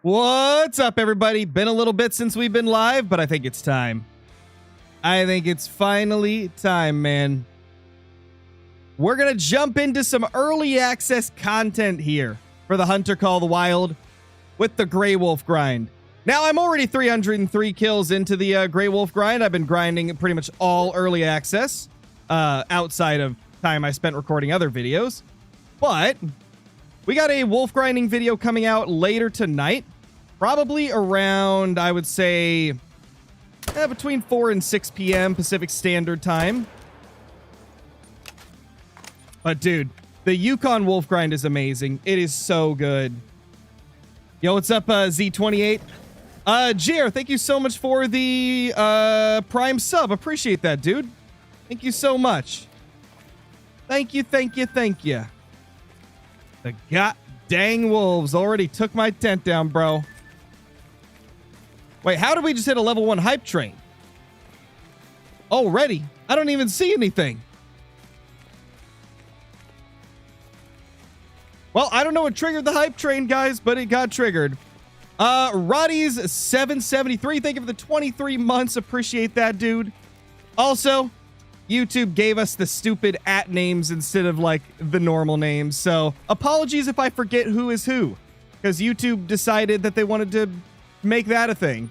What's up, everybody? Been a little bit since we've been live, but I think it's time. I think it's finally time, man. We're going to jump into some early access content here for the Hunter Call the Wild with the Grey Wolf grind. Now, I'm already 303 kills into the Grey Wolf grind. I've been grinding pretty much all early access outside of time I spent recording other videos. But we got a wolf grinding video coming out later tonight. Probably around, I would say, between 4 and 6 p.m. Pacific Standard Time. But dude, the Yukon wolf grind is amazing. It is so good. Yo, what's up, Z28? Jer, thank you so much for the Prime sub. Appreciate that, dude. Thank you so much. Thank you, thank you, thank you. The god dang wolves already took my tent down, bro. Wait, how did we just hit a level 1 hype train? Already? I don't even see anything. Well, I don't know what triggered the hype train, guys, but it got triggered. Roddy's 773, thank you for the 23 months. Appreciate that, dude. Also, YouTube gave us the stupid @ names instead of, like, the normal names. So, apologies if I forget who is who. Because YouTube decided that they wanted to make that a thing.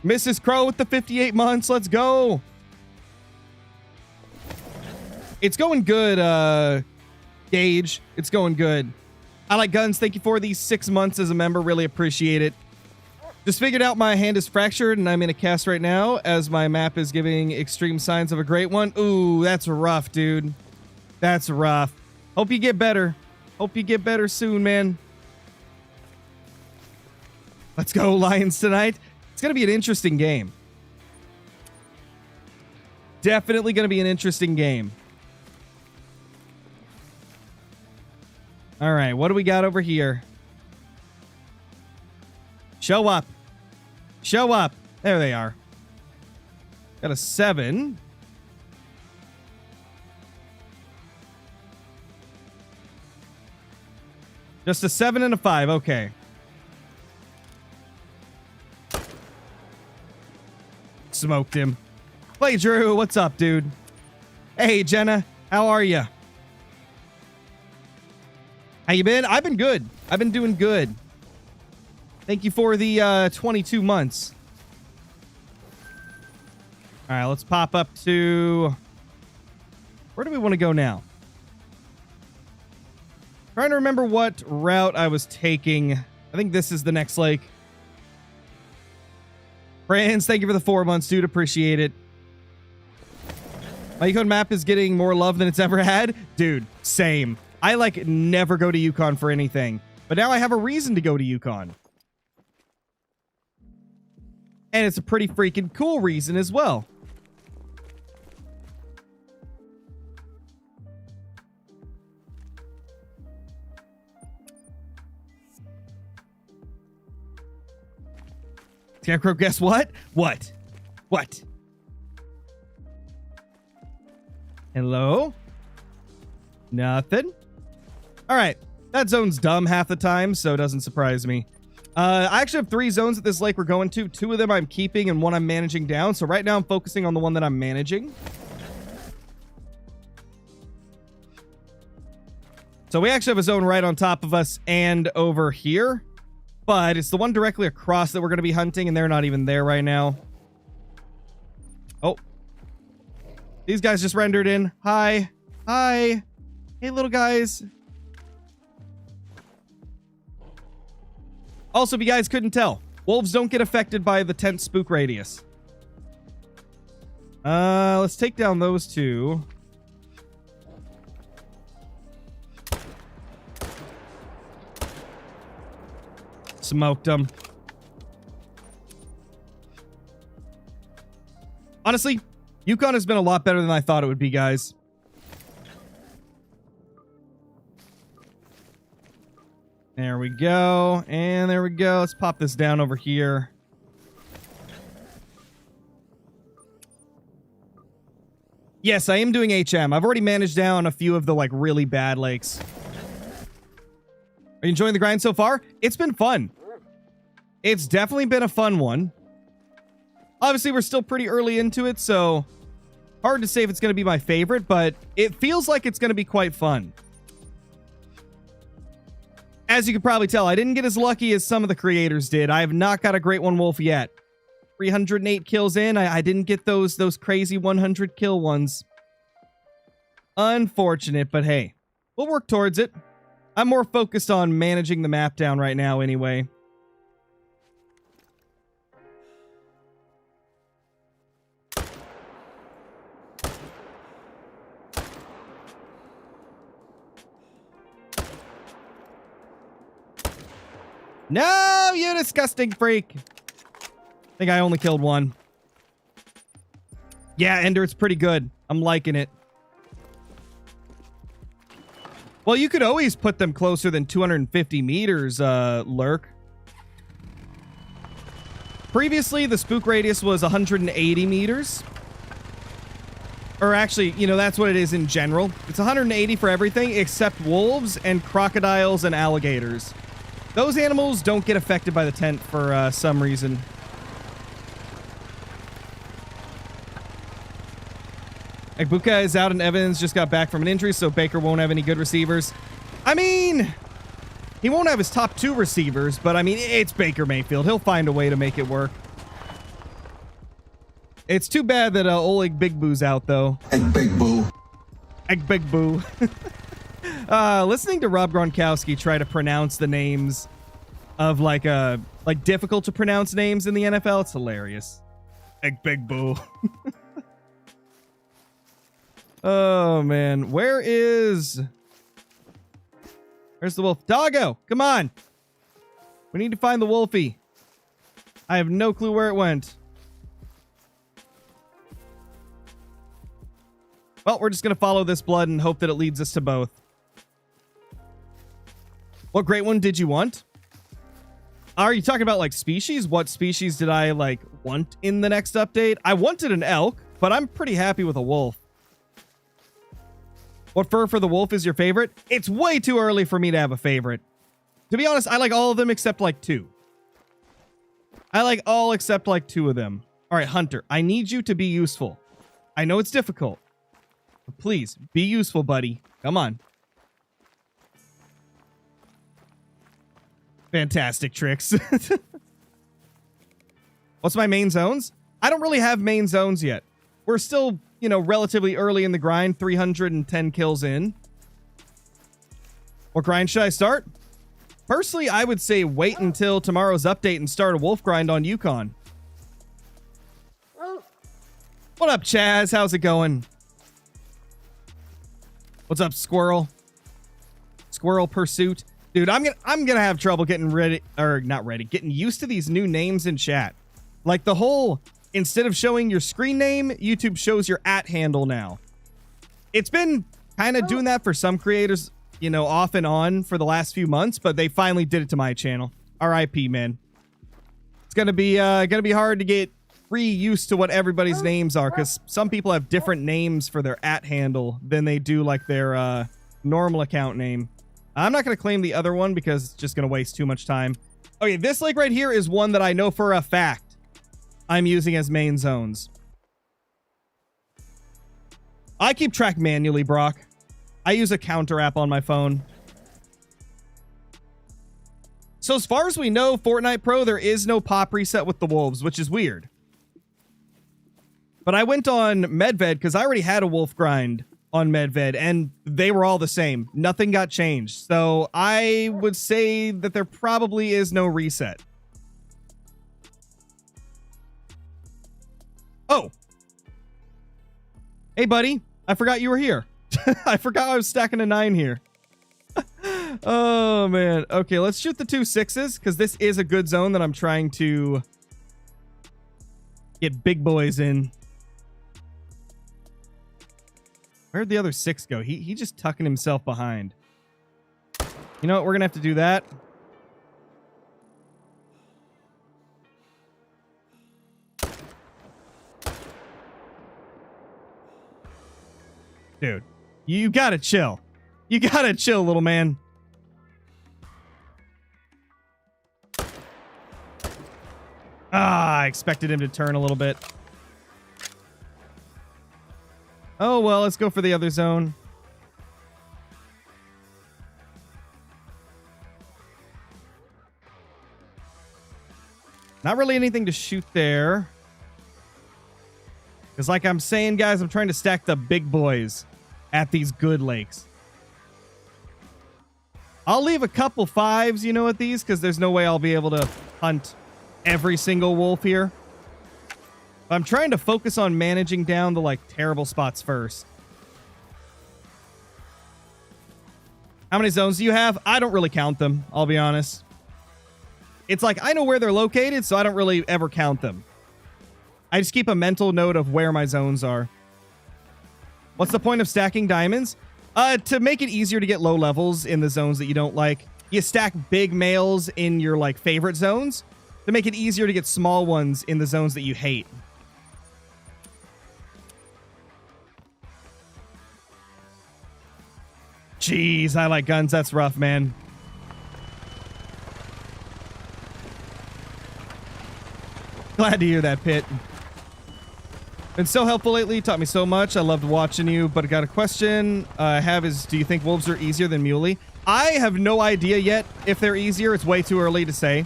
Mrs. Crow with the 58 months. Let's go. It's going good, Gage. It's going good. I like guns. Thank you for these 6 months as a member. Really appreciate it. Just figured out my hand is fractured and I'm in a cast right now as my map is giving extreme signs of a great one. Ooh, that's rough, dude. That's rough. Hope you get better. Hope you get better soon, man. Let's go, Lions, tonight. It's going to be an interesting game. Definitely going to be an interesting game. All right, what do we got over here? Show up. Show up. There they are. Got a 7. Just a 7 and a 5. Okay. Smoked him. Play Drew. What's up, dude? Hey, Jenna. How are you? How you been? I've been good. I've been doing good. Thank you for the 22 months. All right, let's pop up to... Where do we want to go now? Trying to remember what route I was taking. I think this is the next lake. Friends, thank you for the 4 months, dude. Appreciate it. My Yukon map is getting more love than it's ever had. Dude, same. I, like, never go to Yukon for anything. But now I have a reason to go to Yukon. And it's a pretty freaking cool reason as well. Scarecrow, guess what? What? What? Hello? Nothing. All right. That zone's dumb half the time, so it doesn't surprise me. I actually have 3 zones at this lake we're going to. 2 of them I'm keeping and 1 I'm managing down. So right now I'm focusing on the one that I'm managing. So we actually have a zone right on top of us and over here. But it's the one directly across that we're going to be hunting, and they're not even there right now. Oh. These guys just rendered in. Hi. Hi. Hey, little guys. Also, if you guys couldn't tell, wolves don't get affected by the tent spook radius. Let's take down those 2. Smoked them. Honestly, Yukon has been a lot better than I thought it would be, guys. There we go. And there we go. Let's pop this down over here. Yes, I am doing HM. I've already managed down a few of the, like, really bad lakes. Are you enjoying the grind so far? It's been fun. It's definitely been a fun one. Obviously, we're still pretty early into it, so hard to say if it's going to be my favorite, but it feels like it's going to be quite fun. As you can probably tell, I didn't get as lucky as some of the creators did. I have not got a Great One Wolf yet. 308 kills in. I didn't get those crazy 100 kill ones. Unfortunate, but hey, we'll work towards it. I'm more focused on managing the map down right now anyway. No, you disgusting freak. I think I only killed one. Yeah, Ender, it's pretty good. I'm liking it. Well, you could always put them closer than 250 meters, Lurk. Previously, the spook radius was 180 meters. Or actually, you know, that's what it is in general. It's 180 for everything except wolves and crocodiles and alligators. Those animals don't get affected by the tent for some reason. Egbuka is out and Evans just got back from an injury, so Baker won't have any good receivers. I mean, he won't have his top 2 receivers, but I mean, it's Baker Mayfield. He'll find a way to make it work. It's too bad that Oleg Big Boo's out, though. Egg Big Boo. Egg Big Boo. Listening to Rob Gronkowski try to pronounce the names of like difficult to pronounce names in the NFL, it's hilarious. Egg Big Boo. Oh, man. Where's the wolf? Doggo, come on. We need to find the wolfie. I have no clue where it went. Well, we're just going to follow this blood and hope that it leads us to both. What Great One did you want? Are you talking about like species? What species did I like want in the next update? I wanted an elk, but I'm pretty happy with a wolf. What fur for the wolf is your favorite? It's way too early for me to have a favorite. To be honest, I like all of them except like 2. I like all except like 2 of them. All right, Hunter, I need you to be useful. I know it's difficult, but please be useful, buddy. Come on. Fantastic tricks. What's my main zones? I don't really have main zones yet. We're still, you know, relatively early in the grind, 310 kills in. What grind should I start? Personally, I would say wait until tomorrow's update and start a wolf grind on Yukon. What up, Chaz? How's it going? What's up, Squirrel? Squirrel Pursuit. Dude, I'm gonna have trouble getting getting used to these new names in chat. Like the whole, instead of showing your screen name, YouTube shows your @ handle now. It's been kind of doing that for some creators, you know, off and on for the last few months, but they finally did it to my channel. RIP, man. It's gonna be hard to get used to what everybody's names are, because some people have different names for their @ handle than they do like their normal account name. I'm not going to claim the other one because it's just going to waste too much time. Okay, this lake right here is one that I know for a fact I'm using as main zones. I keep track manually, Brock. I use a counter app on my phone. So as far as we know, Fortnite Pro, there is no pop reset with the wolves, which is weird. But I went on Medved because I already had a wolf grind on Medved, and they were all the same. Nothing got changed. So I would say that there probably is no reset. Oh. Hey, buddy. I forgot you were here. I forgot I was stacking a 9 here. Oh, man. Okay, let's shoot the 2 6s, because this is a good zone that I'm trying to get big boys in. Where'd the other 6 go? He just tucking himself behind. You know what? We're going to have to do that. Dude, you gotta chill. You gotta chill, little man. I expected him to turn a little bit. Oh, well, let's go for the other zone. Not really anything to shoot there. Because like I'm saying, guys, I'm trying to stack the big boys at these good lakes. I'll leave a couple 5s, you know, at these, because there's no way I'll be able to hunt every single wolf here. I'm trying to focus on managing down the, like, terrible spots first. How many zones do you have? I don't really count them, I'll be honest. It's like, I know where they're located, so I don't really ever count them. I just keep a mental note of where my zones are. What's the point of stacking diamonds? To make it easier to get low levels in the zones that you don't like. You stack big males in your, like, favorite zones to make it easier to get small ones in the zones that you hate. Jeez, I like guns. That's rough, man. Glad to hear that, Pit. Been so helpful lately. Taught me so much. I loved watching you, but I got a question I have is, do you think wolves are easier than muley? I have no idea yet if they're easier. It's way too early to say.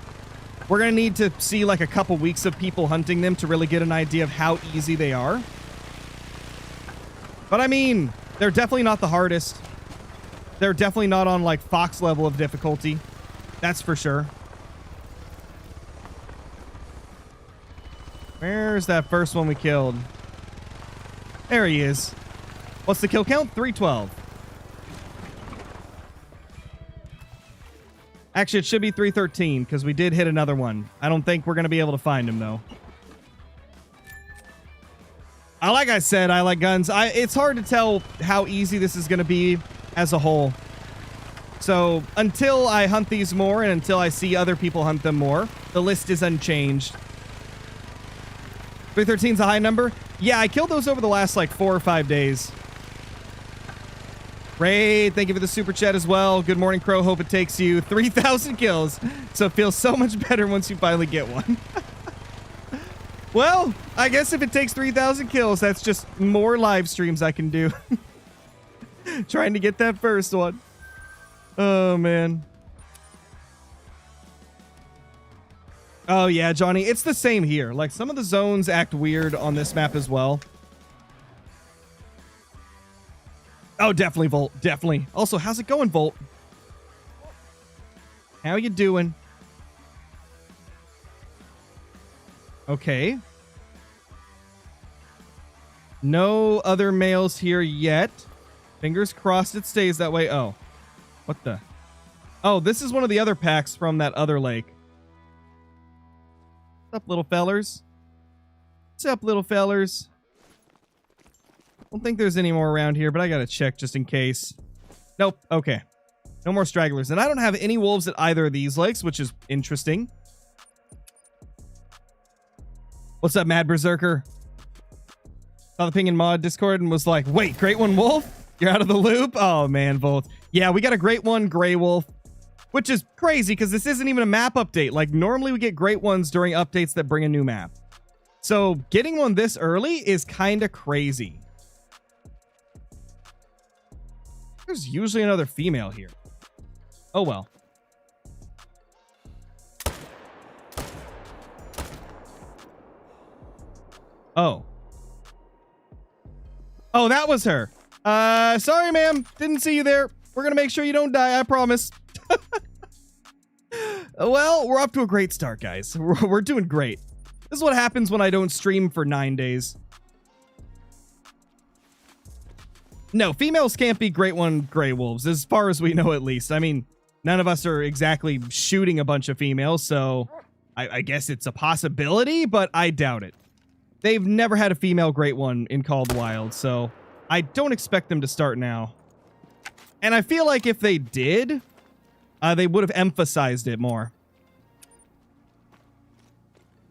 We're going to need to see like a couple weeks of people hunting them to really get an idea of how easy they are. But I mean, they're definitely not the hardest. They're definitely not on like Fox level of difficulty. That's for sure. Where's that first one we killed? There he is. What's the kill count? 312. Actually, it should be 313 because we did hit another one. I don't think we're going to be able to find him, though. Like I said, I like guns. It's hard to tell how easy this is going to be as a whole. So until I hunt these more and until I see other people hunt them more, the list is unchanged. 313 is a high number. Yeah, I killed those over the last like 4 or 5 days. Great. Thank you for the super chat as well. Good morning, Crow. Hope it takes you 3,000 kills. So it feels so much better once you finally get one. Well, I guess if it takes 3,000 kills, that's just more live streams I can do. Trying to get that first one. Oh, man. Oh, yeah, Johnny. It's the same here. Like, some of the zones act weird on this map as well. Oh, definitely, Volt. Definitely. Also, how's it going, Volt? How you doing? Okay. No other males here yet. Fingers crossed it stays that way. Oh. What the? Oh, this is one of the other packs from that other lake. What's up, little fellers? What's up, little fellers? Don't think there's any more around here, but I gotta check just in case. Nope. Okay. No more stragglers. And I don't have any wolves at either of these lakes, which is interesting. What's up, Mad Berserker? Saw the ping in mod Discord and was like, wait, Great One Wolf? You're out of the loop? Oh, man, Volt. Yeah, we got a Great One Gray Wolf, which is crazy because this isn't even a map update. Like, normally we get Great Ones during updates that bring a new map. So getting one this early is kind of crazy. There's usually another female here. Oh, well. Oh. Oh, that was her. Sorry, ma'am. Didn't see you there. We're going to make sure you don't die. I promise. Well, we're off to a great start, guys. We're doing great. This is what happens when I don't stream for 9 days. No, females can't be Great One Gray Wolves, as far as we know, at least. I mean, none of us are exactly shooting a bunch of females, so I guess it's a possibility, but I doubt it. They've never had a female Great One in Call of the Wild, so I don't expect them to start now. And I feel like if they did, they would have emphasized it more.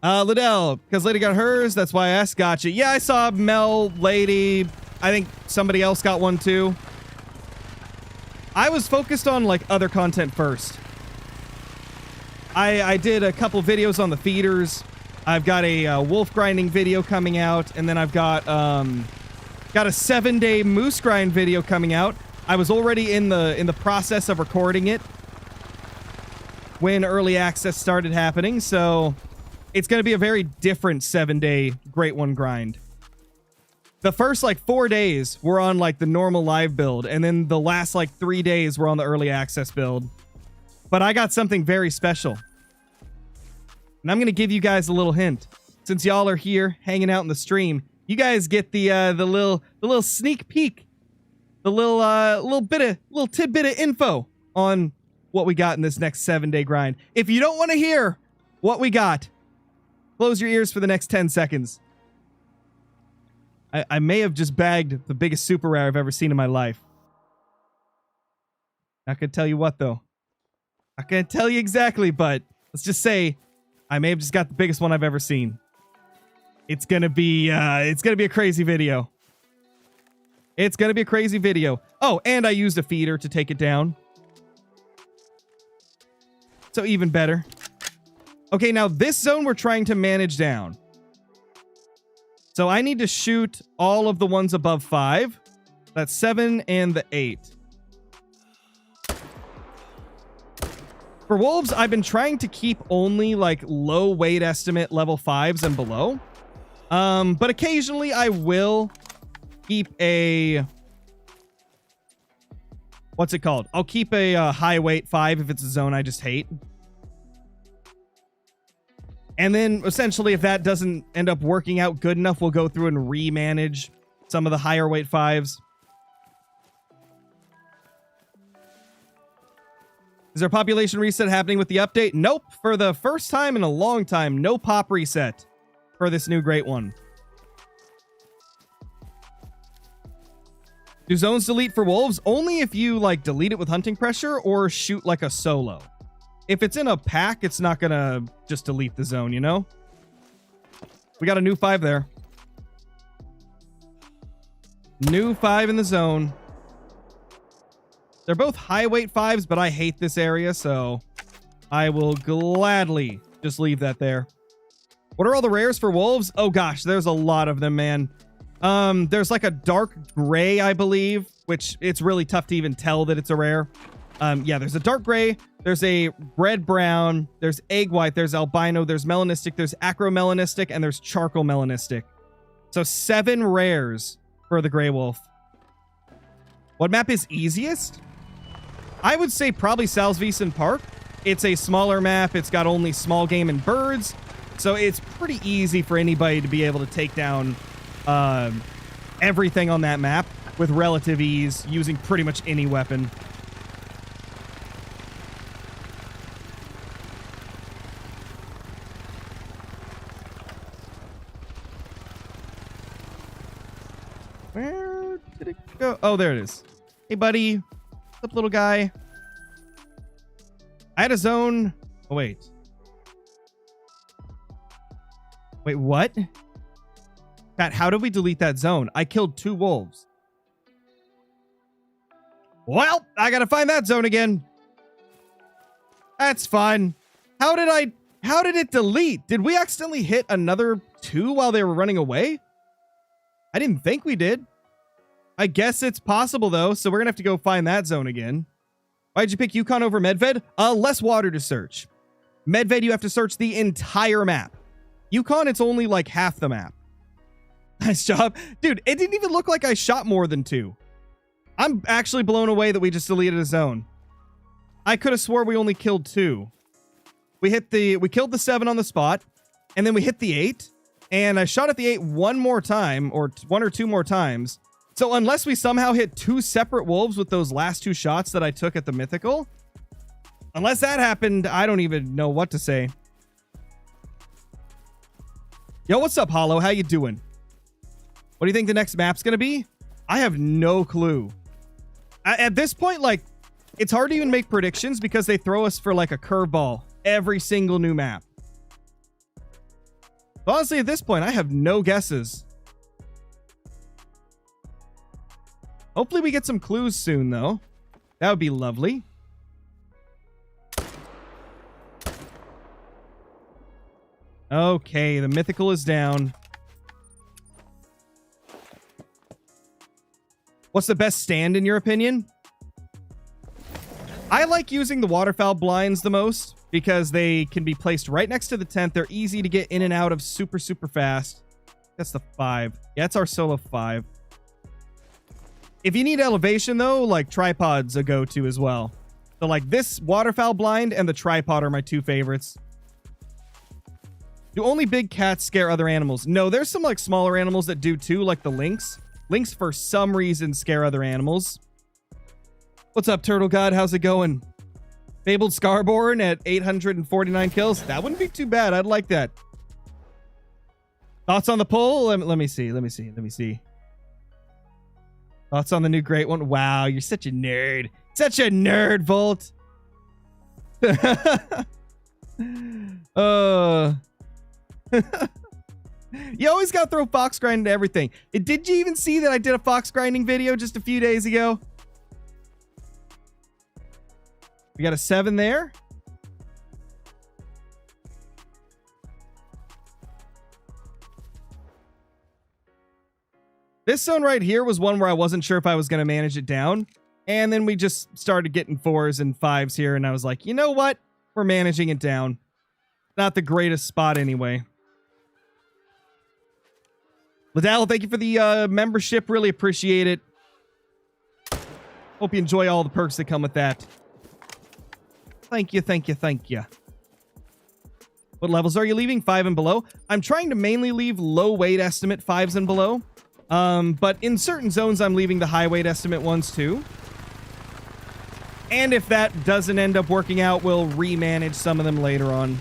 Liddell, because Lady got hers, that's why I asked. Gotcha. Yeah, I saw Mel, Lady. I think somebody else got one too. I was focused on like other content first. I did a couple videos on the feeders. I've got a wolf grinding video coming out, and then I've got a 7-day moose grind video coming out. I was already in the process of recording it when early access started happening, so it's going to be a very different 7-day Great One grind. The first like 4 days were on like the normal live build, and then the last like 3 days were on the early access build. But I got something very special. And I'm going to give you guys a little hint. Since y'all are here hanging out in the stream, you guys get the little sneak peek, the little tidbit of info on what we got in this next 7-day grind. If you don't want to hear what we got, close your ears for the next 10 seconds. I may have just bagged the biggest super rare I've ever seen in my life. Not gonna tell you what though. Not gonna tell you exactly, but let's just say I may have just got the biggest one I've ever seen. It's gonna be a crazy video. It's gonna be a crazy video. Oh, and I used a feeder to take it down. So even better. Okay, now this zone we're trying to manage down. So I need to shoot all of the ones above 5. That's 7 and the 8. For wolves, I've been trying to keep only like low weight estimate level 5s and below. But occasionally I will keep a... What's it called? I'll keep a high weight 5 if it's a zone I just hate. And then essentially if that doesn't end up working out good enough, we'll go through and re-manage some of the higher weight 5s. Is there a population reset happening with the update? Nope. For the first time in a long time, no pop reset for this new Great One. Do zones delete for wolves? Only if you like delete it with hunting pressure or shoot like a solo. If it's in a pack, it's not gonna just delete the zone, you know? We got a new 5 there. New 5 in the zone. They're both high weight 5s, but I hate this area, so I will gladly just leave that there. What are all the rares for wolves? Oh gosh, there's a lot of them, man. There's like a dark gray, I believe, which it's really tough to even tell that it's a rare. Yeah, there's a dark gray, there's a red brown, there's egg white, there's albino, there's melanistic, there's acromelanistic, and there's charcoal melanistic. So 7 rares for the gray wolf. What map is easiest? I would say probably Salsvisen Park. It's a smaller map, it's got only small game and birds, so it's pretty easy for anybody to be able to take down everything on that map with relative ease using pretty much any weapon. Where did it go? Oh, there it is. Hey, buddy. What's up, little guy? I had a zone. Oh, wait. Wait, what? Pat, how did we delete that zone? I killed 2 wolves. Well, I gotta find that zone again. That's fun. How did it delete? Did we accidentally hit another 2 while they were running away? I didn't think we did. I guess it's possible, though, so we're gonna have to go find that zone again. Why'd you pick Yukon over Medved? Less water to search. Medved, you have to search the entire map. Yukon, it's only like half the map. Nice job. Dude, it didn't even look like I shot more than 2. I'm actually blown away that we just deleted a zone. I could have swore we only killed 2. We killed the 7 on the spot, and then we hit the 8, and I shot at the 8 one more time, or 1 or 2 more times. So unless we somehow hit 2 separate wolves with those last 2 shots that I took at the mythical, unless that happened, I don't even know what to say. Yo, what's up, Hollow? How you doing? What do you think the next map's gonna be? I have no clue. At this point, like, it's hard to even make predictions because they throw us for like a curveball every single new map. But honestly, at this point, I have no guesses. Hopefully we get some clues soon, though. That would be lovely. Okay, the mythical is down. What's the best stand in your opinion? I like using the waterfowl blinds the most because they can be placed right next to the tent. They're easy to get in and out of super, super fast. That's the 5. Yeah, it's our solo 5. If you need elevation, though, like tripod's a go-to as well. So, like, this waterfowl blind and the tripod are my 2 favorites. Do only big cats scare other animals? No, there's some, like, smaller animals that do, too, like the lynx. Lynx, for some reason, scare other animals. What's up, Turtle God? How's it going? Fabled Scarborn at 849 kills. That wouldn't be too bad. I'd like that. Thoughts on the poll? Let me see. Thoughts on the new great one? Wow, you're such a nerd. Such a nerd, Volt. You always got to throw fox grind into everything. Did you even see that I did a fox grinding video just a few days ago? We got a 7 there. This zone right here was one where I wasn't sure if I was going to manage it down. And then we just started getting 4s and 5s here. And I was like, you know what? We're managing it down. Not the greatest spot anyway. Liddell, thank you for the membership. Really appreciate it. Hope you enjoy all the perks that come with that. Thank you, thank you, thank you. What levels are you leaving? 5 and below? I'm trying to mainly leave low weight estimate 5s and below. But in certain zones, I'm leaving the high weight estimate ones too. And if that doesn't end up working out, we'll remanage some of them later on.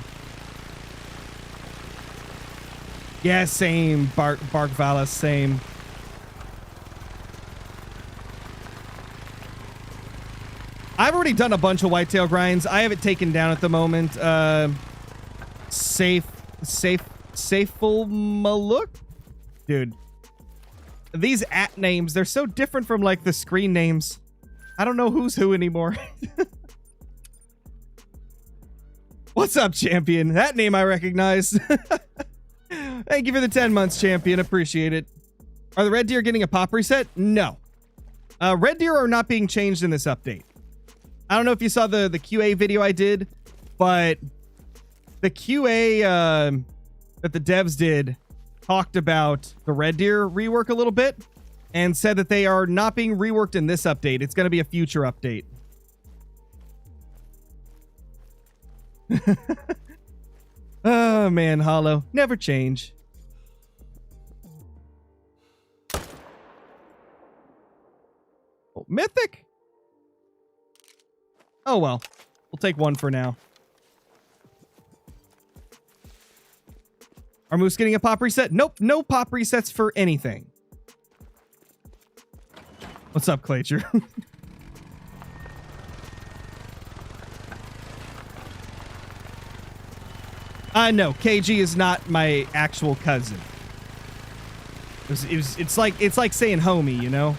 Yeah, same. Bark Valas, same. I've already done a bunch of whitetail grinds. I have it taken down at the moment. Safeful Maluk? Dude. These at names, they're so different from like the screen names. I don't know who's who anymore. What's up, champion? That name I recognize. Thank you for the 10 months, champion. Appreciate it. Are the red deer getting a pop reset? No. Red deer are not being changed in this update. I don't know if you saw the QA video I did, but the QA that the devs did talked about the red deer rework a little bit and said that they are not being reworked in this update. It's going to be a future update. Oh, man, Hollow. Never change. Oh, Mythic? Oh, well. We'll take 1 for now. Are Moose getting a pop reset? Nope. No pop resets for anything. What's up, Claycher? No. KG is not my actual cousin. It's like saying homie, you know?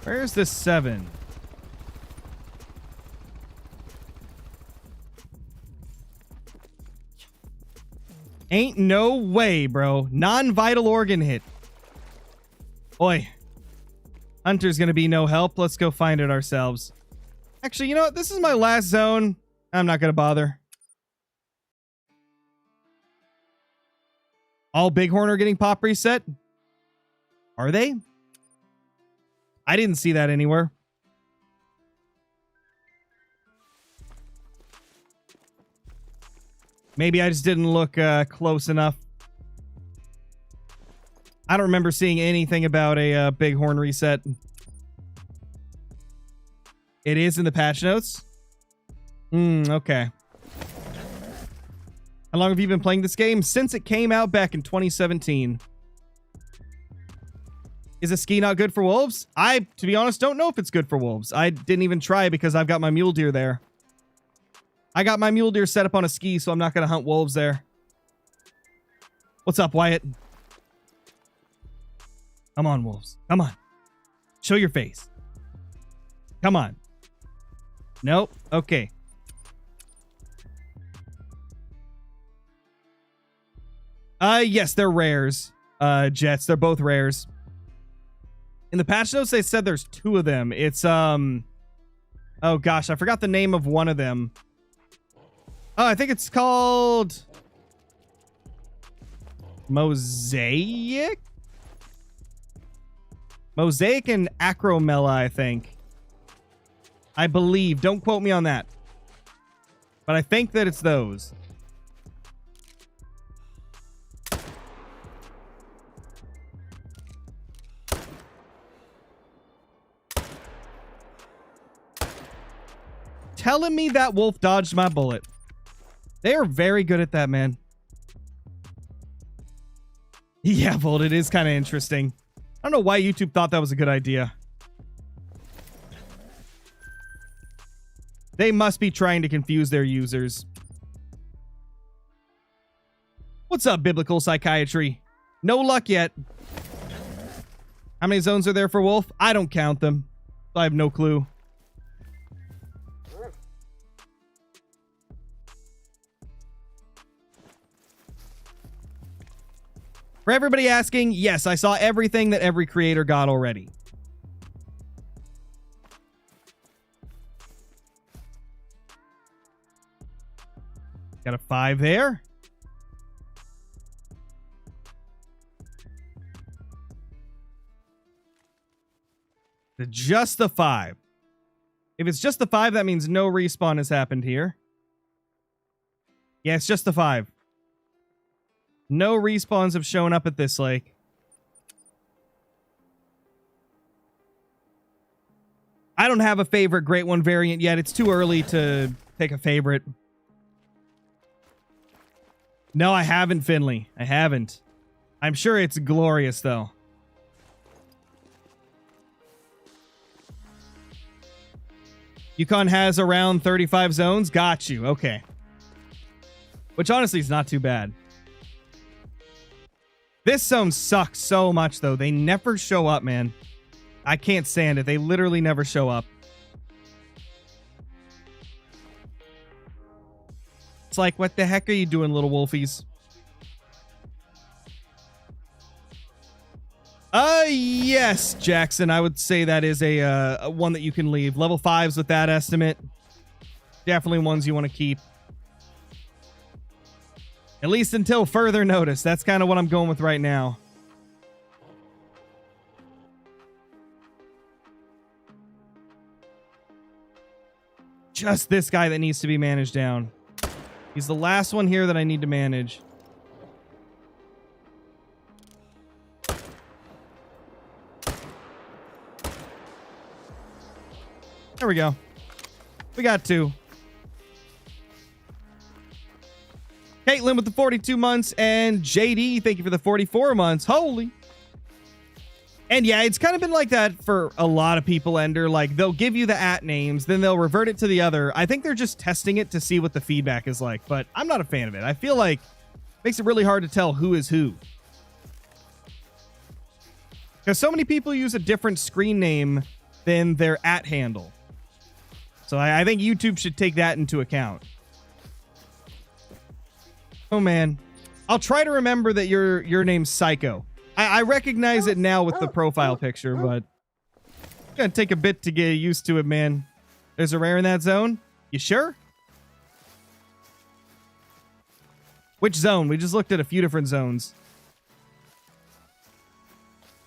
Where's the 7? Ain't no way, bro. Non-vital organ hit. Oi. Hunter's gonna be no help. Let's go find it ourselves. Actually, you know what? This is my last zone. I'm not gonna bother. All Bighorn are getting pop reset? Are they? I didn't see that anywhere. Maybe I just didn't look close enough. I don't remember seeing anything about a Bighorn reset. It is in the patch notes? Okay. How long have you been playing this game? Since it came out back in 2017. Is a ski not good for wolves? I, to be honest, don't know if it's good for wolves. I didn't even try because I've got my mule deer there. I got my mule deer set up on a ski, so I'm not going to hunt wolves there. What's up, Wyatt? Come on, wolves. Come on. Show your face. Come on. Nope. Okay. Yes, they're rares. Jets, they're both rares. In the patch notes, they said there's 2 of them. It's, oh gosh, I forgot the name of one of them. Oh, I think it's called Mosaic? Mosaic and Acromella, I think. I believe. Don't quote me on that. But I think that it's those. Telling me that wolf dodged my bullet. They are very good at that, man. Yeah, Volt, it is kind of interesting. I don't know why YouTube thought that was a good idea. They must be trying to confuse their users. What's up, Biblical Psychiatry? No luck yet. How many zones are there for wolf? I don't count them. So I have no clue. For everybody asking, yes, I saw everything that every creator got already. Got a 5 there. Just the 5. If it's just the 5, that means no respawn has happened here. Yeah, it's just the 5. No respawns have shown up at this lake. I don't have a favorite Great One variant yet. It's too early to pick a favorite. No, I haven't, Finley. I haven't. I'm sure it's glorious, though. Yukon has around 35 zones. Got you. Okay. Which honestly is not too bad. This zone sucks so much, though. They never show up, man. I can't stand it. They literally never show up. It's like, what the heck are you doing, little wolfies? Yes, Jackson. I would say that is a one that you can leave. Level 5s with that estimate. Definitely ones you want to keep. At least until further notice. That's kind of what I'm going with right now. Just this guy that needs to be managed down. He's the last one here that I need to manage. There we go. We got 2. Caitlin with the 42 months, and JD, thank you for the 44 months. Holy. And yeah, it's kind of been like that for a lot of people, Ender. Like, they'll give you the names, then they'll revert it to the other. I think they're just testing it to see what the feedback is like, but I'm not a fan of it. I feel like it makes it really hard to tell who is who. Because so many people use a different screen name than their handle. So I think YouTube should take that into account. Oh, man. I'll try to remember that your name's Psycho. I recognize it now with the profile picture, but it's going to take a bit to get used to it, man. There's a rare in that zone? You sure? Which zone? We just looked at a few different zones.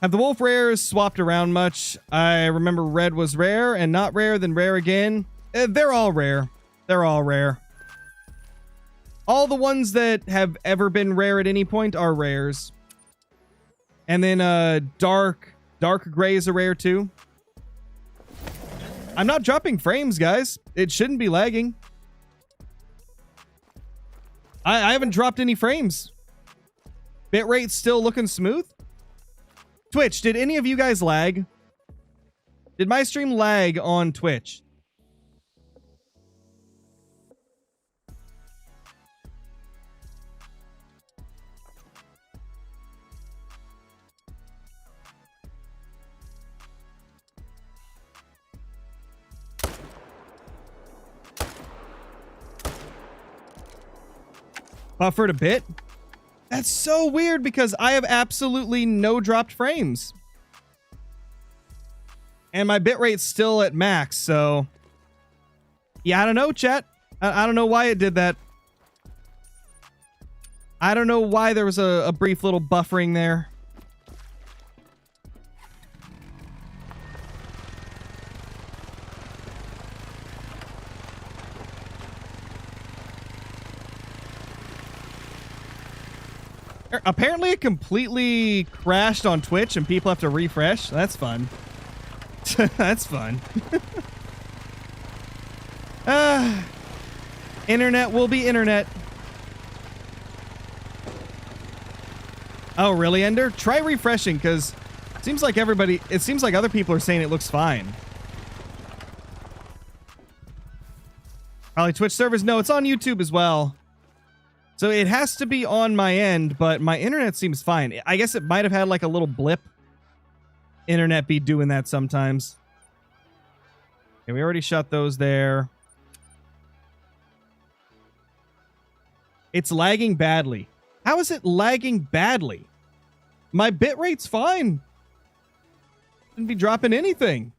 Have the wolf rares swapped around much? I remember red was rare and not rare, then rare again. They're all rare. They're all rare. All the ones that have ever been rare at any point are rares. And then dark gray is a rare too. I'm not dropping frames, guys. It shouldn't be lagging. I haven't dropped any frames. Bitrate's still looking smooth. Twitch, did any of you guys lag? Did my stream lag on Twitch? Buffered a bit? That's so weird because I have absolutely no dropped frames. And my bitrate's still at max, so... Yeah, I don't know, chat. I don't know why it did that. I don't know why there was a brief little buffering there. Apparently it completely crashed on Twitch and people have to refresh. That's fun. That's fun. Internet will be internet. Oh, really, Ender? Try refreshing, because it seems like other people are saying it looks fine. Probably Twitch servers? No, it's on YouTube as well. So it has to be on my end, but my internet seems fine. I guess it might have had like a little blip. Internet be doing that sometimes. Okay, we already shut those there. It's lagging badly. How is it lagging badly? My bitrate's fine. Shouldn't be dropping anything.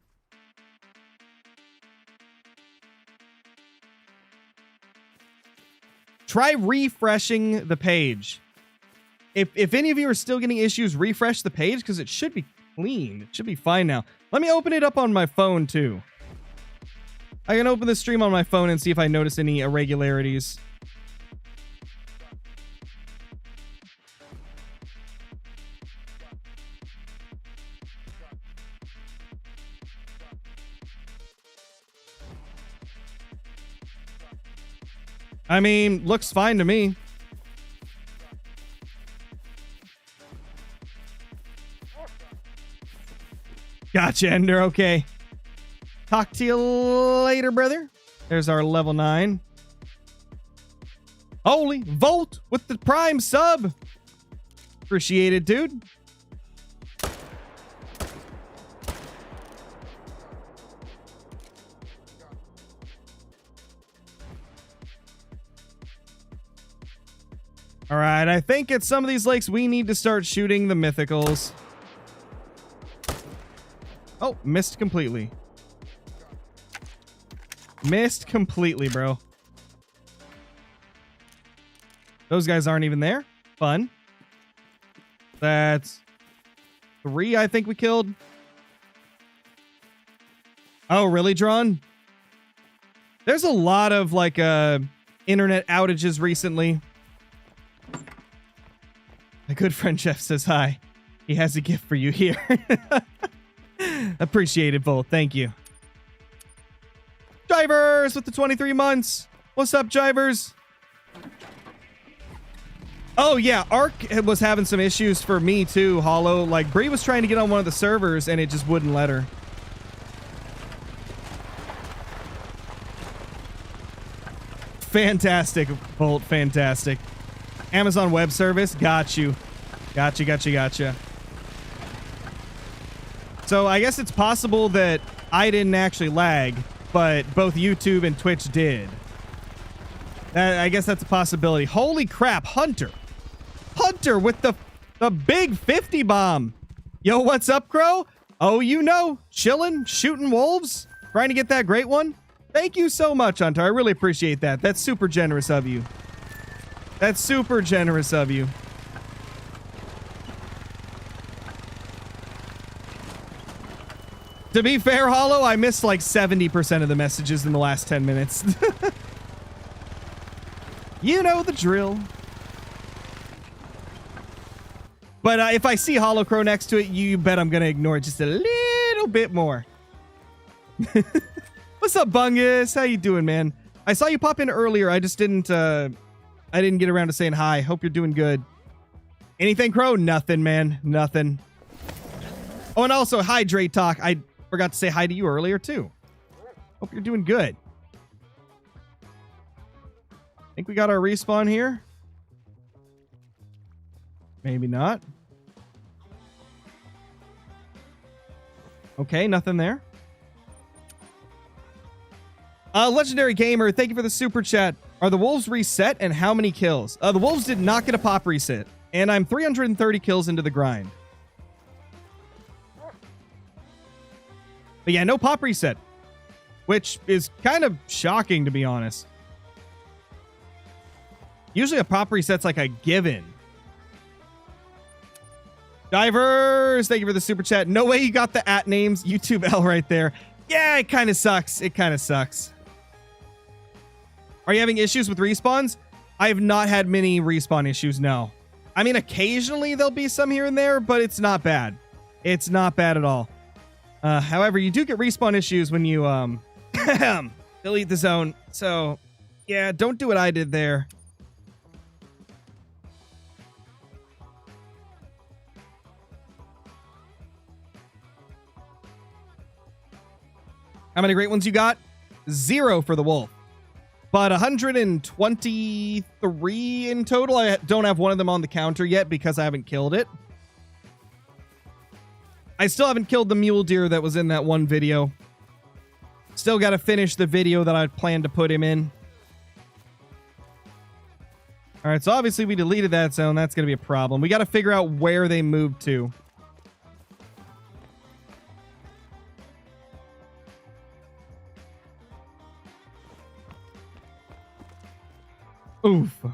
Try refreshing the page. If any of you are still getting issues, refresh the page because it should be clean. It should be fine now. Let me open it up on my phone too. I can open the stream on my phone and see if I notice any irregularities. I mean, looks fine to me. Gotcha, Ender. Okay. Talk to you later, brother. There's our level 9. Holy Volt with the Prime sub. Appreciate it, dude. All right, I think at some of these lakes we need to start shooting the mythicals. Oh, missed completely. Missed completely, bro. Those guys aren't even there. Fun. That's 3, I think we killed. Oh, really, Drawn? There's a lot of, like, internet outages recently. My good friend Jeff says hi. He has a gift for you here. Appreciate it, Volt. Thank you. Jivers with the 23 months. What's up, Jivers? Oh, yeah. Ark was having some issues for me, too, Hollow. Like, Bree was trying to get on one of the servers, and it just wouldn't let her. Fantastic, Volt. Fantastic. Amazon Web Service. Got you. Gotcha. So I guess it's possible that I didn't actually lag, but both YouTube and Twitch did. I guess that's a possibility. Holy crap, Hunter. Hunter with the big 50 bomb. Yo, what's up, Crow? Oh, you know, chilling, shooting wolves, trying to get that great one. Thank you so much, Hunter. I really appreciate that. That's super generous of you. That's super generous of you. To be fair, Hollow, I missed like 70% of the messages in the last 10 minutes. You know the drill. But if I see Hollow Crow next to it, you bet I'm going to ignore it just a little bit more. What's up, Bungus? How you doing, man? I saw you pop in earlier. I just didn't... I didn't get around to saying hi. Hope you're doing good. Anything, Crow? Nothing, man. Nothing. Oh, and also, hydrate talk. I forgot to say hi to you earlier, too. Hope you're doing good. Think we got our respawn here? Maybe not. Okay, nothing there. Legendary Gamer, thank you for the super chat. Are the wolves reset and how many kills? The wolves did not get a pop reset. And I'm 330 kills into the grind. But yeah, no pop reset. Which is kind of shocking, to be honest. Usually a pop reset's like a given. Divers, thank you for the super chat. No way you got the @ names. YouTube L right there. Yeah, it kind of sucks. It kind of sucks. Are you having issues with respawns? I have not had many respawn issues, no. I mean, occasionally there'll be some here and there, but it's not bad. It's not bad at all. However, you do get respawn issues when you delete the zone. So, yeah, don't do what I did there. How many great ones you got? 0 for the wolf. But 123 in total. I don't have one of them on the counter yet because I haven't killed it. I still haven't killed the mule deer that was in that one video. Still got to finish the video that I planned to put him in. All right, so obviously we deleted that zone. That's going to be a problem. We got to figure out where they moved to. Oof.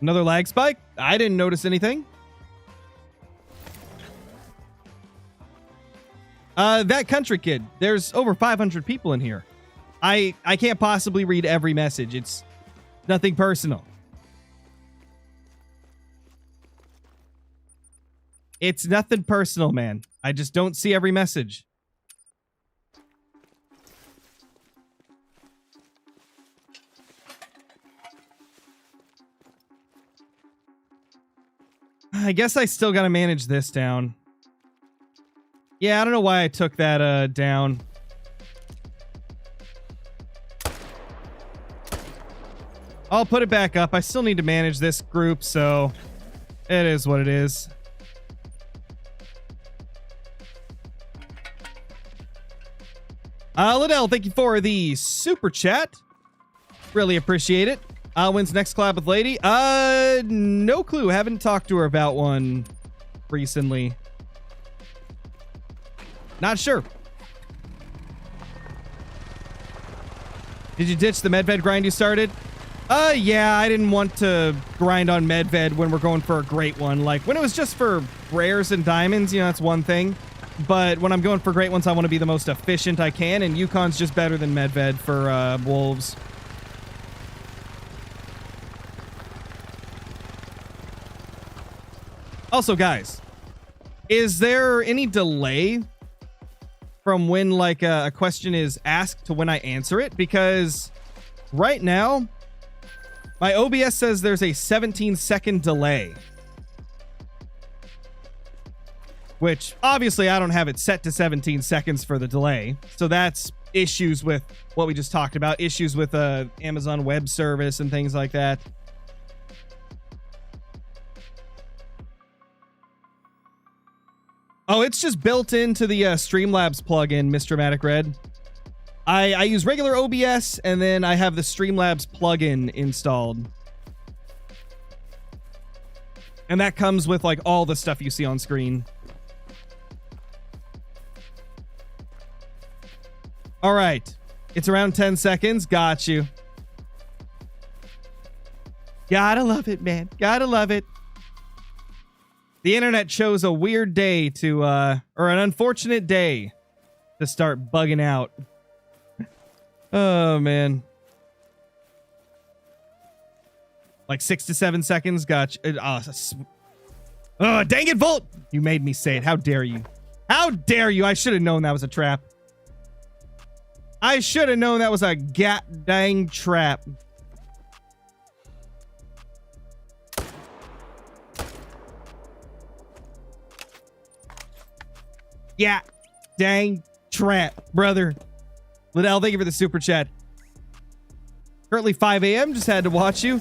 Another lag spike? I didn't notice anything. That country kid. There's over 500 people in here. I can't possibly read every message. It's nothing personal. It's nothing personal, man. I just don't see every message. I guess I still got to manage this down. Yeah, I don't know why I took that down. I'll put it back up. I still need to manage this group, so it is what it is. Liddell, thank you for the super chat. Really appreciate it. When's next collab with Lady? No clue. Haven't talked to her about one recently. Not sure. Did you ditch the medved grind you started? Yeah, I didn't want to grind on medved when we're going for a great one. Like, when it was just for rares and diamonds, you know, that's one thing. But when I'm going for great ones, I want to be the most efficient I can, and Yukon's just better than medved for wolves. Also, guys, is there any delay from when, like, a question is asked to when I answer it? Because right now, my OBS says there's a 17-second delay. Which, obviously, I don't have it set to 17 seconds for the delay. So that's issues with what we just talked about. Issues with Amazon Web Service and things like that. Oh, it's just built into the Streamlabs plugin, Mr. Dramatic Red. I use regular OBS, and then I have the Streamlabs plugin installed. And that comes with, like, all the stuff you see on screen. All right. It's around 10 seconds. Got you. Gotta love it, man. Gotta love it. The internet chose a weird day to, or an unfortunate day to start bugging out. Oh, man. Like 6 to 7 seconds. Gotcha. Oh, dang it, Volt! You made me say it. How dare you? How dare you? I should have known that was a trap. I should have known that was a dang trap. Yeah, dang trap, brother. Liddell, thank you for the super chat. Currently 5 a.m. Just had to watch you.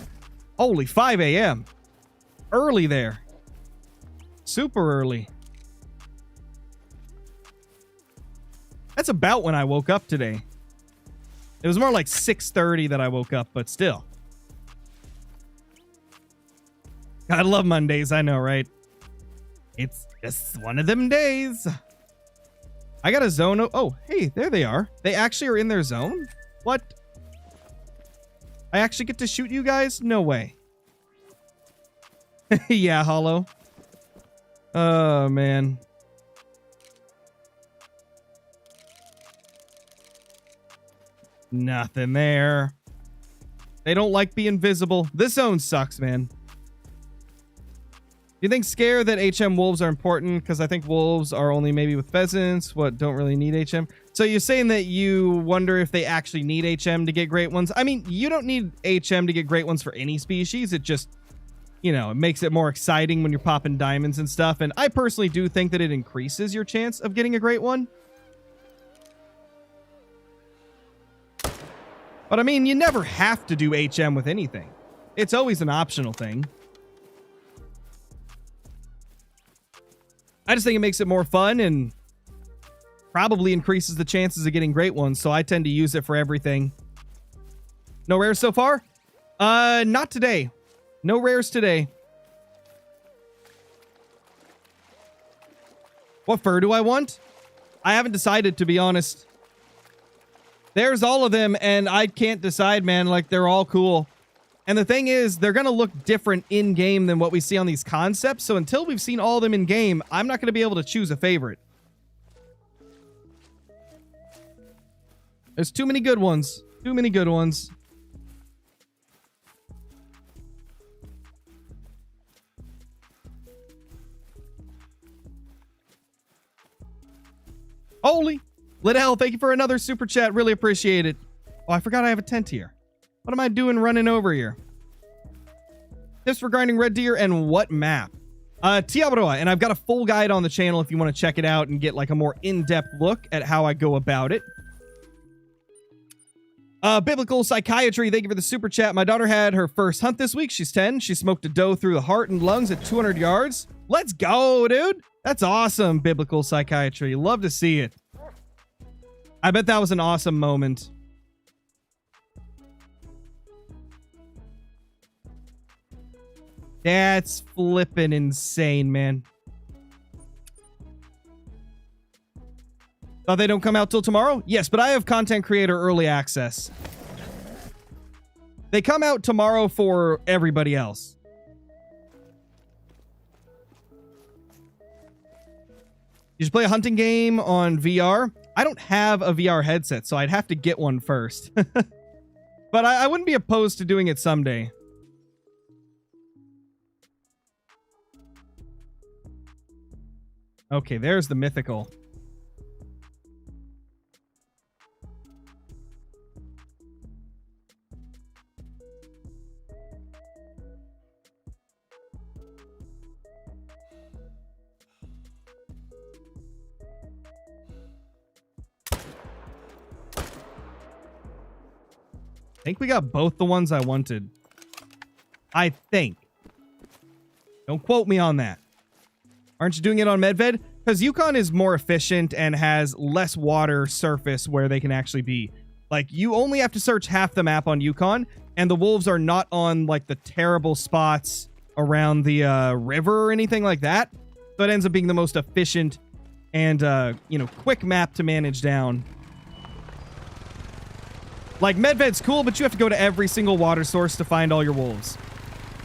Holy, 5 a.m. Early there. Super early. That's about when I woke up today. It was more like 6:30 that I woke up, but still. I love Mondays, I know, right? It's just one of them days. I got a zone. Oh, hey, there they are. They actually are in their zone? What? I actually get to shoot you guys? No way. Yeah, Hollow. Oh, man. Nothing there. They don't like being visible. This zone sucks, man. Do you think Scare that HM wolves are important? Because I think wolves are only maybe with pheasants. What, don't really need HM? So you're saying that you wonder if they actually need HM to get great ones? I mean, you don't need HM to get great ones for any species. It just, you know, it makes it more exciting when you're popping diamonds and stuff. And I personally do think that it increases your chance of getting a great one. But I mean, you never have to do HM with anything. It's always an optional thing. I just think it makes it more fun and probably increases the chances of getting great ones. So I tend to use it for everything. No rares so far? Not today. No rares today. What fur do I want? I haven't decided, to be honest. There's all of them, and I can't decide, man. Like, they're all cool. And the thing is, they're going to look different in-game than what we see on these concepts. So until we've seen all of them in-game, I'm not going to be able to choose a favorite. There's too many good ones. Too many good ones. Holy! Liddell, thank you for another super chat. Really appreciate it. Oh, I forgot I have a tent here. What am I doing running over here? Tips for grinding red deer and what map? Tiabroa, and I've got a full guide on the channel if you want to check it out and get like a more in-depth look at how I go about it. Biblical Psychiatry, thank you for the super chat. My daughter had her first hunt this week. She's 10. She smoked a doe through the heart and lungs at 200 yards. Let's go, dude. That's awesome, Biblical Psychiatry. Love to see it. I bet that was an awesome moment. That's flippin' insane, man. Thought they don't come out till tomorrow? Yes, but I have content creator early access. They come out tomorrow for everybody else. You should play a hunting game on VR. I don't have a VR headset, so I'd have to get one first. But I wouldn't be opposed to doing it someday. Okay, there's the mythical. I think we got both the ones I wanted. I think. Don't quote me on that. Aren't you doing it on Medved? Because Yukon is more efficient and has less water surface where they can actually be. Like, you only have to search half the map on Yukon, and the wolves are not on, like, the terrible spots around the river or anything like that. So it ends up being the most efficient and, you know, quick map to manage down. Like, Medved's cool, but you have to go to every single water source to find all your wolves.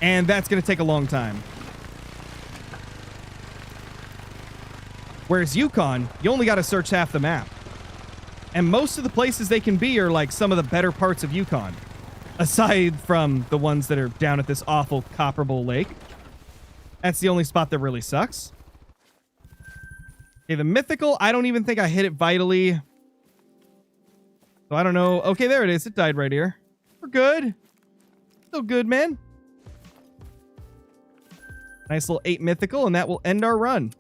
And that's going to take a long time. Whereas Yukon, you only got to search half the map. And most of the places they can be are like some of the better parts of Yukon. Aside from the ones that are down at this awful Copperable Lake. That's the only spot that really sucks. Okay, the mythical, I don't even think I hit it vitally. So I don't know. Okay, there it is. It died right here. We're good. Still good, man. Nice little 8 mythical, and that will end our run.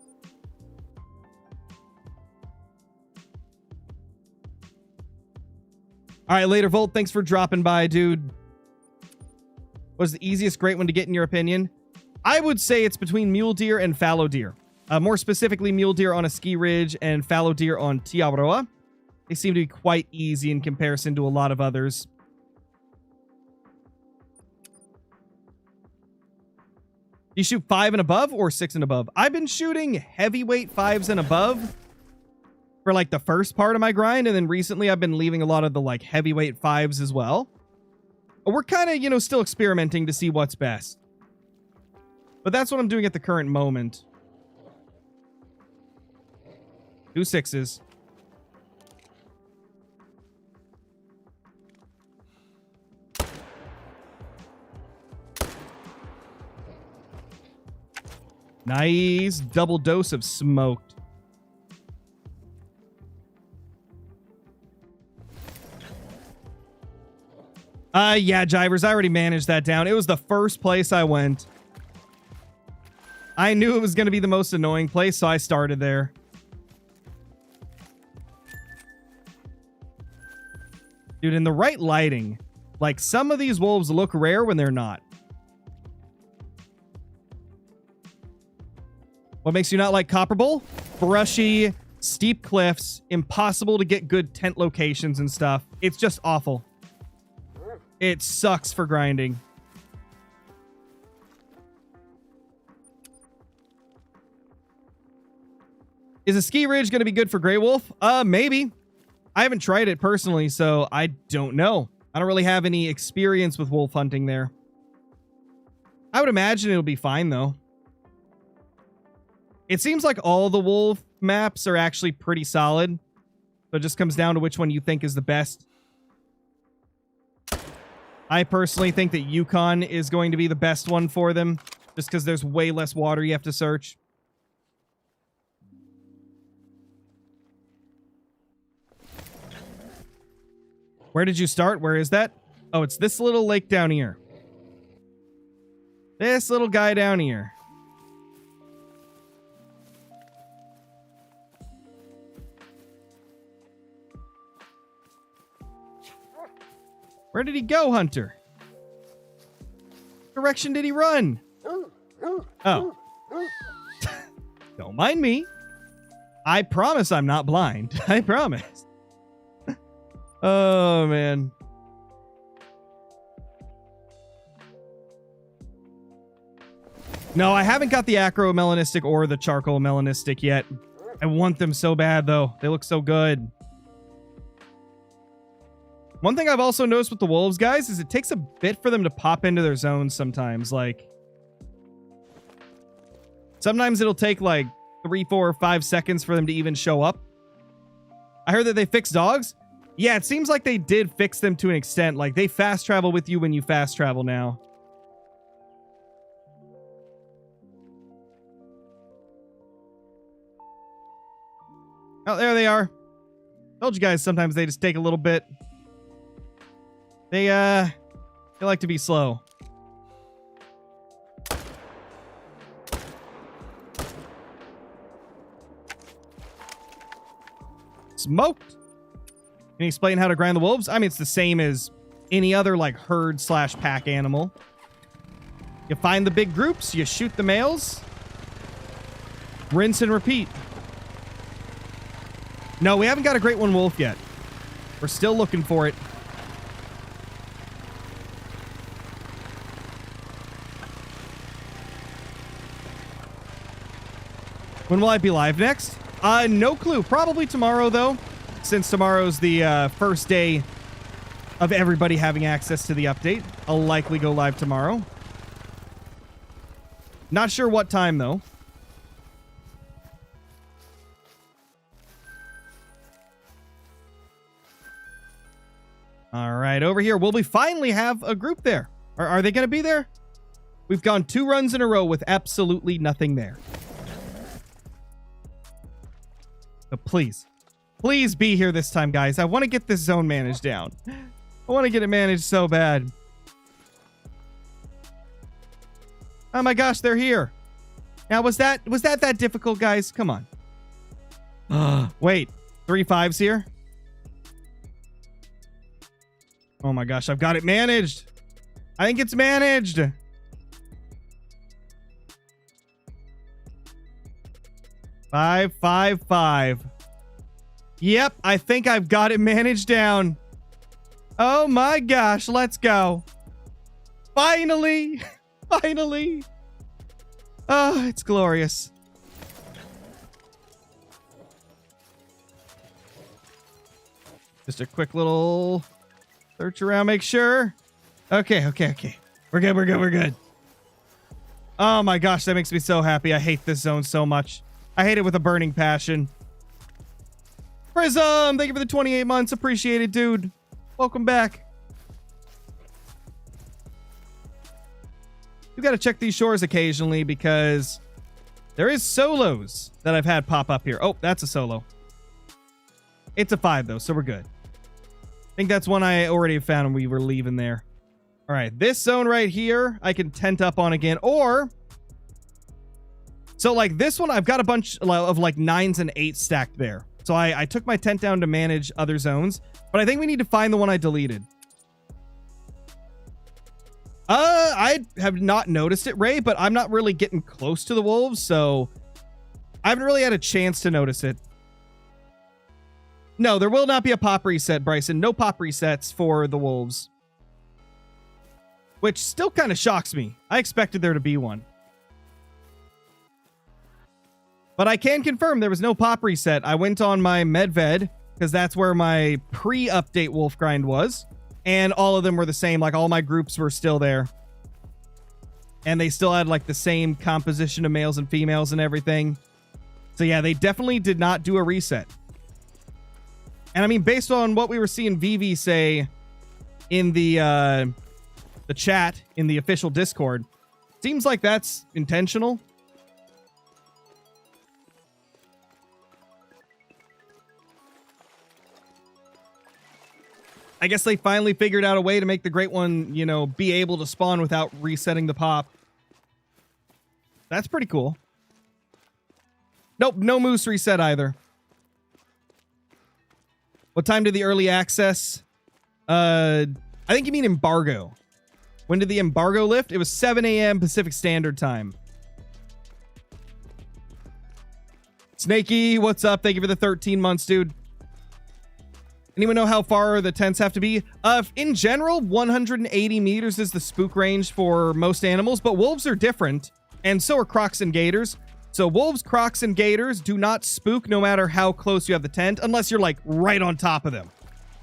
All right, later, Volt. Thanks for dropping by, dude. What's the easiest great one to get in your opinion? I would say it's between mule deer and fallow deer. More specifically, mule deer on a ski ridge and fallow deer on Tiabroa. They seem to be quite easy in comparison to a lot of others. You shoot 5 and above or 6 and above? I've been shooting heavyweight 5s and above for like the first part of my grind, and then recently I've been leaving a lot of the like heavyweight 5s as well. We're kind of, you know, still experimenting to see what's best. But that's what I'm doing at the current moment. 2 6s. Nice double dose of smoked. Yeah, Jivers, I already managed that down. It was the first place I went. I knew it was going to be the most annoying place, so I started there. Dude, in the right lighting, like some of these wolves look rare when they're not. What makes you not like Copper Bowl? Brushy, steep cliffs, impossible to get good tent locations and stuff. It's just awful. It sucks for grinding. Is a ski ridge going to be good for Grey Wolf? Maybe. I haven't tried it personally, so I don't know. I don't really have any experience with wolf hunting there. I would imagine it'll be fine, though. It seems like all the wolf maps are actually pretty solid. So it just comes down to which one you think is the best. I personally think that Yukon is going to be the best one for them, just because there's way less water you have to search. Where did you start? Where is that? Oh, it's this little lake down here. This little guy down here. Where did he go, Hunter? What direction did he run? Oh. Don't mind me. I promise I'm not blind. I promise. Oh, man. No, I haven't got the acro melanistic or the charcoal melanistic yet. I want them so bad, though. They look so good. One thing I've also noticed with the wolves, guys, is it takes a bit for them to pop into their zones sometimes. Like, sometimes it'll take like 3, 4, or 5 seconds for them to even show up. I heard that they fixed dogs. Yeah, it seems like they did fix them to an extent. Like, they fast travel with you when you fast travel now. Oh, there they are. Told you guys sometimes they just take a little bit. They like to be slow. Smoked. Can you explain how to grind the wolves? I mean, it's the same as any other like herd / pack animal. You find the big groups, you shoot the males, rinse and repeat. No, we haven't got a great one wolf yet. We're still looking for it. When will I be live next? No clue. Probably tomorrow, though. Since tomorrow's the first day of everybody having access to the update. I'll likely go live tomorrow. Not sure what time, though. All right, over here. Will we finally have a group there? Are they going to be there? We've gone 2 runs in a row with absolutely nothing there. But please, please be here this time, guys. I want to get this zone managed down. I want to get it managed so bad. Oh my gosh, they're here. Now, was that difficult, guys? Come on. Wait, 3 5s here? Oh my gosh, I've got it managed. I think it's managed. Five. Yep, I think I've got it managed down. Oh my gosh, let's go. Finally. Finally. Oh, it's glorious. Just a quick little search around, make sure. Okay. We're good. Oh my gosh, that makes me so happy. I hate this zone so much. I hate it with a burning passion. Prism, thank you for the 28 months. Appreciate it, dude. Welcome back. You got to check these shores occasionally because there is solos that I've had pop up here. Oh, that's a solo. It's a 5 though, so we're good. I think that's one I already found and we were leaving there. All right, this zone right here, I can tent up on again. Or, so like this one, I've got a bunch of like 9s and 8s stacked there. So I took my tent down to manage other zones, but I think we need to find the one I deleted. I have not noticed it, Ray, but I'm not really getting close to the wolves, so I haven't really had a chance to notice it. No, there will not be a pop reset, Bryson. No pop resets for the wolves. Which still kind of shocks me. I expected there to be one. But I can confirm there was no pop reset. I went on my medved, because that's where my pre-update wolf grind was. And all of them were the same. Like, all my groups were still there. And they still had, like, the same composition of males and females and everything. So, yeah, they definitely did not do a reset. And, I mean, based on what we were seeing Vivi say in the chat, in the official Discord, seems like that's intentional. I guess they finally figured out a way to make the Great One, you know, be able to spawn without resetting the pop. That's pretty cool. Nope, no moose reset either. What time did the early access? I think you mean embargo. When did the embargo lift? It was 7 a.m. Pacific Standard Time. Snakey, what's up? Thank you for the 13 months, dude. Anyone know how far the tents have to be? In general, 180 meters is the spook range for most animals, but wolves are different, and so are crocs and gators. So wolves, crocs, and gators do not spook no matter how close you have the tent, unless you're like right on top of them.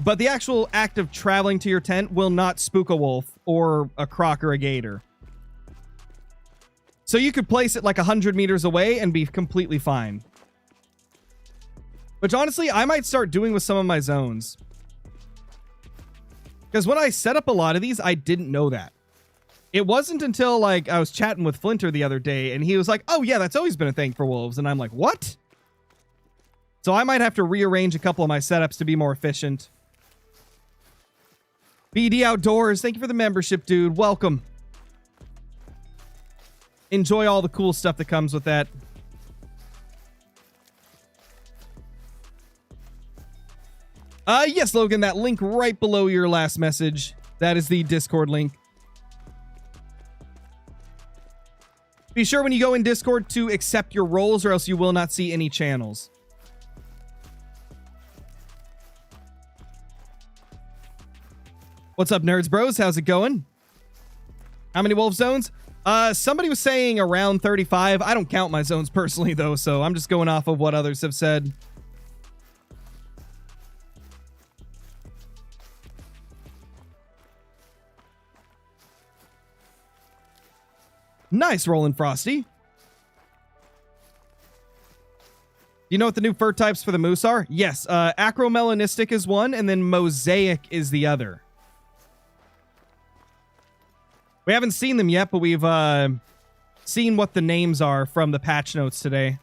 But the actual act of traveling to your tent will not spook a wolf or a croc or a gator. So you could place it like 100 meters away and be completely fine. Which honestly, I might start doing with some of my zones. Because when I set up a lot of these, I didn't know that. It wasn't until like I was chatting with Flinter the other day and he was like, oh yeah, that's always been a thing for wolves. And I'm like, what? So I might have to rearrange a couple of my setups to be more efficient. BD Outdoors, thank you for the membership, dude. Welcome. Enjoy all the cool stuff that comes with that. Yes, Logan, that link right below your last message. That is the Discord link. Be sure when you go in Discord to accept your roles or else you will not see any channels. What's up, nerds bros? How's it going? How many wolf zones? Somebody was saying around 35. I don't count my zones personally, though, so I'm just going off of what others have said. Nice, Roland Frosty. You know what the new fur types for the moose are? Yes, acromelanistic is one, and then mosaic is the other. We haven't seen them yet, but we've seen what the names are from the patch notes today.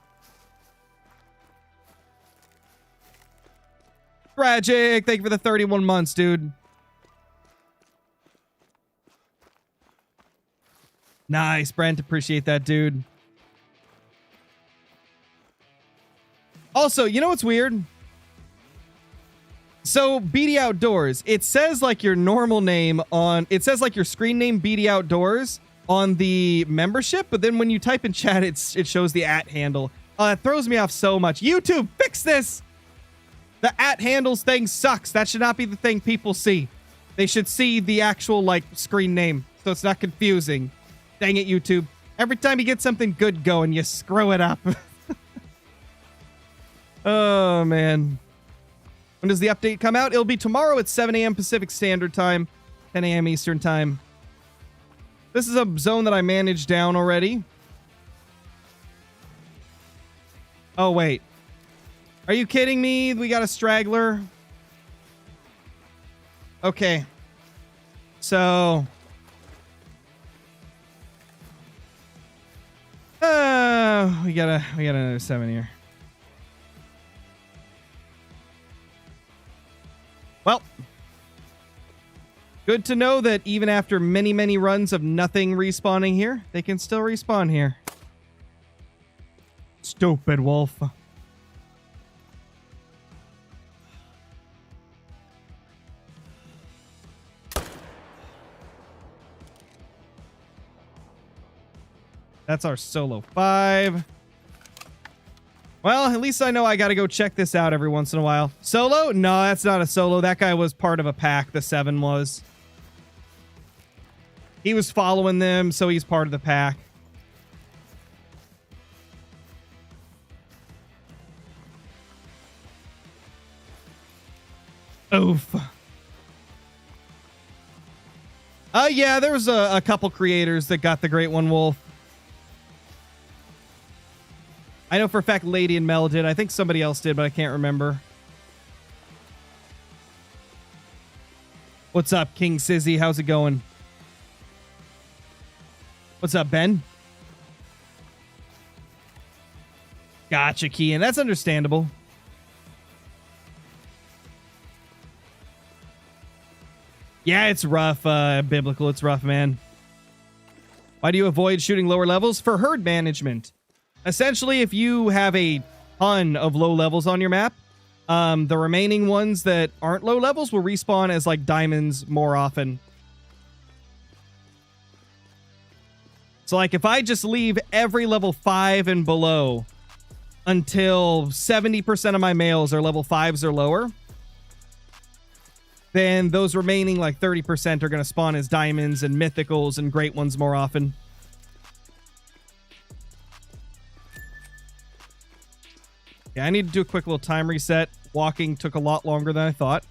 Tragic, thank you for the 31 months, dude. Nice, Brent. Appreciate that, dude. Also, you know what's weird? So, BD Outdoors, it says like your normal name on... It says like your screen name, BD Outdoors, on the membership, but then when you type in chat, it shows the @ handle. It throws me off so much. YouTube, fix this! The at handles thing sucks. That should not be the thing people see. They should see the actual, like, screen name, so it's not confusing. Dang it, YouTube. Every time you get something good going, you screw it up. Oh, man. When does the update come out? It'll be tomorrow at 7 a.m. Pacific Standard Time, 10 a.m. Eastern Time. This is a zone that I managed down already. Oh, wait. Are you kidding me? We got a straggler. Okay. So... we got another 7 here. Well, good to know that even after many, many runs of nothing respawning here, they can still respawn here. Stupid wolf. That's our solo 5. Well, at least I know I gotta go check this out every once in a while. Solo? No, that's not a solo. That guy was part of a pack, the 7 was. He was following them, so he's part of the pack. Oof. Yeah, there was a couple creators that got the Great One Wolf. I know for a fact Lady and Mel did. I think somebody else did, but I can't remember. What's up, King Sizzy? How's it going? What's up, Ben? Gotcha, Kian. That's understandable. Yeah, it's rough, Biblical. It's rough, man. Why do you avoid shooting lower levels? For herd management. Essentially, if you have a ton of low levels on your map, the remaining ones that aren't low levels will respawn as, like, diamonds more often. So, like, if I just leave every level 5 and below until 70% of my males are level 5s or lower, then those remaining, like, 30% are going to spawn as diamonds and mythicals and great ones more often. Yeah, I need to do a quick little time reset. Walking took a lot longer than I thought.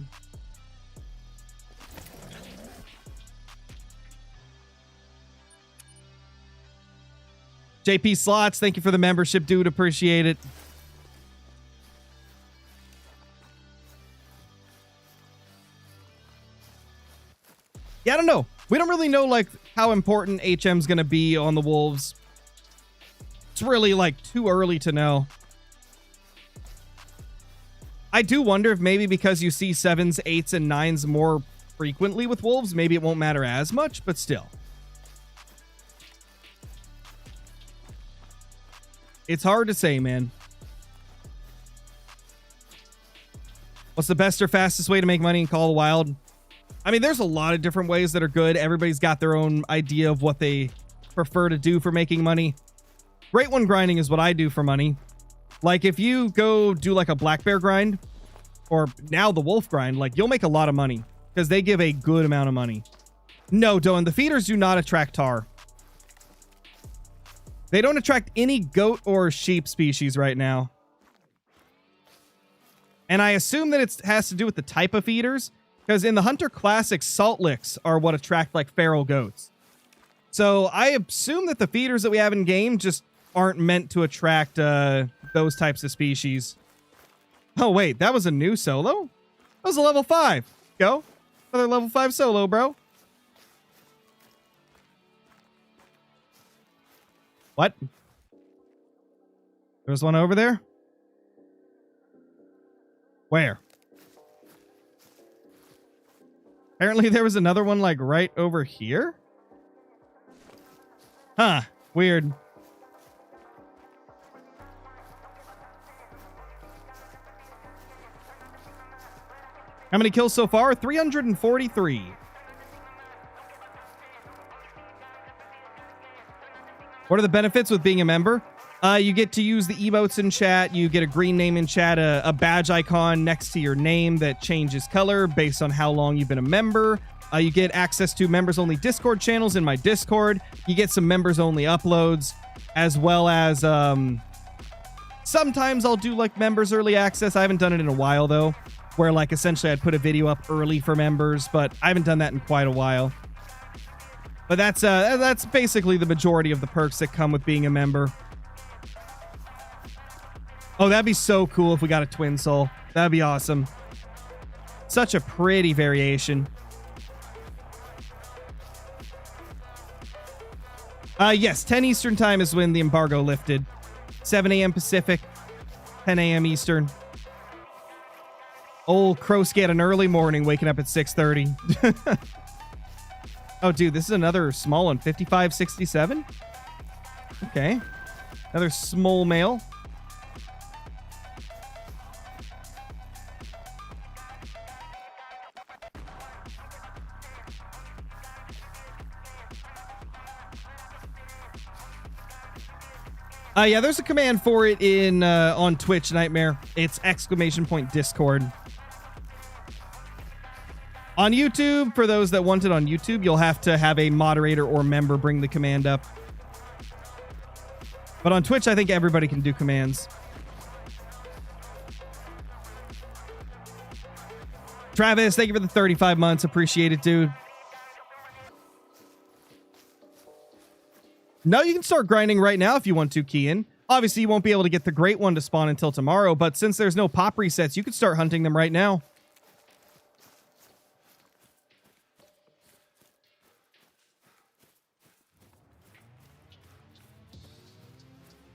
JP Slots, thank you for the membership, dude. Appreciate it. Yeah, I don't know. We don't really know, like, how important HM's going to be on the Wolves. It's really, like, too early to know. I do wonder if maybe because you see 7s, 8s, and 9s more frequently with Wolves, maybe it won't matter as much, but still. It's hard to say, man. What's the best or fastest way to make money in Call of the Wild? I mean, there's a lot of different ways that are good. Everybody's got their own idea of what they prefer to do for making money. Great One grinding is what I do for money. Like, if you go do, like, a black bear grind, or now the wolf grind, like, you'll make a lot of money, because they give a good amount of money. No, Doan, the feeders do not attract tar. They don't attract any goat or sheep species right now. And I assume that it has to do with the type of feeders, because in the Hunter Classic, salt licks are what attract, like, feral goats. So I assume that the feeders that we have in game just aren't meant to attract those types of species. Oh, wait, that was a new solo? That was a level 5. Go. Another level 5 solo, bro. What? There's one over there? Where? Apparently there was another one, like, right over here? Huh. Weird. How many kills so far? 343. What are the benefits with being a member? You get to use the emotes in chat. You get a green name in chat, a badge icon next to your name that changes color based on how long you've been a member. You get access to members-only Discord channels in my Discord. You get some members-only uploads, as well as sometimes I'll do like members early access. I haven't done it in a while though, where like essentially I'd put a video up early for members, but I haven't done that in quite a while. But that's basically the majority of the perks that come with being a member. Oh, that'd be so cool if we got a twin soul. That'd be awesome. Such a pretty variation. Yes, 10 Eastern time is when the embargo lifted. 7 a.m. Pacific, 10 a.m. Eastern. Old Krosky had an early morning, waking up at 6:30. Oh, dude, this is another small one. 5567? Okay. Another small male. Yeah, there's a command for it in on Twitch, Nightmare. It's !Discord. On YouTube, for those that want it on YouTube, you'll have to have a moderator or member bring the command up. But on Twitch, I think everybody can do commands. Travis, thank you for the 35 months. Appreciate it, dude. No, you can start grinding right now if you want to, Kian. Obviously, you won't be able to get the great one to spawn until tomorrow, but since there's no pop resets, you could start hunting them right now.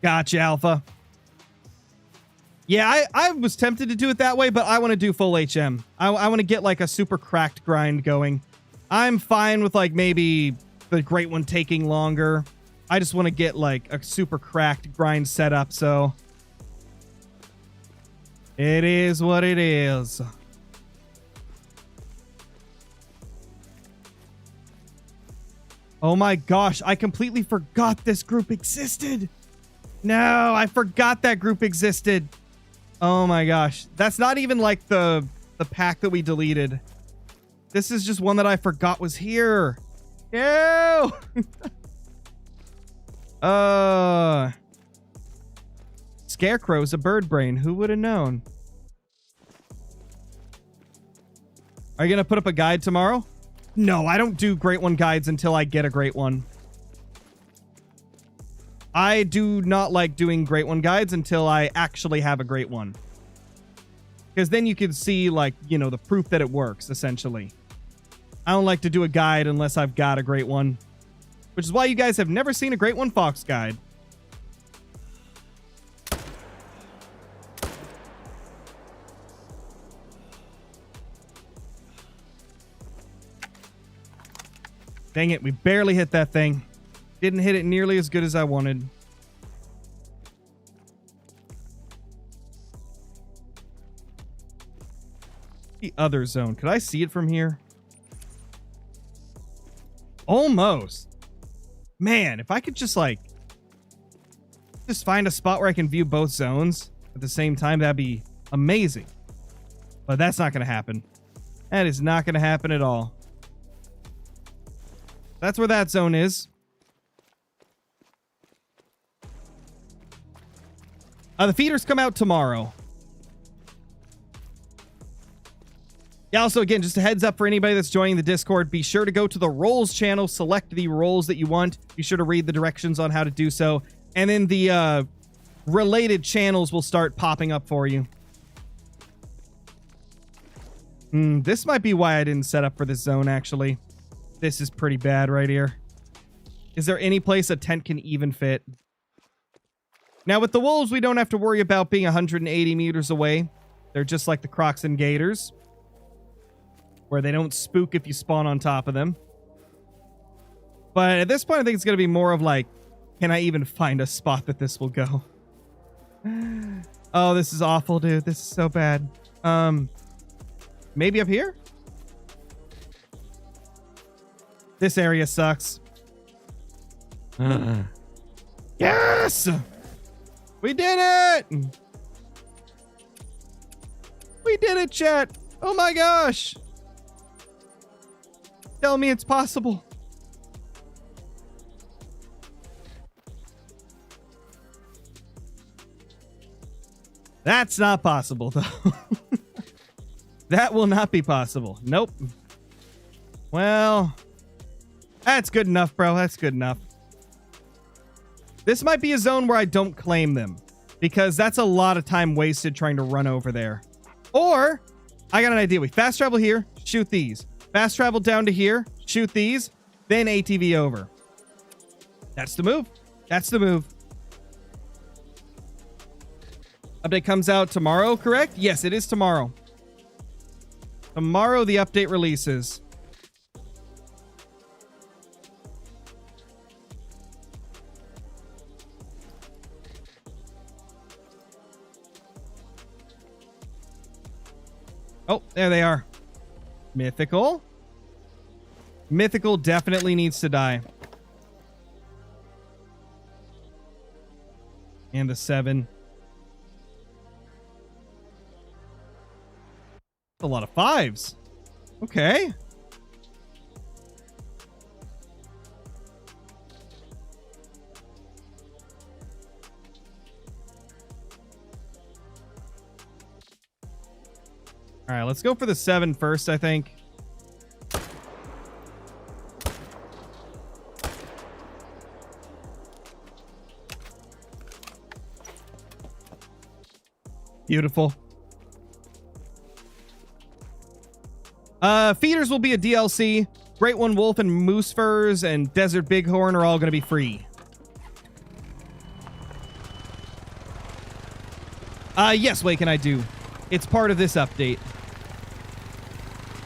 Gotcha, Alpha. Yeah, I was tempted to do it that way, but I want to do full HM. I want to get like a super cracked grind going. I'm fine with like maybe the great one taking longer. I just want to get like a super cracked grind set up, so it is what it is. Oh my gosh, I completely forgot this group existed. No, I forgot that group existed. Oh my gosh. That's not even like the pack that we deleted. This is just one that I forgot was here. Ew. Scarecrow's a bird brain. Who would have known? Are you going to put up a guide tomorrow? No, I don't do great one guides until I get a great one. I do not like doing great one guides until I actually have a great one. Because then you can see, like, you know, the proof that it works, essentially. I don't like to do a guide unless I've got a great one. Which is why you guys have never seen a Great One Fox guide. Dang it, we barely hit that thing. Didn't hit it nearly as good as I wanted. The other zone. Could I see it from here? Almost. Man, if I could just like just find a spot where I can view both zones at the same time, that'd be amazing. But that's not going to happen. That is not going to happen at all. That's where that zone is. The feeders come out tomorrow. Yeah, also, again, just a heads up for anybody that's joining the Discord, be sure to go to the roles channel, select the roles that you want. Be sure to read the directions on how to do so. And then the related channels will start popping up for you. This might be why I didn't set up for this zone, actually. This is pretty bad right here. Is there any place a tent can even fit? Now, with the wolves, we don't have to worry about being 180 meters away. They're just like the crocs and gators, where they don't spook if you spawn on top of them. But at this point, I think it's going to be more of like, can I even find a spot that this will go? Oh, this is awful, dude. This is so bad. Maybe up here? This area sucks. Yes! We did it! We did it, chat! Oh my gosh! Tell me it's possible. That's not possible, though. That will not be possible. Nope. Well, that's good enough, bro. That's good enough. This might be a zone where I don't claim them, because that's a lot of time wasted trying to run over there. Or, I got an idea. We fast travel here, shoot these. Fast travel down to here, shoot these, then ATV over. That's the move. That's the move. Update comes out tomorrow, correct? Yes, it is tomorrow. Tomorrow the update releases. Oh, there they are. Mythical. Mythical definitely needs to die. And the 7. A lot of 5s. Okay. All right, let's go for the 7 first, I think. Beautiful. Feeders will be a DLC. Great One Wolf and Moose Furs and Desert Bighorn are all going to be free. Yes, Waken, I do. It's part of this update.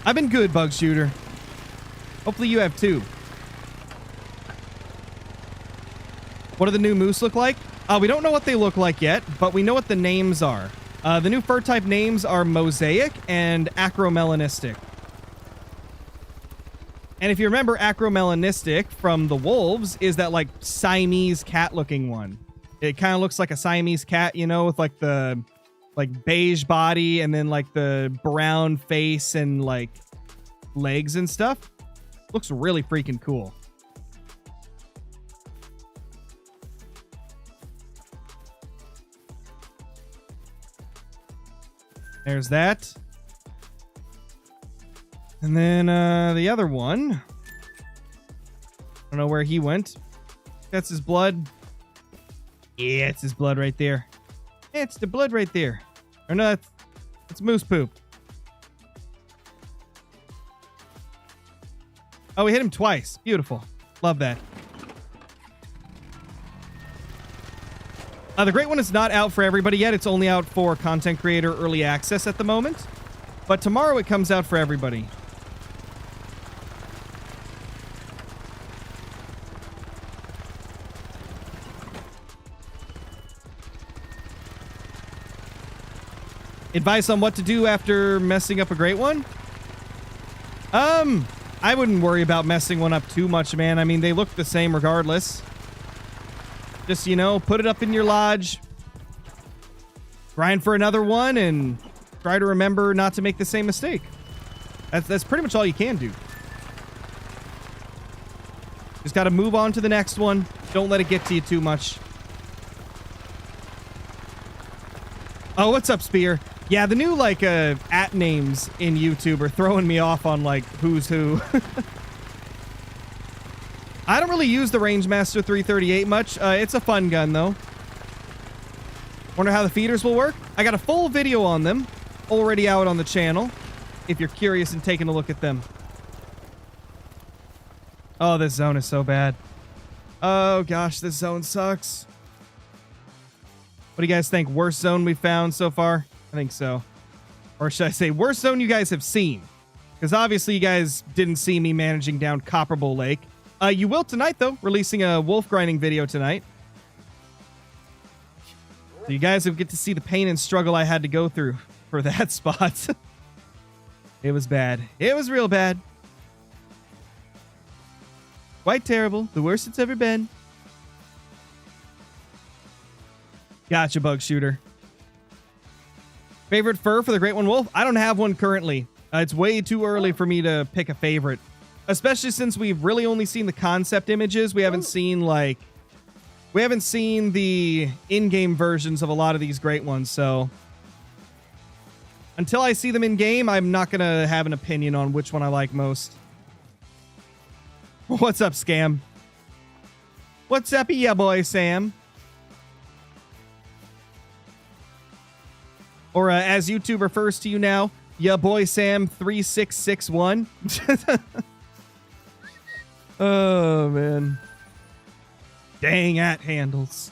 I've been good, Bug Shooter. Hopefully you have too. What do the new moose look like? We don't know what they look like yet, but we know what the names are. The new fur type names are Mosaic and Acromelanistic. And if you remember, Acromelanistic from the wolves is that like Siamese cat looking one. It kind of looks like a Siamese cat, you know, with like the beige body and then like the brown face and like legs and stuff. Looks really freaking cool. There's that. And then the other one. I don't know where he went. That's his blood. Yeah, it's his blood right there. Yeah, it's the blood right there. Or no, that's moose poop. Oh, we hit him twice. Beautiful. Love that. The Great One is not out for everybody yet. It's only out for content creator early access at the moment. But tomorrow it comes out for everybody. Advice on what to do after messing up a Great One? I wouldn't worry about messing one up too much, man. I mean, they look the same regardless. Just, you know, put it up in your lodge. Grind for another one and try to remember not to make the same mistake. That's pretty much all you can do. Just got to move on to the next one. Don't let it get to you too much. Oh, what's up, Spear? Yeah, the new, like, at names in YouTube are throwing me off on, like, who's who. I don't really use the Rangemaster 338 much. It's a fun gun, though. Wonder how the feeders will work? I got a full video on them already out on the channel, if you're curious and taking a look at them. Oh, this zone is so bad. Oh, gosh, this zone sucks. What do you guys think? Worst zone we found so far? I think so. Or should I say worst zone you guys have seen? Because obviously you guys didn't see me managing down Copper Bowl Lake. You will tonight, though. Releasing a wolf grinding video tonight. So you guys will get to see the pain and struggle I had to go through for that spot. It was bad. It was real bad. Quite terrible. The worst it's ever been. Gotcha, bug shooter. Favorite fur for the Great One Wolf? I don't have one currently. It's way too early for me to pick a favorite, especially since we've really only seen the concept images. We haven't seen the in-game versions of a lot of these great ones. So until I see them in game, I'm not gonna have an opinion on which one I like most. What's up, Scam? What's up, yeah, boy, Sam? Or as YouTube refers to you now, ya boy Sam 3661. Oh, man. Dang at handles.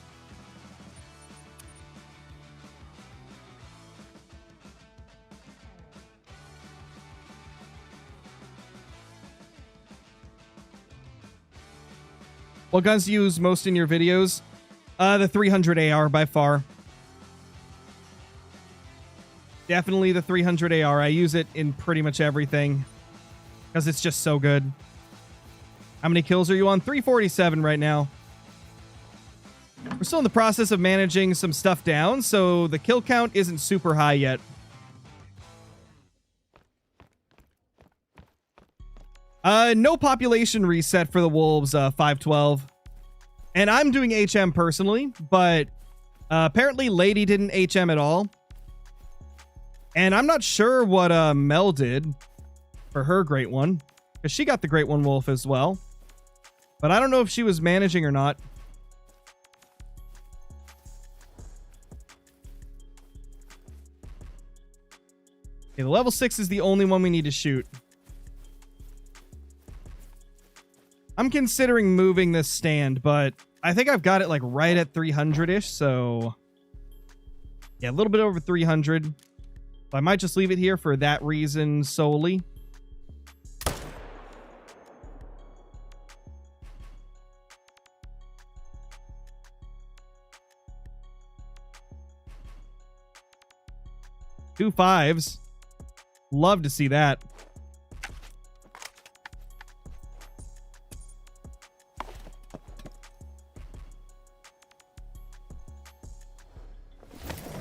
What guns do you use most in your videos? The 300 AR by far. Definitely the 300 AR. I use it in pretty much everything because it's just so good. How many kills are you on? 347 right now. We're still in the process of managing some stuff down, so the kill count isn't super high yet. No population reset for the wolves, 512. And I'm doing HM personally, but apparently Lady didn't HM at all. And I'm not sure what Mel did for her Great One, because she got the Great One Wolf as well. But I don't know if she was managing or not. Okay, the level 6 is the only one we need to shoot. I'm considering moving this stand, but I think I've got it like right at 300-ish, so yeah, a little bit over 300. I might just leave it here for that reason solely. Two 5s. Love to see that.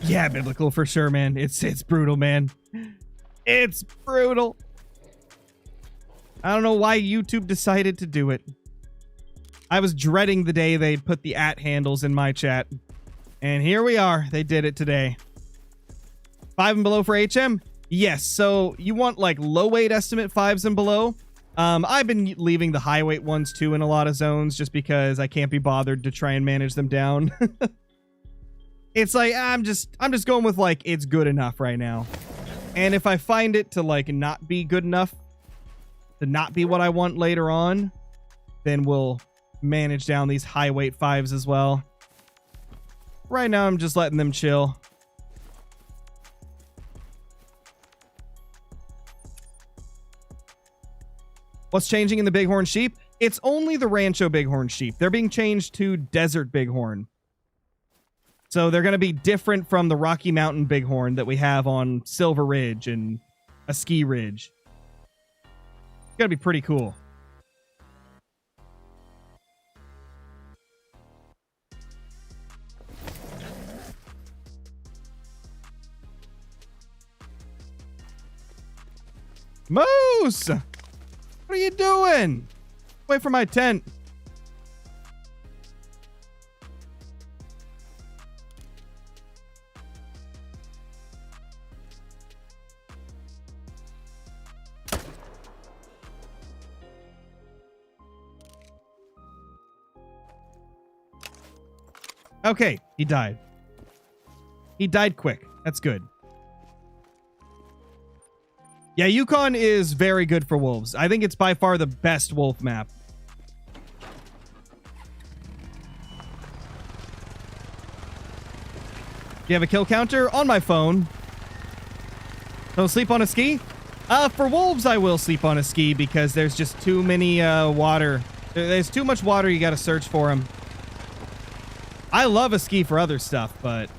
Yeah, biblical for sure, man. It's brutal, man. It's brutal. I don't know why YouTube decided to do it. I was dreading the day they'd put the @ handles in my chat. And here we are. They did it today. 5 and below for HM? Yes. So you want like low weight estimate 5s and below? I've been leaving the high weight ones too in a lot of zones just because I can't be bothered to try and manage them down. It's like, I'm just going with like, it's good enough right now. And if I find it to like not be good enough, to not be what I want later on, then we'll manage down these high weight 5s as well. Right now, I'm just letting them chill. What's changing in the Bighorn sheep? It's only the Rancho Bighorn sheep. They're being changed to Desert Bighorn. So they're going to be different from the Rocky Mountain Bighorn that we have on Silver Ridge and a Ski Ridge. It's going to be pretty cool. Moose! What are you doing? Wait for my tent. Okay, he died. He died quick. That's good. Yeah, Yukon is very good for wolves. I think it's by far the best wolf map. Do you have a kill counter? On my phone. Don't sleep on a ski? For wolves, I will sleep on a ski because there's just too many water. There's too much water. You got to search for them. I love a ski for other stuff, but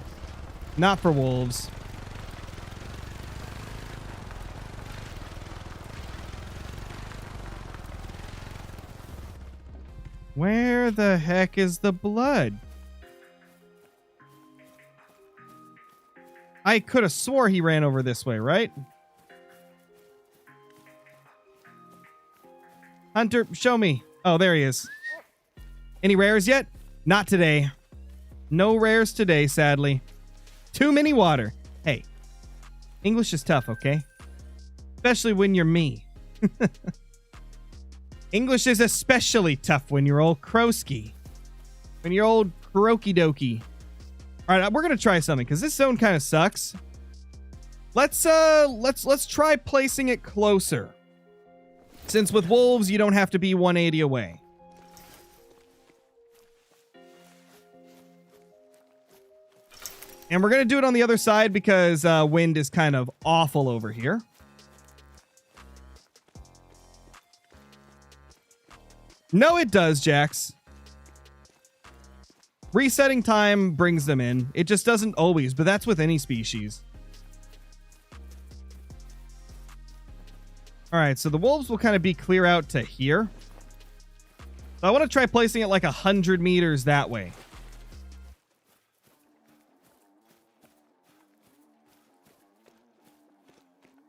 not for wolves. Where the heck is the blood? I could have swore he ran over this way, right? Hunter, show me. Oh, there he is. Any rares yet? Not today. No rares today, sadly. Too many water. Hey, English is tough, okay? Especially when you're me. English is especially tough when you're old Krosky. When you're old Kroky Dokie. All right, we're gonna try something because this zone kind of sucks. Let's try placing it closer. Since with wolves, you don't have to be 180 away. And we're going to do it on the other side because wind is kind of awful over here. No, it does, Jax. Resetting time brings them in. It just doesn't always, but that's with any species. All right, so the wolves will kind of be clear out to here. So I want to try placing it like 100 meters that way.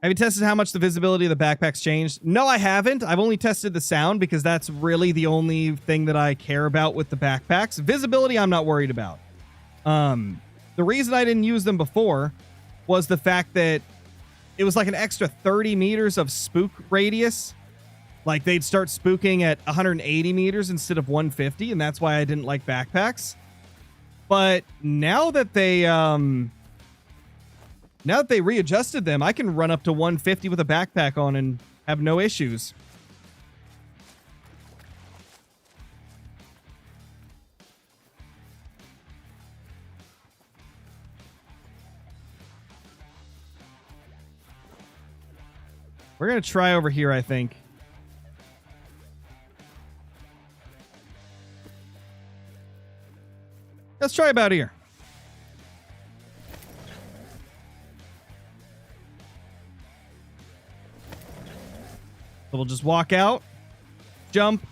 Have you tested how much the visibility of the backpacks changed? No, I haven't. I've only tested the sound because that's really the only thing that I care about with the backpacks. Visibility, I'm not worried about. The reason I didn't use them before was the fact that it was like an extra 30 meters of spook radius. Like they'd start spooking at 180 meters instead of 150, and that's why I didn't like backpacks. But now that they readjusted them, I can run up to 150 with a backpack on and have no issues. We're going to try over here, I think. Let's try about here. So we'll just walk out, jump,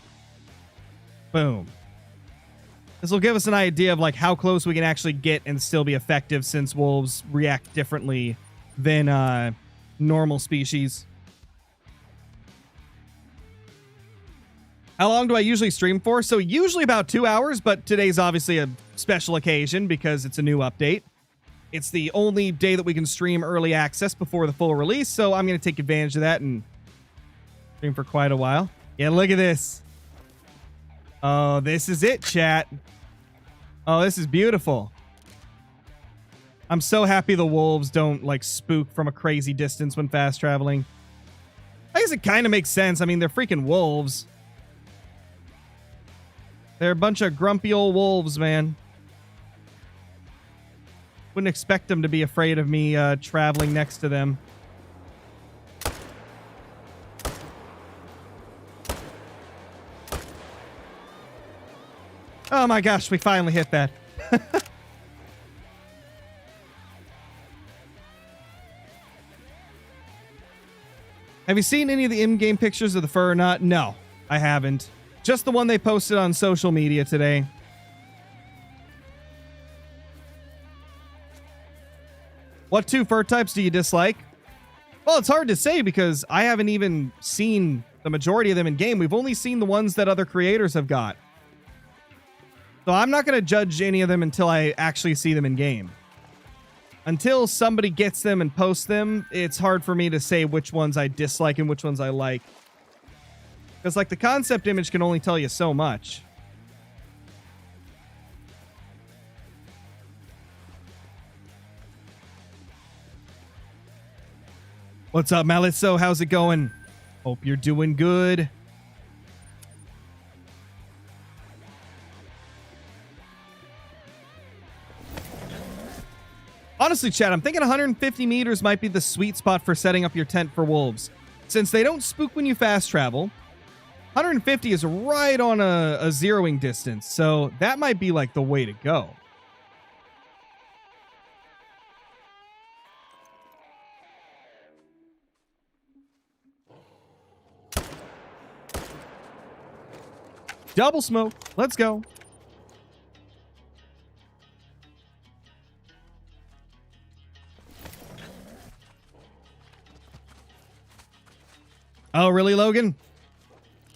boom. This will give us an idea of like how close we can actually get and still be effective, since wolves react differently than normal species. How long do I usually stream for? So usually about 2 hours, but today's obviously a special occasion because it's a new update. It's the only day that we can stream early access before the full release, so I'm going to take advantage of that and stream for quite a while. Yeah, look at this. Oh, this is it, chat. Oh, this is beautiful. I'm so happy the wolves don't like spook from a crazy distance when fast traveling. I guess it kind of makes sense. I mean, they're freaking wolves. They're a bunch of grumpy old wolves, man. Wouldn't expect them to be afraid of me traveling next to them. Oh my gosh, we finally hit that. Have you seen any of the in-game pictures of the fur or not? No, I haven't. Just the one they posted on social media today. What 2 fur types do you dislike? Well, it's hard to say because I haven't even seen the majority of them in game. We've only seen the ones that other creators have got. So I'm not going to judge any of them until I actually see them in game. Until somebody gets them and posts them, it's hard for me to say which ones I dislike and which ones I like. Because, like, the concept image can only tell you so much. What's up, Malitso? How's it going? Hope you're doing good. Honestly, chat, I'm thinking 150 meters might be the sweet spot for setting up your tent for wolves. Since they don't spook when you fast travel, 150 is right on a zeroing distance, so that might be like the way to go. Double smoke. Let's go. Oh, really, Logan?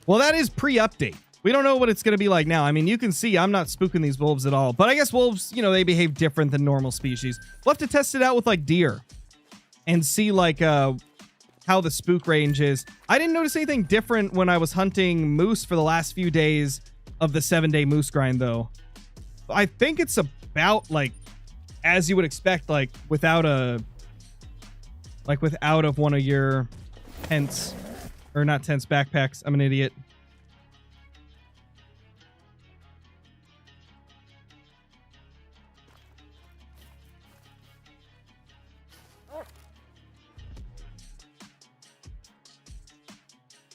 Well, that is pre-update. We don't know what it's going to be like now. I mean, you can see I'm not spooking these wolves at all. But I guess wolves, you know, they behave different than normal species. We'll have to test it out with, like, deer. And see, like, how the spook range is. I didn't notice anything different when I was hunting moose for the last few days of the 7-day moose grind, though. I think it's about, like, as you would expect, like, without of one of your tents. Or not tents, backpacks. I'm an idiot.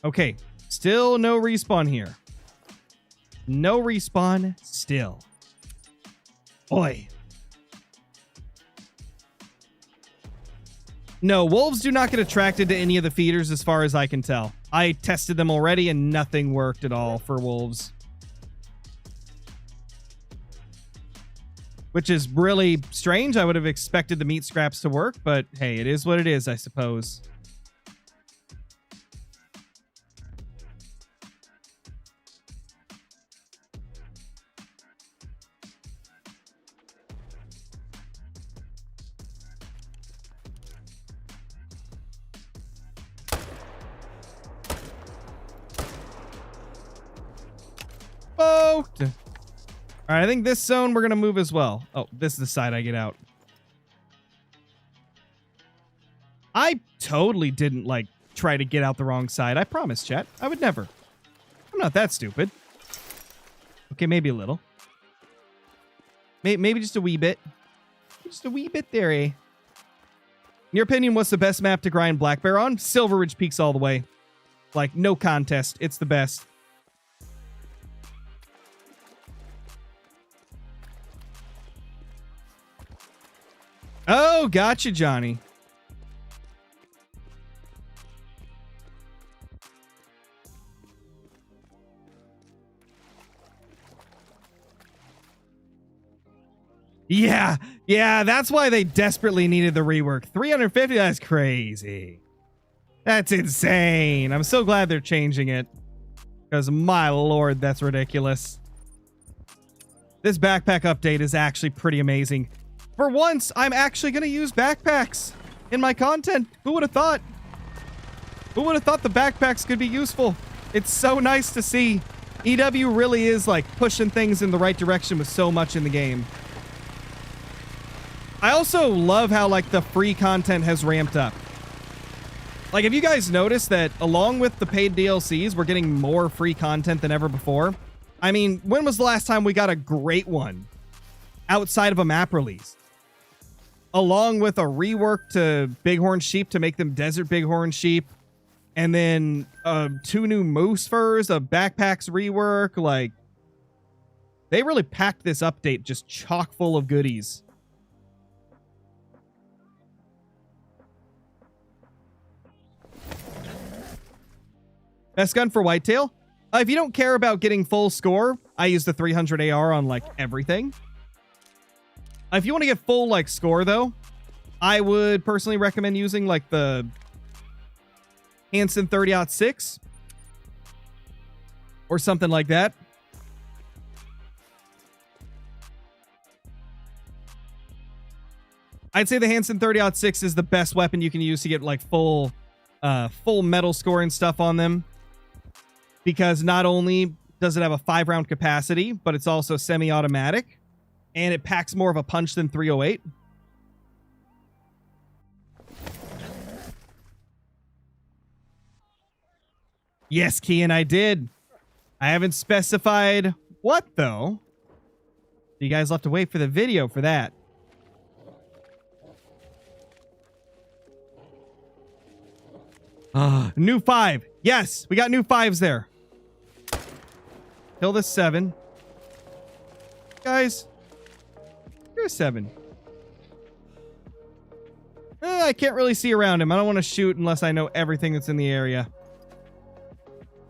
Okay, still no respawn here. No respawn still. Oi. No, wolves do not get attracted to any of the feeders as far as I can tell. I tested them already and nothing worked at all for wolves. Which is really strange. I would have expected the meat scraps to work, but hey, it is what it is, I suppose. All right, I think this zone we're going to move as well. Oh, this is the side I get out. I totally didn't, like, try to get out the wrong side. I promise, chat. I would never. I'm not that stupid. Okay, maybe a little. Maybe just a wee bit. Just a wee bit there, eh? In your opinion, what's the best map to grind Black Bear on? Silver Ridge Peaks all the way. Like, no contest. It's the best. Oh, gotcha, Johnny. Yeah, that's why they desperately needed the rework. 350, that's crazy. That's insane. I'm so glad they're changing it. Because, my lord, that's ridiculous. This backpack update is actually pretty amazing. For once, I'm actually going to use backpacks in my content. Who would have thought? Who would have thought the backpacks could be useful? It's so nice to see. EW really is, like, pushing things in the right direction with so much in the game. I also love how, like, the free content has ramped up. Like, have you guys noticed that along with the paid DLCs, we're getting more free content than ever before? I mean, when was the last time we got a great one outside of a map release? Along with a rework to bighorn sheep to make them desert bighorn sheep. And then 2 new moose furs, a backpacks rework. Like, they really packed this update just chock full of goodies. Best gun for whitetail? If you don't care about getting full score, I use the 300 AR on, like, everything. If you want to get full, like, score, though, I would personally recommend using, like, the Hansen 30-06 or something like that. I'd say the Hansen 30-06 is the best weapon you can use to get, like, full metal score and stuff on them. Because not only does it have a 5-round capacity, but it's also semi-automatic. And it packs more of a punch than 308. Yes, Kian, I did. I haven't specified what, though. You guys will have to wait for the video for that. New 5. Yes, we got new 5s there. Kill this 7. Guys, you're a 7. I can't really see around him. I don't want to shoot unless I know everything that's in the area.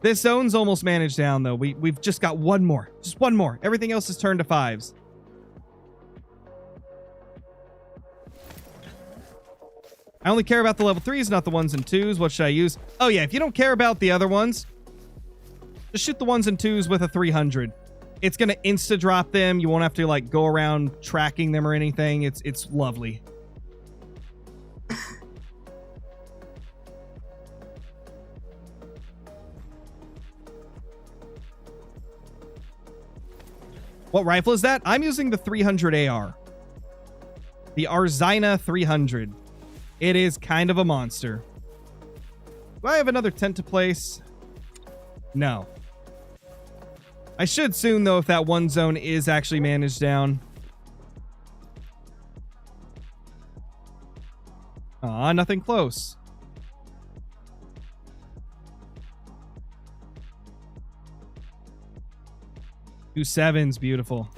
This zone's almost managed down, though. We've just got one more. Just one more. Everything else is turned to 5s. I only care about the level 3s, not the 1s and 2s. What should I use? Oh, yeah. If you don't care about the other ones, just shoot the 1s and 2s with a 300. It's going to insta-drop them. You won't have to, like, go around tracking them or anything. It's lovely. What rifle is that? I'm using the 300 AR. The Arzina 300. It is kind of a monster. Do I have another tent to place? No. I should soon, though, if that one zone is actually managed down. Aw, nothing close. Two sevens, beautiful.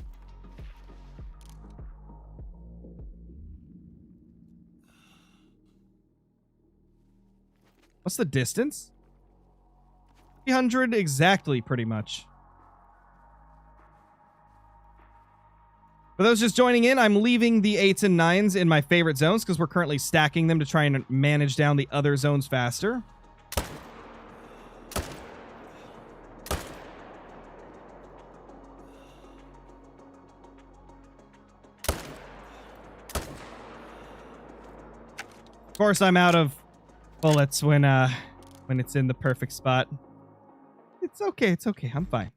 What's the distance? 300 exactly, pretty much. For those just joining in, I'm leaving the 8s and 9s in my favorite zones because we're currently stacking them to try and manage down the other zones faster. Of course, I'm out of bullets when it's in the perfect spot. It's okay. It's okay. I'm fine.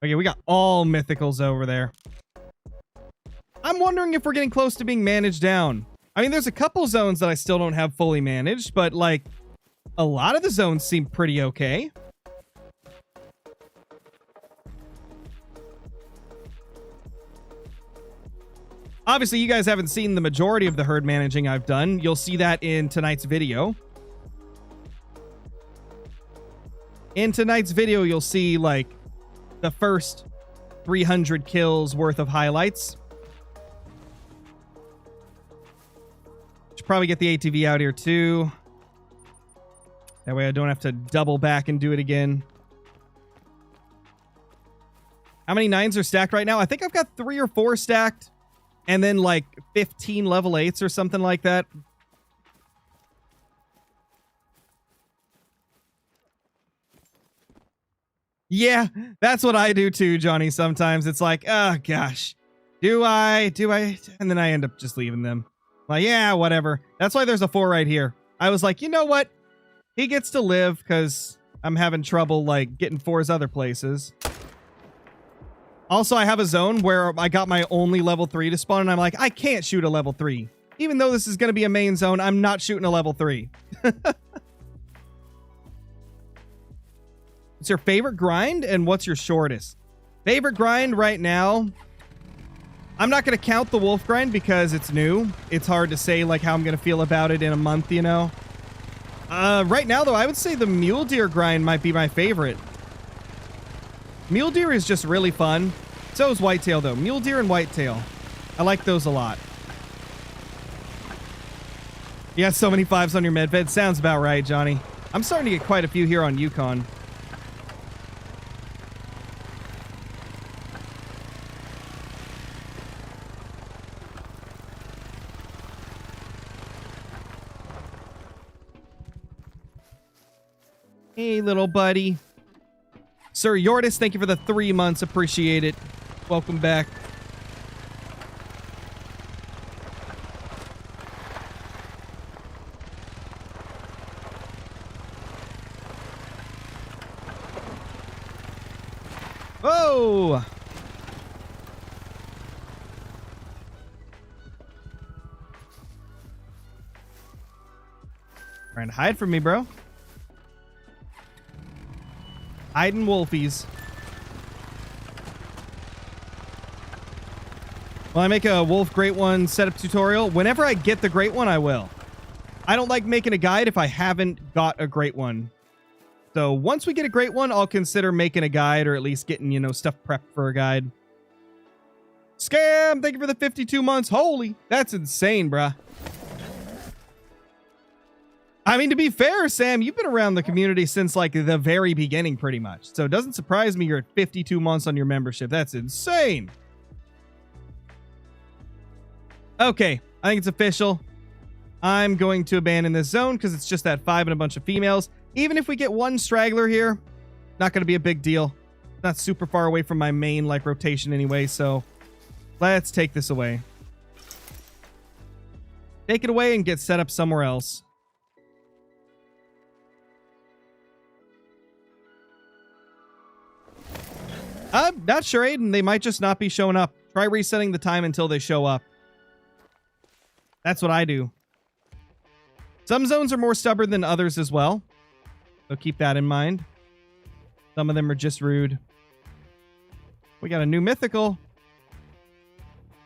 Okay, we got all mythicals over there. I'm wondering if we're getting close to being managed down. I mean, there's a couple zones that I still don't have fully managed, but like a lot of the zones seem pretty okay. Obviously, you guys haven't seen the majority of the herd managing I've done. You'll see that in tonight's video. In tonight's video, you'll see like the first 300 kills worth of highlights. Should probably get the ATV out here too. That way I don't have to double back and do it again. How many 9s are stacked right now? I think I've got 3 or 4 stacked. And then like 15 level 8s or something like that. Yeah, that's what I do too, Johnny. Sometimes it's like, oh gosh, do I? And then I end up just leaving them. Like, yeah, whatever. That's why there's a 4 right here. I was like, you know what? He gets to live because I'm having trouble like getting 4s other places. Also, I have a zone where I got my only level 3 to spawn, and I'm like, I can't shoot a level 3. Even though this is going to be a main zone, I'm not shooting a level 3. What's your favorite grind, and what's your shortest? Favorite grind right now, I'm not going to count the wolf grind because it's new. It's hard to say like how I'm going to feel about it in a month, you know? Right now, though, I would say the mule deer grind might be my favorite. Mule deer is just really fun. So is whitetail, though. Mule deer and whitetail. I like those a lot. You got so many 5s on your medbed. Sounds about right, Johnny. I'm starting to get quite a few here on Yukon. Hey, little buddy. Sir Yordis, thank you for the 3 months. Appreciate it. Welcome back. Oh! Trying to hide from me, bro. Hiding wolfies. Will I make a wolf great one setup tutorial? Whenever I get the great one, I will. I don't like making a guide if I haven't got a great one. So once we get a great one, I'll consider making a guide or at least getting, you know, stuff prepped for a guide. Scam! Thank you for the 52 months. Holy, that's insane, bruh. I mean, to be fair, Sam, you've been around the community since like the very beginning, pretty much. So it doesn't surprise me you're at 52 months on your membership. That's insane. Okay, I think it's official. I'm going to abandon this zone because it's just that 5 and a bunch of females. Even if we get one straggler here, not going to be a big deal. Not super far away from my main like rotation anyway, so let's take this away. Take it away and get set up somewhere else. I'm not sure, Aiden. They might just not be showing up. Try resetting the time until they show up. That's what I do. Some zones are more stubborn than others as well, so keep that in mind. Some of them are just rude. We got a new mythical.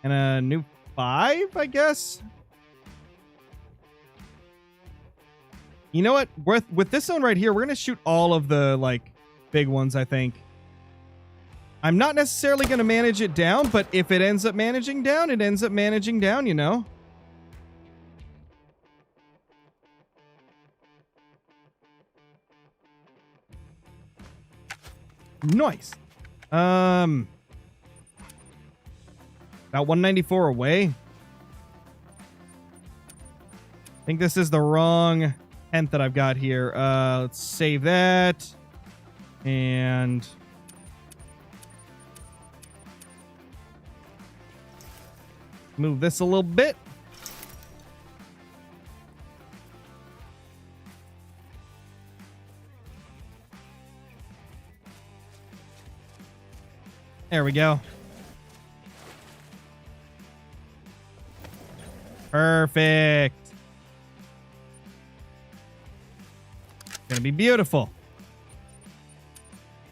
And a new 5, I guess. You know what? With this zone right here, we're going to shoot all of the, like, big ones, I think. I'm not necessarily going to manage it down, but if it ends up managing down, it ends up managing down, you know? Nice. About 194 away. I think this is the wrong tent that I've got here. Let's save that. And move this a little bit. There we go. Perfect. Gonna be beautiful.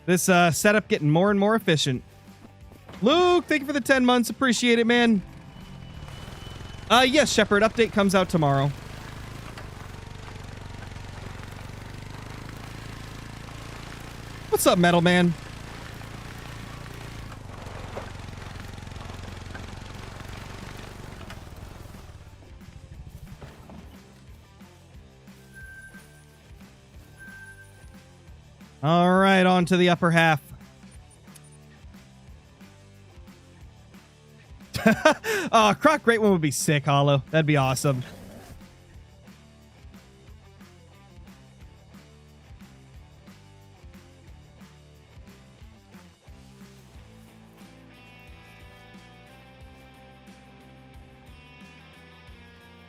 This setup getting more and more efficient. Luke, thank you for the 10 months. Appreciate it, man. Yes, Shepard. Update comes out tomorrow. What's up, Metal Man? All right, on to the upper half. Oh, Croc Great One would be sick, Hollow. That'd be awesome.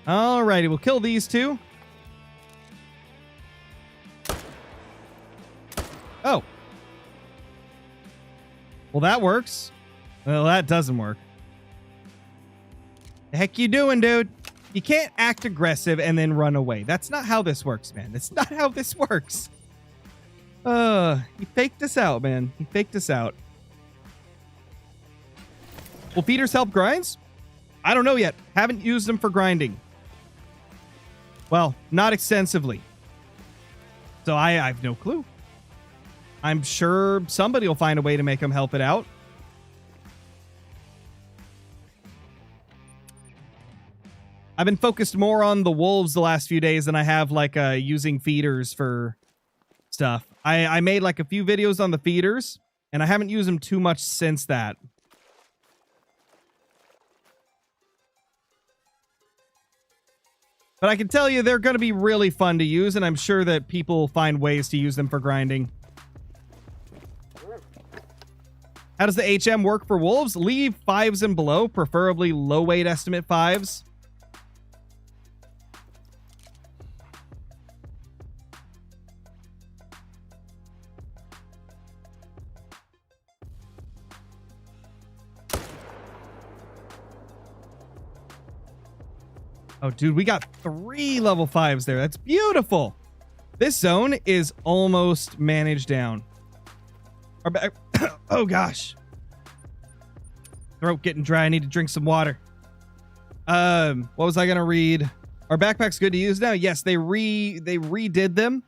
All righty, we'll kill these two. Oh. Well, that works. Well, that doesn't work. The heck you doing, dude? You can't act aggressive and then run away. That's not how this works, man. That's not how this works. He faked us out, man. He faked us out. Will feeders help grinds? I don't know yet. Haven't used them for grinding. Well, not extensively. So I have no clue. I'm sure somebody will find a way to make them help it out. I've been focused more on the wolves the last few days than I have like using feeders for stuff. I made like a few videos on the feeders and I haven't used them too much since that. But I can tell you they're going to be really fun to use, and I'm sure that people find ways to use them for grinding. How does the HM work for wolves? Leave 5s and below, preferably low weight estimate 5s. Oh, dude, we got 3 level 5s there. That's beautiful. This zone is almost managed down. Our back. Oh, gosh. Throat getting dry. I need to drink some water. What was I going to read? Our backpack's good to use now. Yes, they redid them.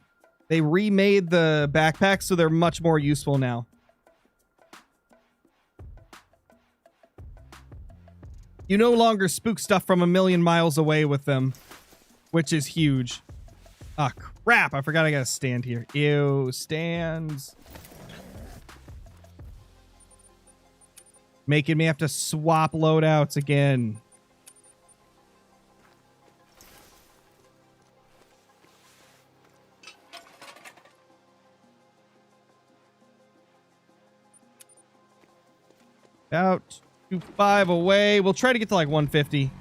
They remade the backpacks, so they're much more useful now. You no longer spook stuff from a million miles away with them, which is huge. Ah, crap. I forgot I got to stand here. Ew, stands. Making me have to swap loadouts again. About 2.5 away. We'll try to get to like 150.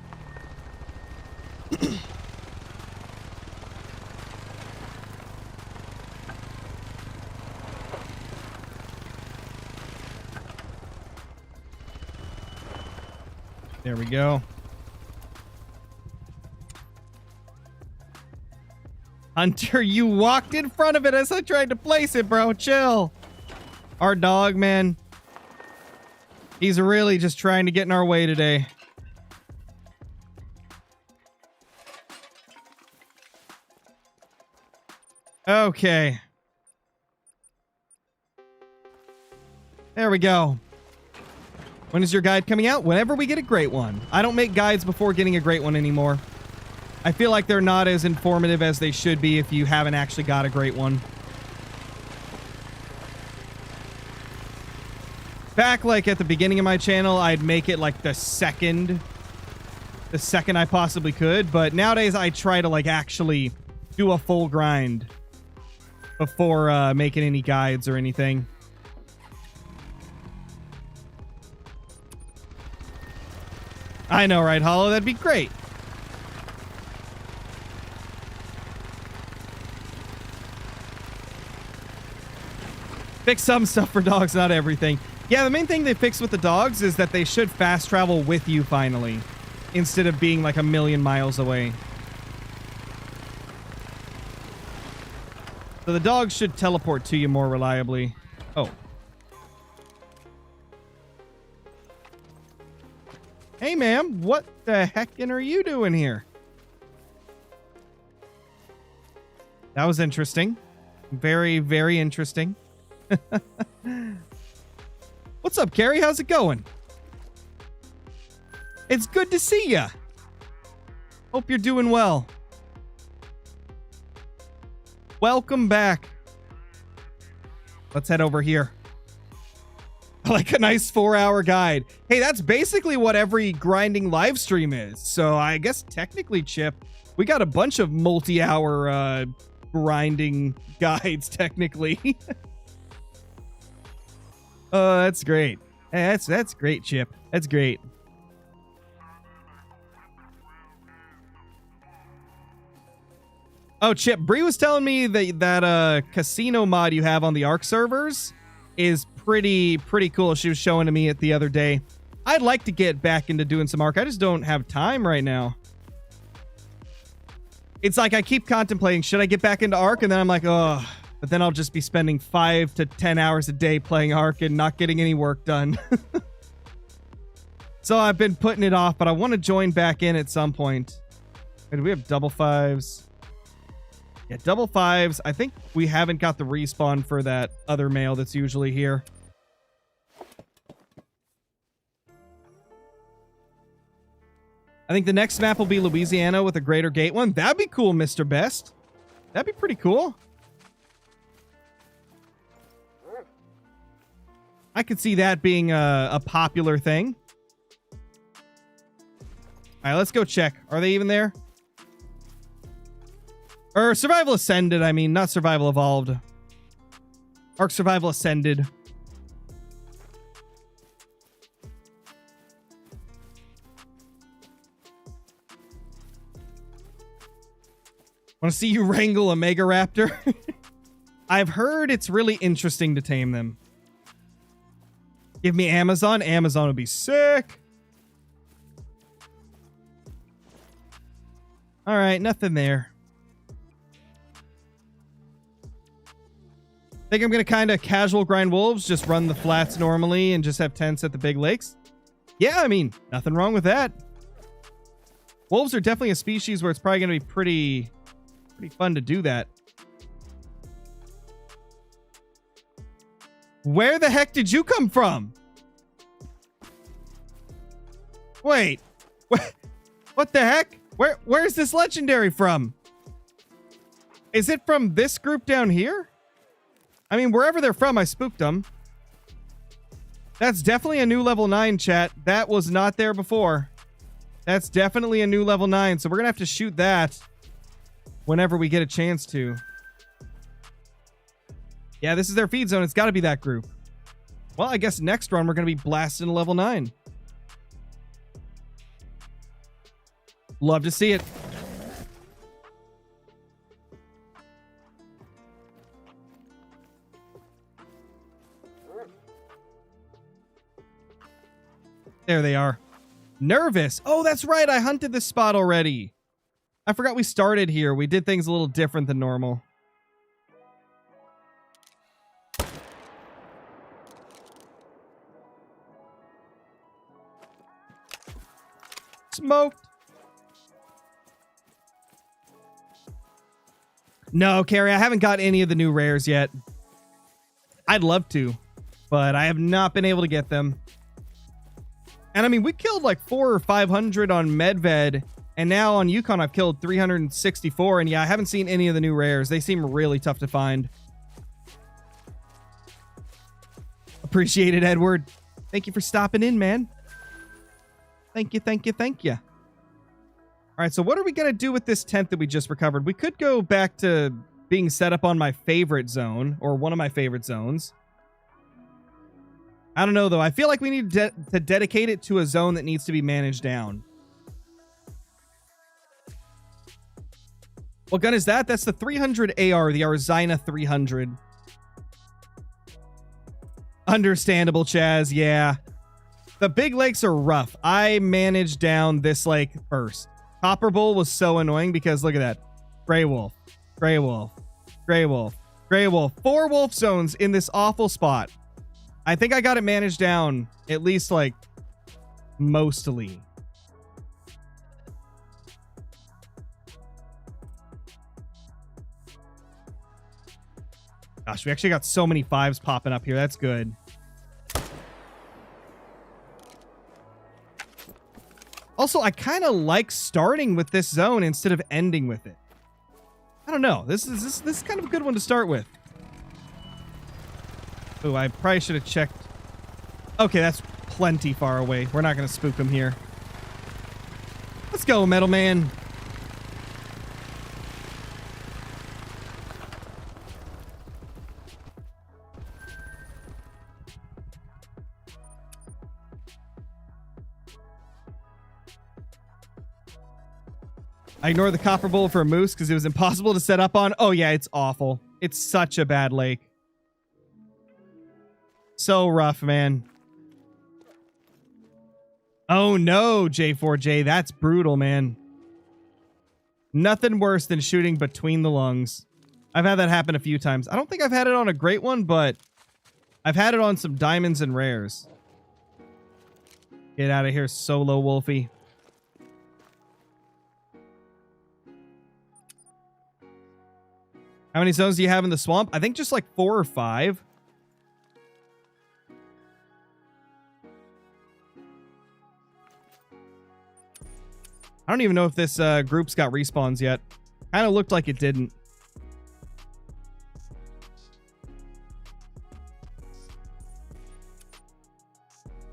There we go. Hunter, you walked in front of it as I tried to place it, bro. Chill. Our dog, man. He's really just trying to get in our way today. Okay. There we go. When is your guide coming out? Whenever we get a great one. I don't make guides before getting a great one anymore. I feel like they're not as informative as they should be if you haven't actually got a great one. Back like at the beginning of my channel, I'd make it like the second I possibly could, but nowadays I try to like actually do a full grind before making any guides or anything. I know, right, Hollow? That'd be great. Fix some stuff for dogs, not everything. Yeah, the main thing they fixed with the dogs is that they should fast travel with you finally, instead of being like a million miles away. So the dogs should teleport to you more reliably. Oh. Hey, ma'am, what the heckin' are you doing here? That was interesting. Very, very interesting. What's up, Carrie? How's it going? It's good to see ya. Hope you're doing well. Welcome back. Let's head over here. Like a nice 4-hour guide. Hey, that's basically what every grinding live stream is. So I guess technically, Chip, we got a bunch of multi-hour grinding guides technically. Oh, that's great. Hey, that's great, Chip. That's great. Oh, Chip, Bree was telling me that casino mod you have on the Ark servers is pretty cool. She was showing to me it the other day. I'd like to get back into doing some Ark. I just don't have time right now. It's like I keep contemplating, should I get back into Ark? And then I'm like, oh, but then I'll just be spending 5 to 10 hours a day playing Ark and not getting any work done. So I've been putting it off, but I want to join back in at some point. Wait, do we have double fives? Yeah, double fives. I think we haven't got the respawn for that other male that's usually here. I think the next map will be Louisiana with a greater gate one. That'd be cool, Mr. Best. That'd be pretty cool. I could see that being a popular thing. All right, let's go check. Are they even there? Or Survival Ascended, I mean, not Survival Evolved. Ark Survival Ascended. Want to see you wrangle a Mega Raptor? I've heard it's really interesting to tame them. Give me Amazon. Amazon would be sick. All right, nothing there. Think I'm going to kind of casual grind wolves, just run the flats normally and just have tents at the big lakes? Yeah, I mean, nothing wrong with that. Wolves are definitely a species where it's probably going to be pretty fun to do that. Where the heck did you come from? Wait. What the heck? Where's this legendary from? Is it from this group down here? I mean, wherever they're from, I spooked them. That's definitely a new level 9, chat. That was not there before. That's definitely a new level 9, so we're gonna have to shoot that whenever we get a chance to. Yeah, this is their feed zone. It's got to be that group. Well, I guess next run we're going to be blasting to level 9. Love to see it. There they are. Nervous. Oh, that's right. I hunted this spot already. I forgot we started here. We did things a little different than normal. Smoked. No, Carrie, I haven't got any of the new rares yet. I'd love to, but I have not been able to get them. And I mean, we killed like 400 or 500 on Medved, and now on Yukon I've killed 364, and yeah, I haven't seen any of the new rares. They seem really tough to find. Appreciate it, Edward. Thank you for stopping in, man. Thank you, thank you, thank you. All right, so what are we going to do with this tent that we just recovered? We could go back to being set up on my favorite zone, or one of my favorite zones. I don't know, though. I feel like we need to dedicate it to a zone that needs to be managed down. What gun is that? That's the 300 AR, the Arzina 300. Understandable, Chaz. Yeah. The big lakes are rough. I managed down this lake first. Copper Bull was so annoying because look at that. Gray Wolf, Gray Wolf, Gray Wolf, Gray Wolf. 4 wolf zones in this awful spot. I think I got it managed down, at least like mostly. Gosh, we actually got so many 5s popping up here. That's good. Also, I kind of like starting with this zone instead of ending with it. I don't know. This is kind of a good one to start with. Oh, I probably should have checked. Okay, that's plenty far away. We're not going to spook him here. Let's go, Metal Man. I ignored the copper bowl for a moose because it was impossible to set up on. Oh, yeah, it's awful. It's such a bad lake. So rough, man. Oh, no, J4J. That's brutal, man. Nothing worse than shooting between the lungs. I've had that happen a few times. I don't think I've had it on a great one, but I've had it on some diamonds and rares. Get out of here, Solo Wolfie. How many zones do you have in the swamp? I think just like 4 or 5. I don't even know if this group's got respawns yet. Kind of looked like it didn't.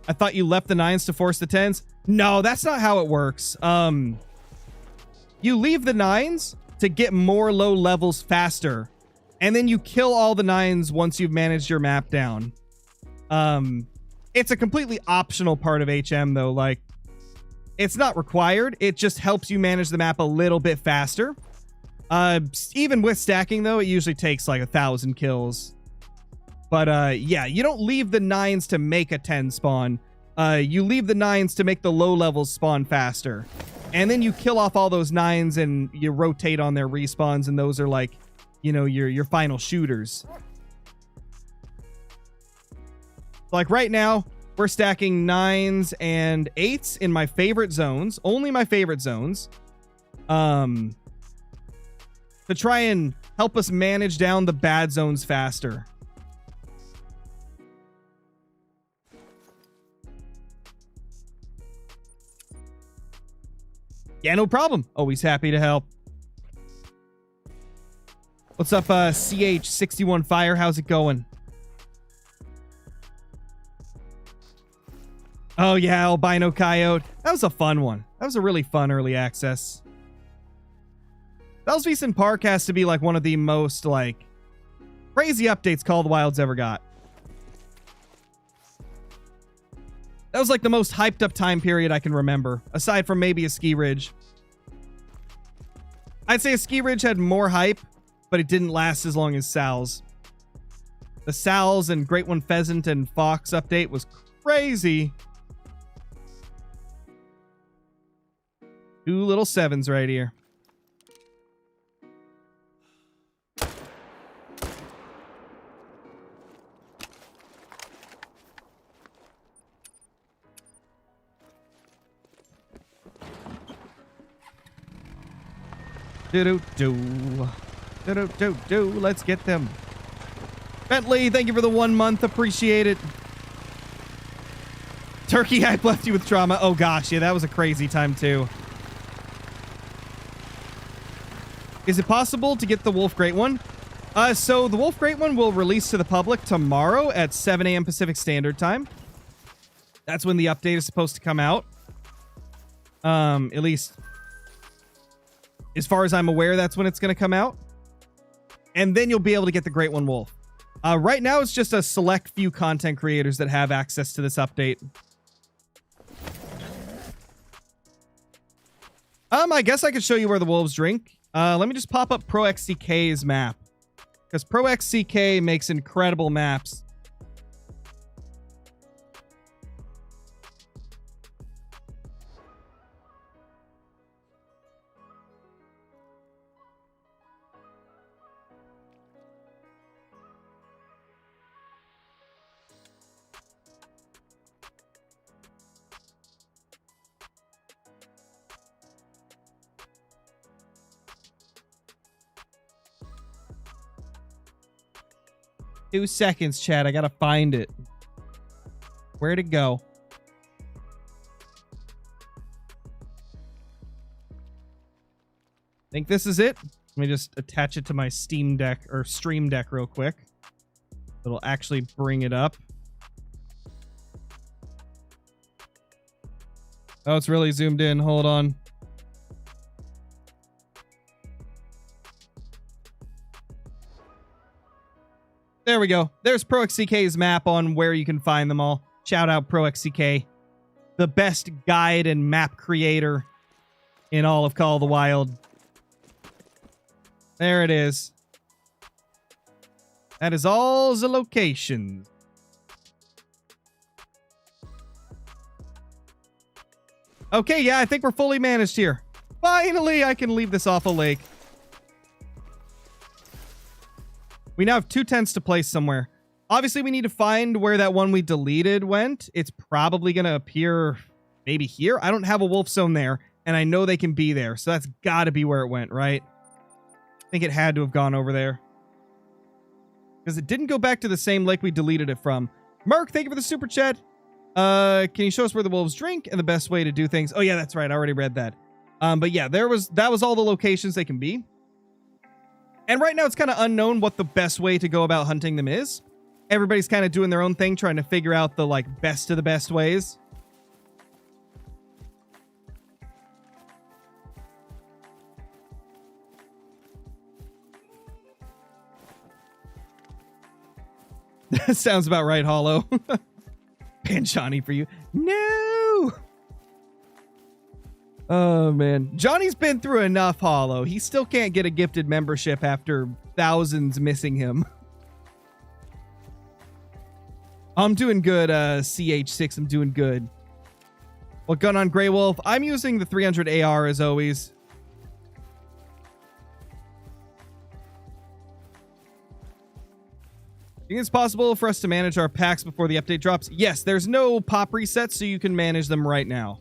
I thought you left the 9s to force the 10s. No, that's not how it works. You leave the 9s to get more low levels faster, and then you kill all the 9s once you've managed your map down. It's a completely optional part of HM, though. Like, it's not required. It just helps you manage the map a little bit faster. Even with stacking, though, it usually takes like 1,000 kills. But yeah, you don't leave the 9s to make a 10 spawn. You leave the 9s to make the low levels spawn faster. And then you kill off all those 9s and you rotate on their respawns, and those are like, you know, your final shooters. Like right now, we're stacking 9s and 8s in my favorite zones, only my favorite zones, to try and help us manage down the bad zones faster. Yeah, no problem. Always happy to help. What's up, CH61 Fire? How's it going? Oh, yeah, Albino Coyote. That was a fun one. That was a really fun early access. Belsbeeson Park has to be like one of the most like crazy updates Call of the Wild's ever got. That was like the most hyped up time period I can remember, aside from maybe a ski ridge. I'd say a ski ridge had more hype, but it didn't last as long as Sal's. The Sal's and Great One Pheasant and Fox update was crazy. 2 little 7s right here. Do-do-do. Do-do-do-do. Let's get them. Bentley, thank you for the 1 month. Appreciate it. Turkey hype left you with trauma. Oh gosh, yeah, that was a crazy time too. Is it possible to get the Wolf Great One? So the Wolf Great One will release to the public tomorrow at 7 a.m. Pacific Standard Time. That's when the update is supposed to come out. At least as far as I'm aware, that's when it's going to come out. And then you'll be able to get the Great One Wolf. Right now, it's just a select few content creators that have access to this update. I guess I could show you where the wolves drink. Let me just pop up ProXCK's map. Because ProXCK makes incredible maps. Two seconds, chat. I gotta find it. Where'd it go? Think this is it? Let me just attach it to my Steam Deck or Stream Deck real quick. It'll actually bring it up. Oh, it's really zoomed in. Hold on. There we go. There's ProXCK's map on where you can find them all. Shout out ProXCK, the best guide and map creator in all of Call of the Wild. There it is. That is all the locations. Okay, yeah, I think we're fully managed here. Finally, I can leave this awful lake. We now have 2 tents to place somewhere. Obviously, we need to find where that one we deleted went. It's probably going to appear maybe here. I don't have a wolf zone there, and I know they can be there. So that's got to be where it went, right? I think it had to have gone over there. Because it didn't go back to the same lake we deleted it from. Merc, thank you for the super chat. Can you show us where the wolves drink and the best way to do things? Oh, yeah, that's right. I already read that. But yeah, that was all the locations they can be. And right now, it's kind of unknown what the best way to go about hunting them is. Everybody's kind of doing their own thing, trying to figure out the, like, best of the best ways. That sounds about right, Hollow. Panchani for you. No! Oh, man. Johnny's been through enough, Hollow. He still can't get a gifted membership after thousands missing him. I'm doing good, CH6. I'm doing good. What gun on Grey Wolf? I'm using the 300 AR as always. Do you think it's possible for us to manage our packs before the update drops? Yes, there's no pop resets, so you can manage them right now.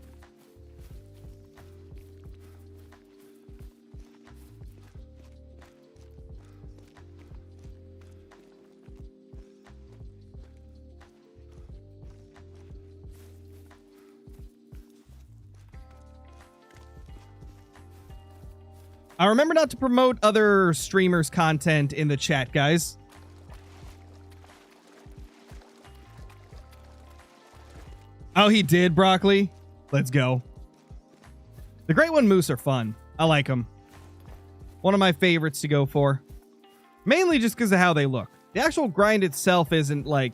Remember not to promote other streamers' content in the chat, guys. Oh, he did, Broccoli. Let's go. The Great One Moose are fun. I like them. One of my favorites to go for. Mainly just because of how they look. The actual grind itself isn't, like,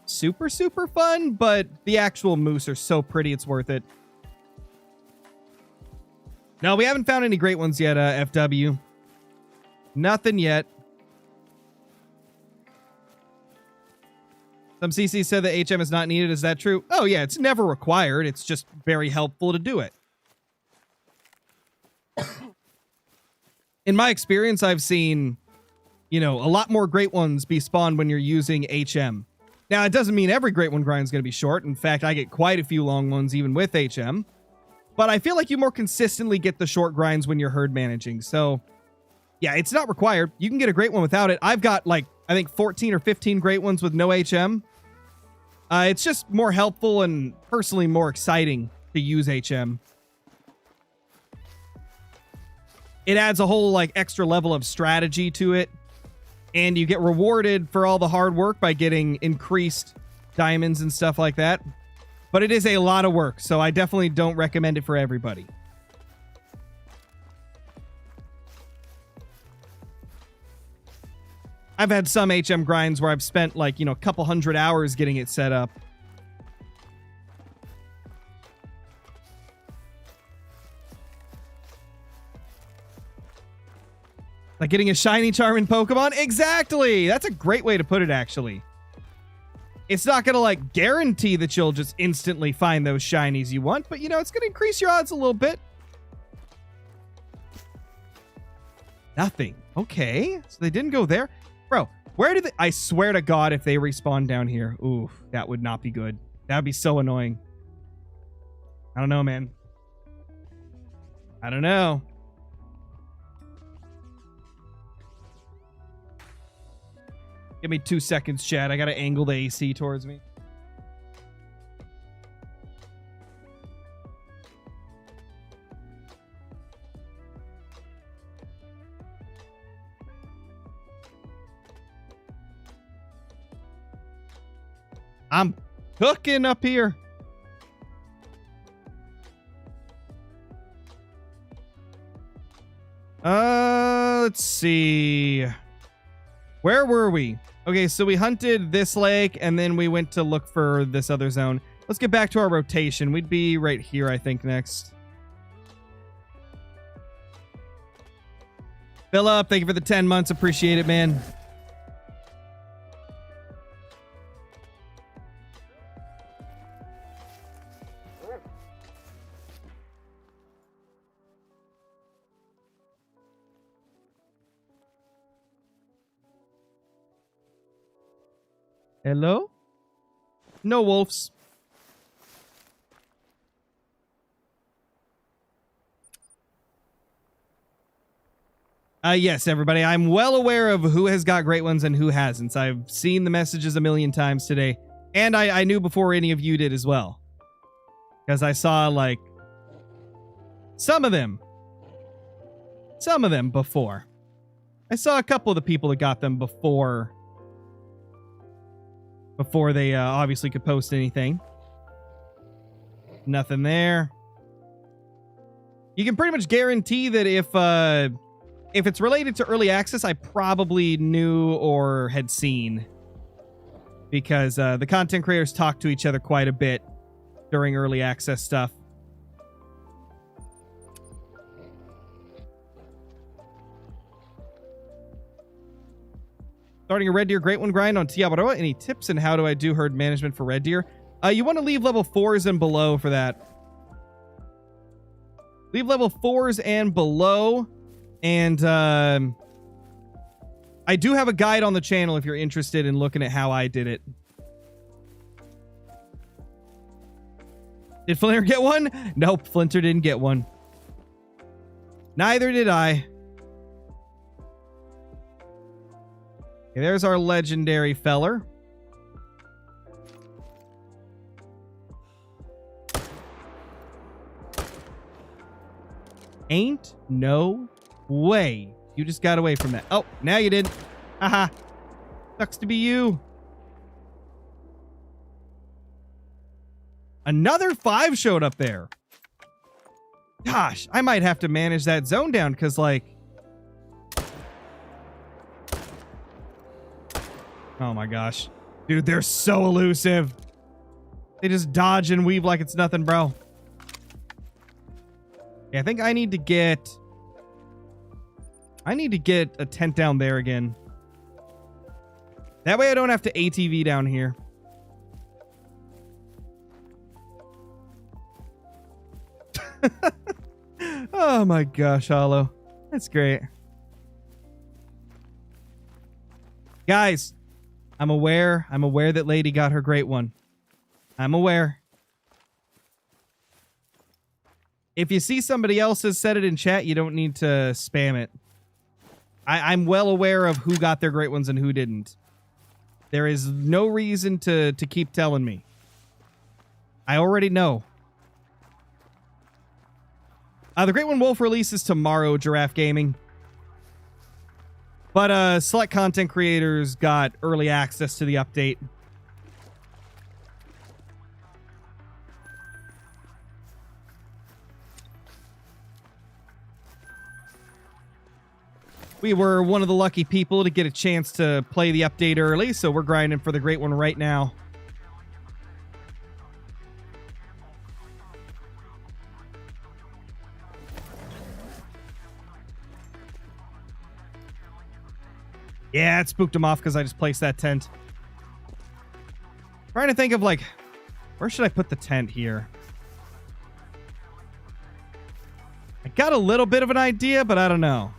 super, super fun, but the actual moose are so pretty, it's worth it. No, we haven't found any great ones yet, FW. Nothing yet. Some CC said that HM is not needed. Is that true? Oh, yeah, it's never required. It's just very helpful to do it. In my experience, I've seen, you know, a lot more great ones be spawned when you're using HM. Now, it doesn't mean every great one grind is going to be short. In fact, I get quite a few long ones even with HM. But I feel like you more consistently get the short grinds when you're herd managing. So, yeah, it's not required. You can get a great one without it. I've got, like, I think 14 or 15 great ones with no HM. It's just more helpful and personally more exciting to use HM. It adds a whole, like, extra level of strategy to it. And you get rewarded for all the hard work by getting increased diamonds and stuff like that. But it is a lot of work, so I definitely don't recommend it for everybody. I've had some HM grinds where I've spent, like, you know, a couple hundred hours getting it set up. Like getting a shiny charm in Pokemon? Exactly! That's a great way to put it, actually. It's not going to, like, guarantee that you'll just instantly find those shinies you want, but, you know, it's going to increase your odds a little bit. Nothing. Okay. So they didn't go there. Bro, where did they... I swear to God, if they respawn down here, ooh, that would not be good. That would be so annoying. I don't know, man. I don't know. Give me 2 seconds, chat. I gotta angle the AC towards me. I'm cooking up here. Let's see. Where were we? Okay, so we hunted this lake, and then we went to look for this other zone. Let's get back to our rotation. We'd be right here, I think, next. Philip, thank you for the 10 months. Appreciate it, man. Hello? No wolves. Yes, everybody. I'm well aware of who has got great ones and who hasn't. I've seen the messages a million times today. And I knew before any of you did as well. Because I saw, like, some of them. Some of them before. I saw a couple of the people that got them before they obviously could post anything. Nothing there. You can pretty much guarantee that if it's related to early access, I probably knew or had seen. Because the content creators talk to each other quite a bit during early access stuff. Starting a Red Deer Great One grind on Tiabaroa. Any tips on how do I do herd management for Red Deer? You want to leave level 4s and below for that. Leave level 4s and below. And I do have a guide on the channel if you're interested in looking at how I did it. Did Flinter get one? Nope, Flinter didn't get one. Neither did I. Okay, there's our legendary feller. Ain't no way. You just got away from that. Oh, now you did. Haha. Sucks to be you. Another 5 showed up there. Gosh, I might have to manage that zone down because, like... Oh my gosh. Dude, they're so elusive. They just dodge and weave like it's nothing, bro. Yeah, I think I need to get a tent down there again. That way I don't have to ATV down here. Oh my gosh, Hollow. That's great. Guys, I'm aware that Lady got her great one. I'm aware. If you see somebody else has said it in chat, you don't need to spam it. I'm well aware of who got their great ones and who didn't. There is no reason to keep telling me. I already know. The Great One Wolf releases tomorrow, Giraffe Gaming. But select content creators got early access to the update. We were one of the lucky people to get a chance to play the update early, so we're grinding for the Great One right now. Yeah, it spooked him off because I just placed that tent. Trying to think of, like, where should I put the tent here? I got a little bit of an idea, but I don't know.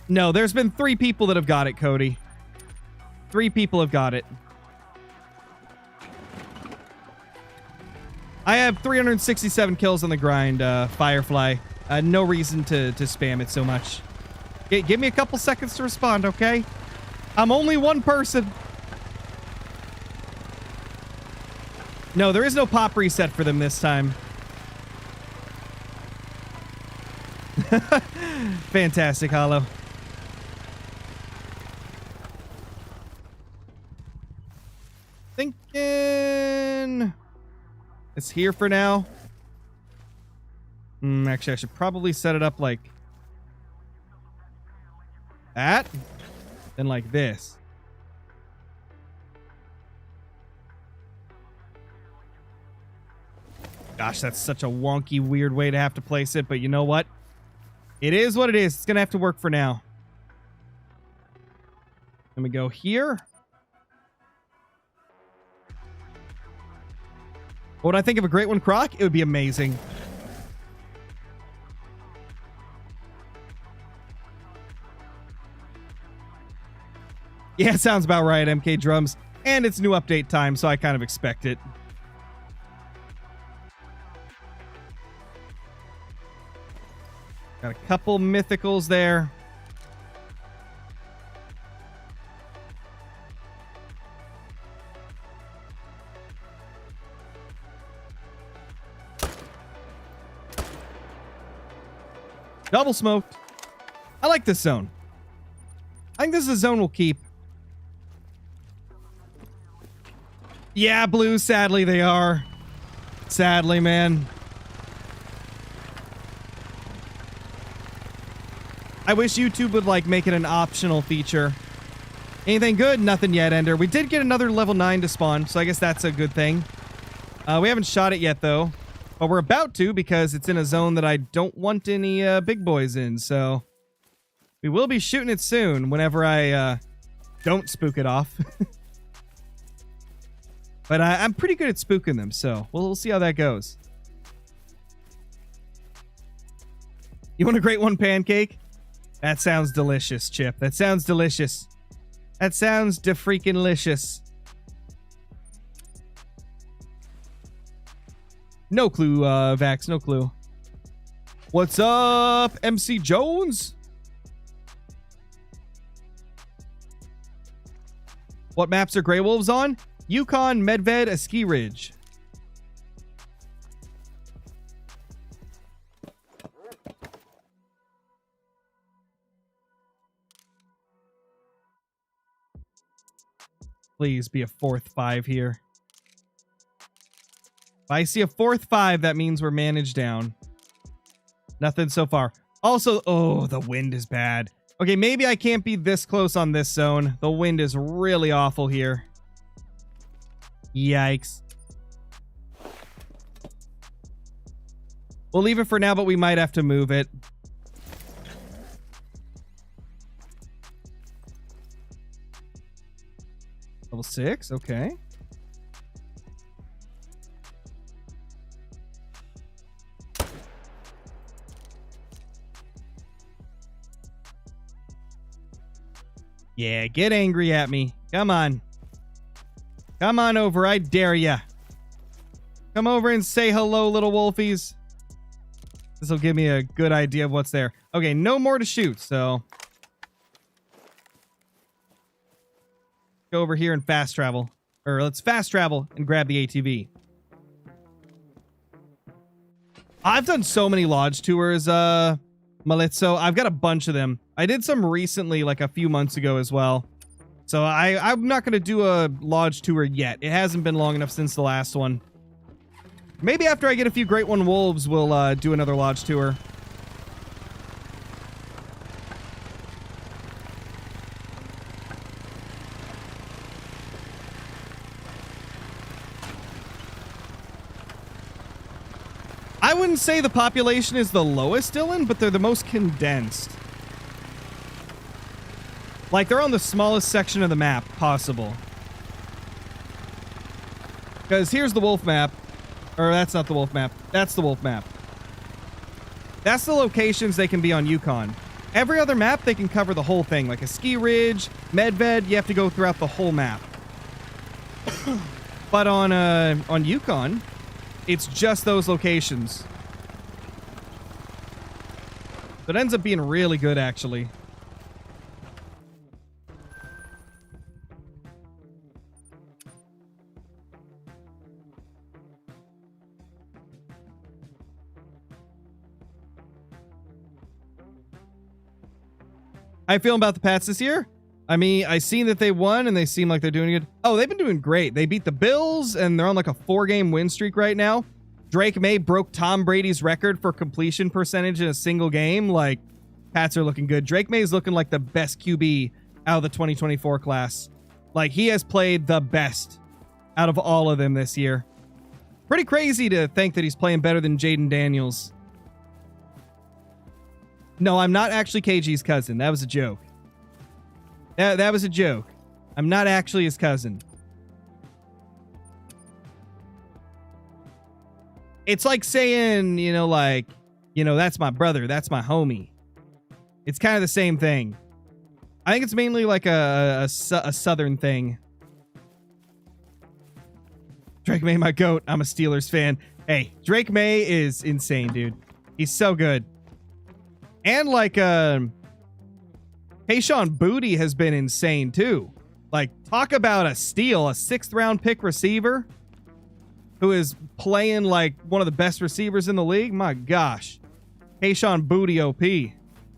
No, there's been 3 people that have got it, Cody. 3 people have got it. I have 367 kills on the grind, Firefly. No reason to spam it so much. Give me a couple seconds to respond, okay? I'm only one person. No, there is no pop reset for them this time. Fantastic, Hollow. Thinking it's here for now. Actually, I should probably set it up like that, then like this. Gosh, that's such a wonky, weird way to have to place it, but you know what? It is what it is. It's gonna have to work for now. Let me go here. What would I think of a Great One Croc? It would be amazing. Yeah, it sounds about right, MK Drums. And it's new update time, so I kind of expect it. Got a couple mythicals there. Double smoked. I like this zone. I think this is a zone we'll keep. Yeah, blue, sadly they are. Sadly, man. I wish YouTube would, like, make it an optional feature. Anything good? Nothing yet, Ender. We did get another level 9 to spawn, so I guess that's a good thing. We haven't shot it yet, though. But we're about to, because it's in a zone that I don't want any big boys in, so... We will be shooting it soon, whenever I don't spook it off. But I'm pretty good at spooking them, so we'll see how that goes. You want a Great One pancake? That sounds delicious, Chip. That sounds delicious. That sounds de-freaking-licious. No clue, Vax, no clue. What's up, MC Jones? What maps are Grey Wolves on? Yukon, Medved, a ski ridge. Please be a 4th 5 here. If I see a 4th 5, that means we're managed down. Nothing so far. Also, oh, the wind is bad. Okay, maybe I can't be this close on this zone. The wind is really awful here. Yikes. We'll leave it for now, but we might have to move it. Level 6, okay. Yeah, get angry at me. Come on. Come on over, I dare ya. Come over and say hello, little wolfies. This will give me a good idea of what's there. Okay, no more to shoot, so... go over here and fast travel. Or let's fast travel and grab the ATV. I've done so many lodge tours, Malitzo. I've got a bunch of them. I did some recently, like a few months ago as well. So I'm not going to do a lodge tour yet. It hasn't been long enough since the last one. Maybe after I get a few Great One Wolves, we'll do another lodge tour. I wouldn't say the population is the lowest, Dylan, but they're the most condensed. Like, they're on the smallest section of the map possible. Because here's the wolf map. Or that's not the wolf map. That's the wolf map. That's the locations they can be on Yukon. Every other map, they can cover the whole thing. Like a ski ridge, Medved, you have to go throughout the whole map. But on Yukon, it's just those locations. So it ends up being really good, actually. How you feeling about the Pats this year? I mean, I seen that they won and they seem like they're doing good. Oh, they've been doing great. They beat the Bills and they're on like a 4-game win streak right now. Drake May broke Tom Brady's record for completion percentage in a single game. Like, Pats are looking good. Drake May is looking like the best QB out of the 2024 class. Like, he has played the best out of all of them this year. Pretty crazy to think that he's playing better than Jaden Daniels. No, I'm not actually KG's cousin. That was a joke. That was a joke. I'm not actually his cousin. It's like saying, that's my brother. That's my homie. It's kind of the same thing. I think it's mainly like a southern thing. Drake May, my goat. I'm a Steelers fan. Hey, Drake May is insane, dude. He's so good. And like, Tayshaun Boutte has been insane too. Like, talk about a steal, a 6th round pick receiver who is playing like one of the best receivers in the league. My gosh. Tayshaun Boutte OP.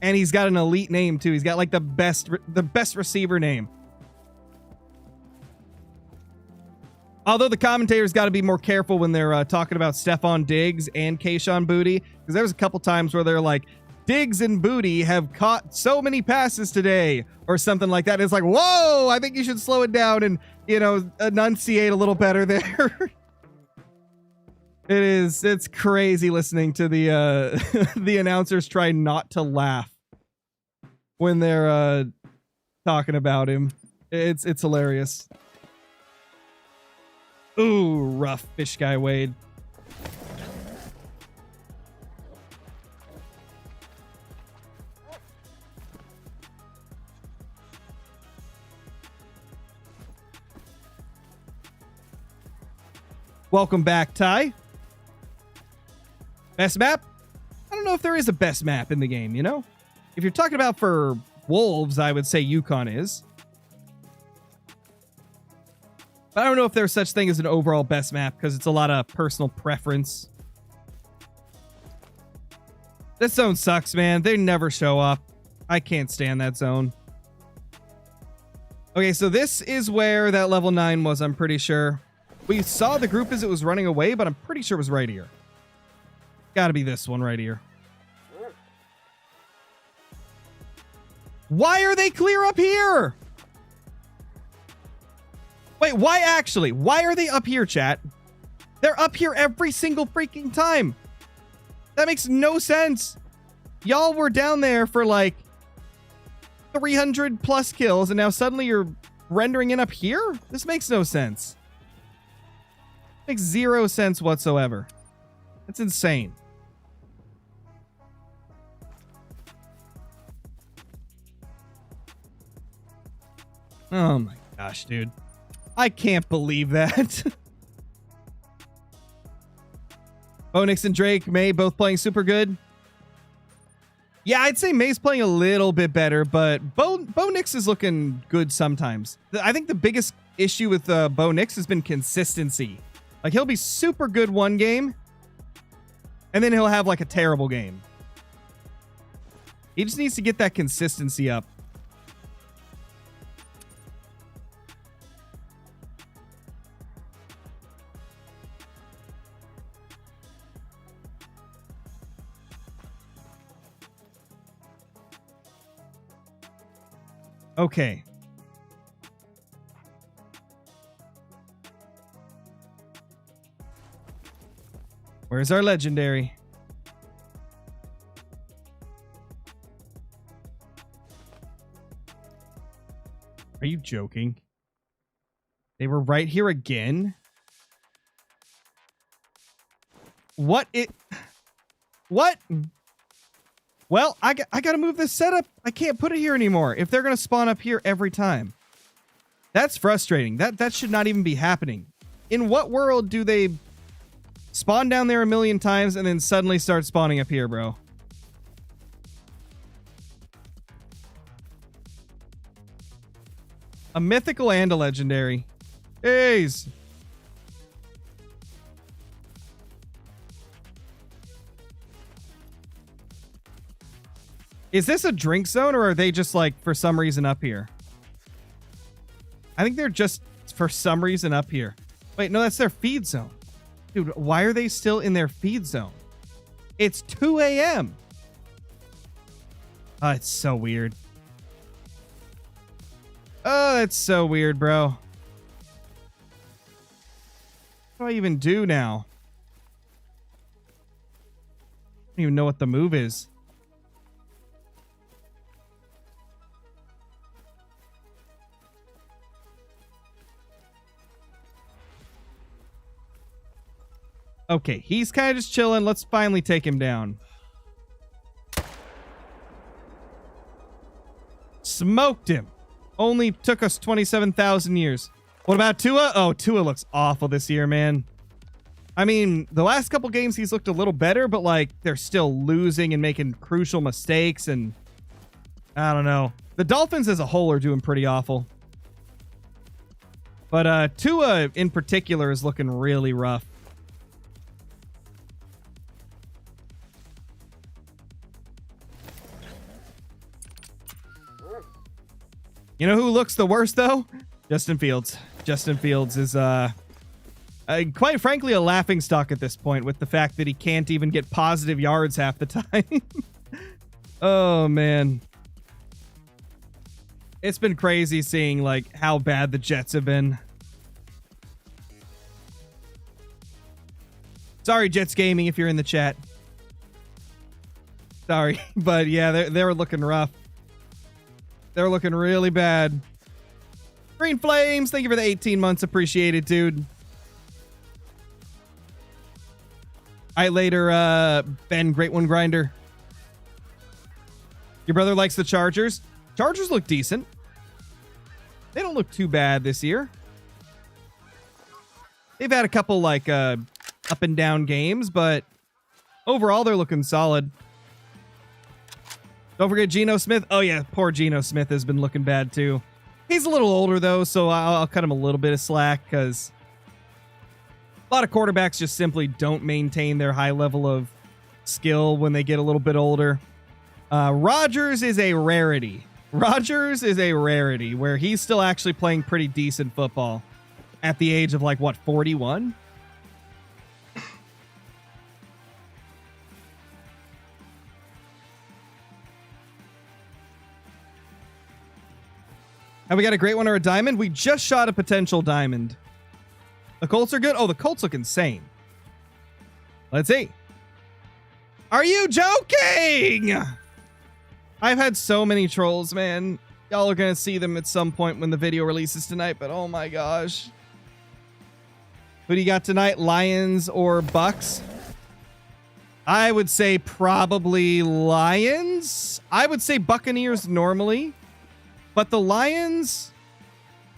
And he's got an elite name too. He's got like the best receiver name. Although the commentators got to be more careful when they're talking about Stephon Diggs and Tayshaun Boutte, because there was a couple times where they're like, Diggs and Boutte have caught so many passes today, or something like that. It's like, whoa, I think you should slow it down and, enunciate a little better there. It's crazy listening to the the announcers try not to laugh when they're talking about him. It's hilarious. Ooh, rough fish guy Wade. Welcome back, Ty. Best map? I don't know if there is a best map in the game, If you're talking about for wolves, I would say Yukon is. But I don't know if there's such thing as an overall best map because it's a lot of personal preference. This zone sucks, man. They never show up. I can't stand that zone. Okay, so this is where that level 9 was, I'm pretty sure. We saw the group as it was running away, but I'm pretty sure it was right here. Gotta be this one right here. Why are they clear up here? Wait, why actually? Why are they up here, chat? They're up here every single freaking time. That makes no sense. Y'all were down there for like 300 plus kills, and now suddenly you're rendering in up here? This makes no sense. Makes zero sense whatsoever. That's insane. Oh my gosh, dude. I can't believe that. Bo Nix and Drake, May both playing super good. Yeah, I'd say May's playing a little bit better, but Bo Nix is looking good sometimes. I think the biggest issue with Bo Nix has been consistency. Like, he'll be super good one game, and then he'll have like a terrible game. He just needs to get that consistency up. Okay. Where's our legendary? Are you joking? They were right here again? What? What? Well, I got to move this setup. I can't put it here anymore if they're going to spawn up here every time. That's frustrating. That should not even be happening. In what world do they spawn down there a million times and then suddenly start spawning up here, bro? A mythical and a legendary. Jeez. Is this a drink zone, or are they just like for some reason up here? I think they're just for some reason up here. Wait, no, that's their feed zone. Dude, why are they still in their feed zone? It's 2 a.m. Oh, it's so weird. Oh, that's so weird, bro. What do I even do now? I don't even know what the move is. Okay, he's kind of just chilling. Let's finally take him down. Smoked him. Only took us 27,000 years. What about Tua? Oh, Tua looks awful this year, man. I mean, the last couple games he's looked a little better, but like they're still losing and making crucial mistakes, and I don't know. The Dolphins as a whole are doing pretty awful. But Tua in particular is looking really rough. You know who looks the worst, though? Justin Fields. Justin Fields is, quite frankly, a laughingstock at this point with the fact that he can't even get positive yards half the time. Oh, man. It's been crazy seeing, like, how bad the Jets have been. Sorry, Jets Gaming, if you're in the chat. Sorry, but yeah, they were looking rough. They're looking really bad. Green Flames, thank you for the 18 months. Appreciated, dude. All right, later, Ben, Great One Grinder. Your brother likes the Chargers. Chargers look decent. They don't look too bad this year. They've had a couple, like, up and down games, but overall, they're looking solid. Don't forget Geno Smith. Oh, yeah, poor Geno Smith has been looking bad, too. He's a little older, though, so I'll cut him a little bit of slack, because a lot of quarterbacks just simply don't maintain their high level of skill when they get a little bit older. Rodgers is a rarity. Rodgers is a rarity, where he's still actually playing pretty decent football at the age of, like, what, 41? Have we got a great one or a diamond? We just shot a potential diamond. The Colts are good? Oh, the Colts look insane. Let's see. Are you joking? I've had so many trolls, man. Y'all are going to see them at some point when the video releases tonight, but oh my gosh. Who do you got tonight? Lions or Bucks? I would say probably Lions. I would say Buccaneers normally. But the Lions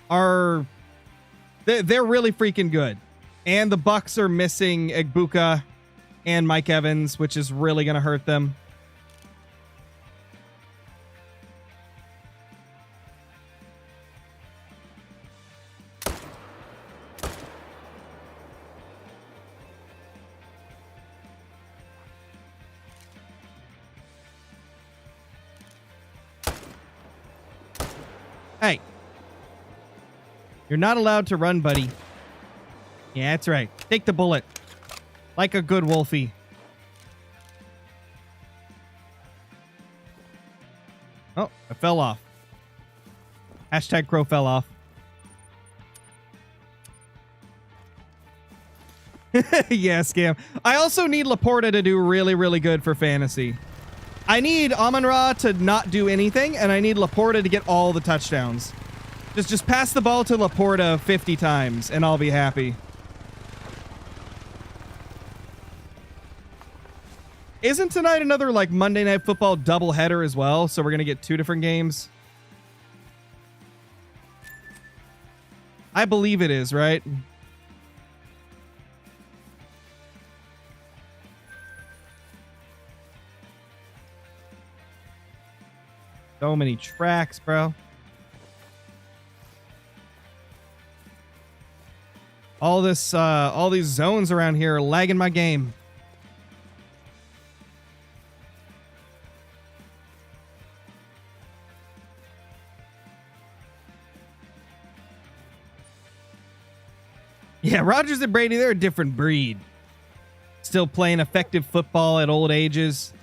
are... They're really freaking good. And the Bucks are missing Egbuka and Mike Evans, which is really going to hurt them. Hey. You're not allowed to run, buddy. Yeah, that's right. Take the bullet. Like a good wolfie. Oh, I fell off. Hashtag crow fell off. Yeah, scam. I also need Laporta to do really, really good for fantasy. I need Amon-Ra to not do anything, and I need Laporta to get all the touchdowns. Just pass the ball to Laporta 50 times, and I'll be happy. Isn't tonight another, like, Monday Night Football doubleheader as well? So we're going to get 2 different games? I believe it is, right? So many tracks, bro. All these zones around here are lagging my game. Yeah, Rodgers and Brady, they're a different breed. Still playing effective football at old ages.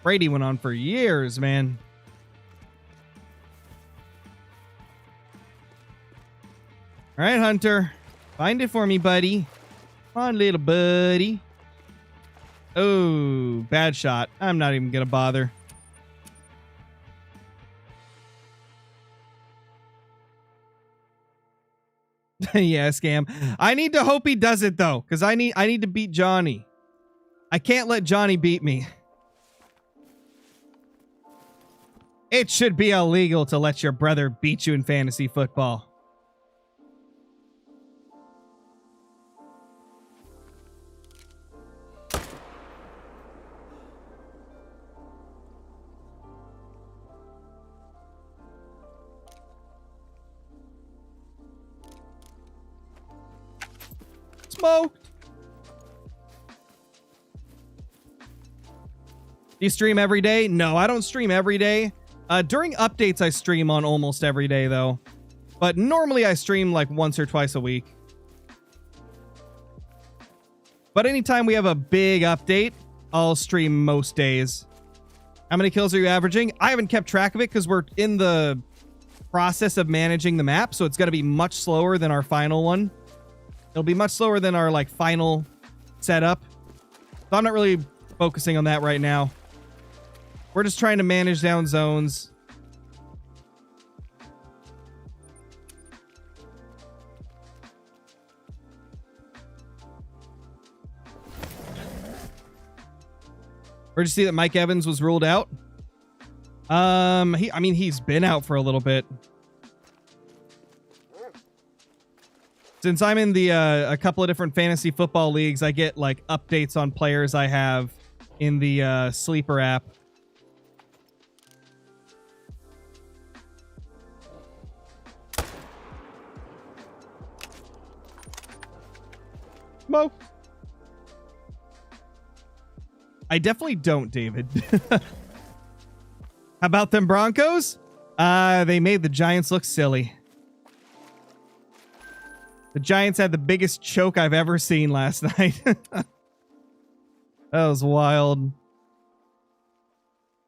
Brady went on for years, man. All right, Hunter. Find it for me, buddy. Come on, little buddy. Oh, bad shot. I'm not even going to bother. Yeah, scam. I need to hope he does it, though, because I need to beat Johnny. I can't let Johnny beat me. It should be illegal to let your brother beat you in fantasy football. Smoked. Do you stream every day? No, I don't stream every day. During updates, I stream on almost every day, though. But normally I stream like once or twice a week. But anytime we have a big update, I'll stream most days. How many kills are you averaging? I haven't kept track of it because we're in the process of managing the map, so it's going to be much slower than our final one. It'll be much slower than our like final setup. So I'm not really focusing on that right now. We're just trying to manage down zones. Where'd you see that Mike Evans was ruled out? I mean, he's been out for a little bit. Since I'm in the a couple of different fantasy football leagues, I get like updates on players I have in the Sleeper app. Smoke. I definitely don't, David. How about them Broncos? They made the Giants look silly. The Giants had the biggest choke I've ever seen last night. That was wild.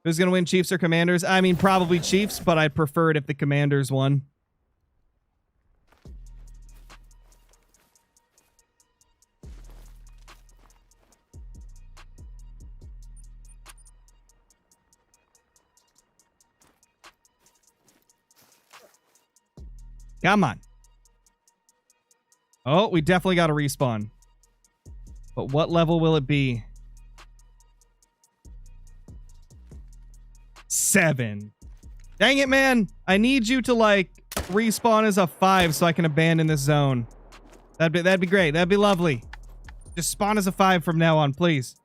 Who's going to win, Chiefs or Commanders? I mean, probably Chiefs, but I'd prefer it if the Commanders won. Come on. Oh, we definitely got to respawn. But what level will it be? 7. Dang it, man. I need you to, like, respawn as a 5 so I can abandon this zone. That'd be great. That'd be lovely. Just spawn as a 5 from now on, please.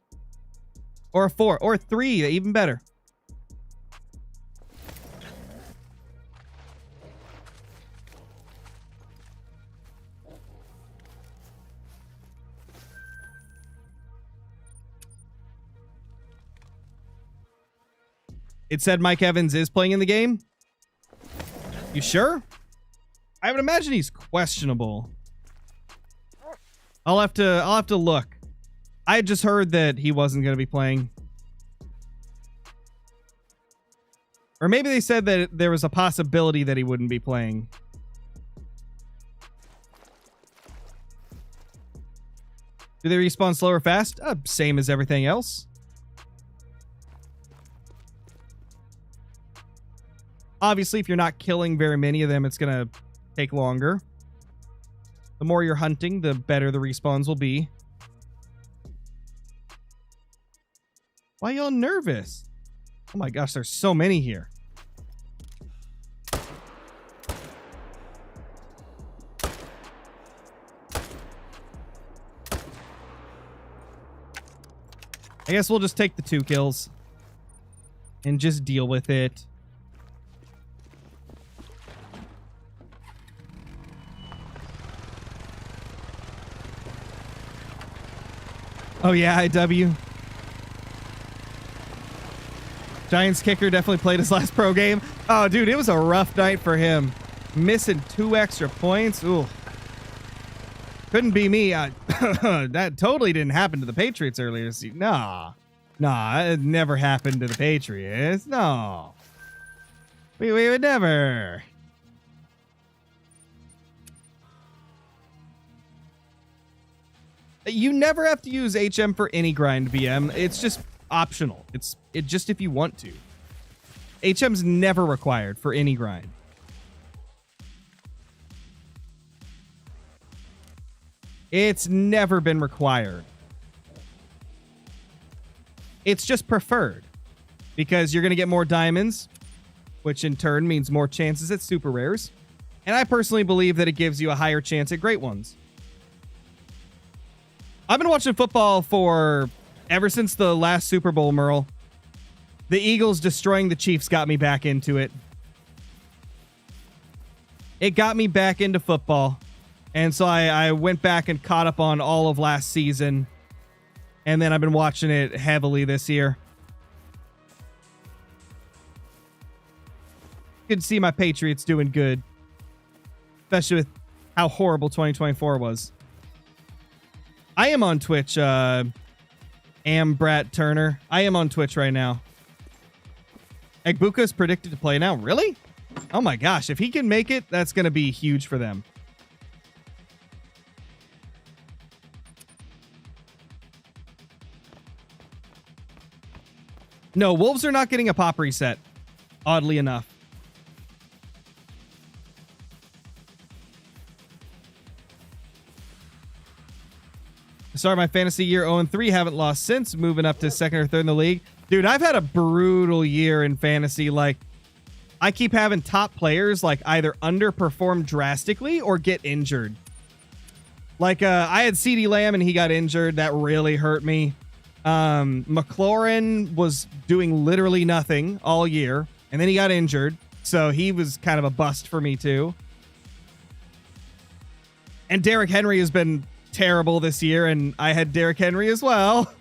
Or a 4. Or a 3. Even better. It said Mike Evans is playing in the game. You sure? I would imagine he's questionable. I'll have to look. I had just heard that he wasn't going to be playing. Or maybe they said that there was a possibility that he wouldn't be playing. Do they respawn slow or fast? Same as everything else. Obviously, if you're not killing very many of them, it's going to take longer. The more you're hunting, the better the respawns will be. Why y'all nervous? Oh my gosh, there's so many here. I guess we'll just take the 2 kills and just deal with it. Oh yeah, IW. Giants kicker definitely played his last pro game. Oh, dude, it was a rough night for him. Missing 2 extra points. Ooh. Couldn't be me. That totally didn't happen to the Patriots earlier this season. Nah, it never happened to the Patriots. No. We would never. You never have to use HM for any grind, BM. It's just optional. It's just if you want to. HM's never required for any grind. It's never been required. It's just preferred because you're going to get more diamonds, which in turn means more chances at super rares. And I personally believe that it gives you a higher chance at great ones. I've been watching football for ever since the last Super Bowl, Merle. The Eagles destroying the Chiefs got me back into it. It got me back into football. And so I went back and caught up on all of last season. And then I've been watching it heavily this year. Good to see my Patriots doing good. Especially with how horrible 2024 was. I am on Twitch, Ambrat Turner. I am on Twitch right now. Egbuka is predicted to play now. Really? Oh my gosh. If he can make it, that's going to be huge for them. No, Wolves are not getting a pop reset. Oddly enough. Sorry, my fantasy year 0-3. Haven't lost since. Moving up to 2nd or 3rd in the league. Dude, I've had a brutal year in fantasy. Like, I keep having top players, like, either underperform drastically or get injured. Like, I had CeeDee Lamb and he got injured. That really hurt me. McLaurin was doing literally nothing all year. And then he got injured. So he was kind of a bust for me, too. And Derrick Henry has been terrible this year, and I had Derrick Henry as well.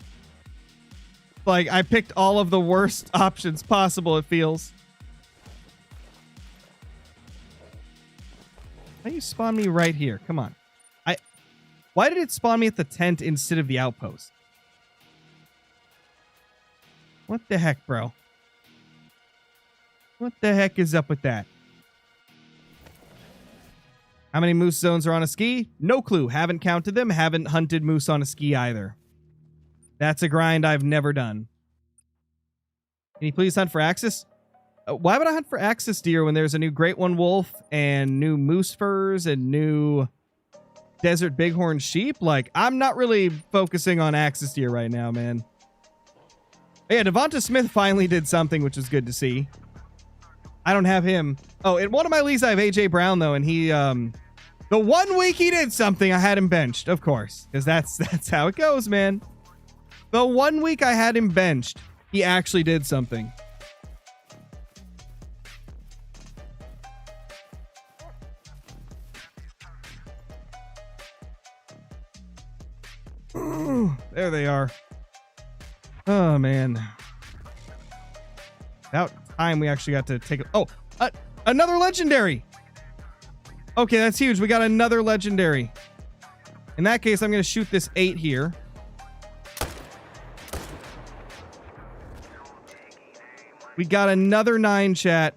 Like, I picked all of the worst options possible, it feels. Why do you spawn me right here? Come on. Why did it spawn me at the tent instead of the outpost? What the heck, bro? What the heck is up with that? How many moose zones are on a ski? No clue. Haven't counted them. Haven't hunted moose on a ski either. That's a grind I've never done. Can you please hunt for access? why would I hunt for axis deer when there's a new great one wolf and new moose furs and new desert bighorn sheep? Like, I'm not really focusing on axis deer right now, man. Yeah, Devonta Smith finally did something, which is good to see. I don't have him. Oh, in one of my leagues, I have AJ Brown, though, and he, the 1 week he did something, I had him benched, of course, because that's how it goes, man. The 1 week I had him benched, he actually did something. Ooh, there they are. Oh, man. About time we actually got to take it. Oh, another legendary. Okay, that's huge. We got another legendary. In that case, I'm going to shoot this 8 here. We got another 9, chat.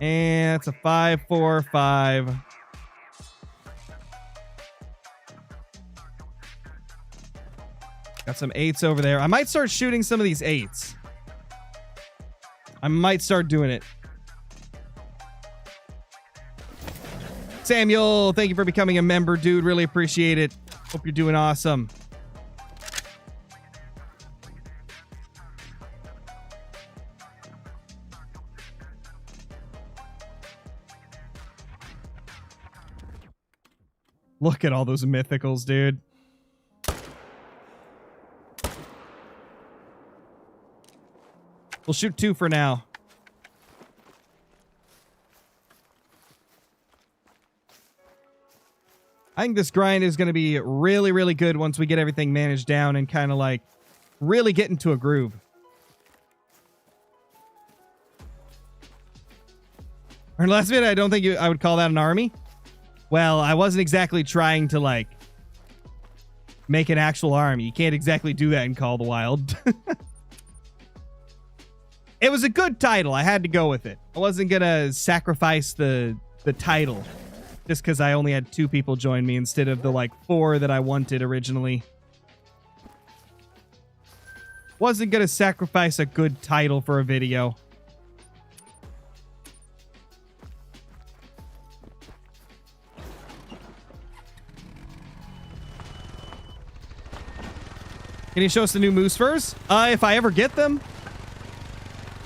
And it's a 5, 4, 5. Got some 8s over there. I might start shooting some of these 8s. I might start doing it. Samuel, thank you for becoming a member, dude. Really appreciate it. Hope you're doing awesome. Look at all those mythicals, dude. We'll shoot 2 for now. I think this grind is going to be really, really good once we get everything managed down and kind of like really get into a groove. Or last minute, I don't think I would call that an army. Well, I wasn't exactly trying to like make an actual army. You can't exactly do that in Call of the Wild. It was a good title. I had to go with it. I wasn't going to sacrifice the title just because I only had 2 people join me instead of the like 4 that I wanted originally. Wasn't going to sacrifice a good title for a video. Can you show us the new moose furs? If I ever get them.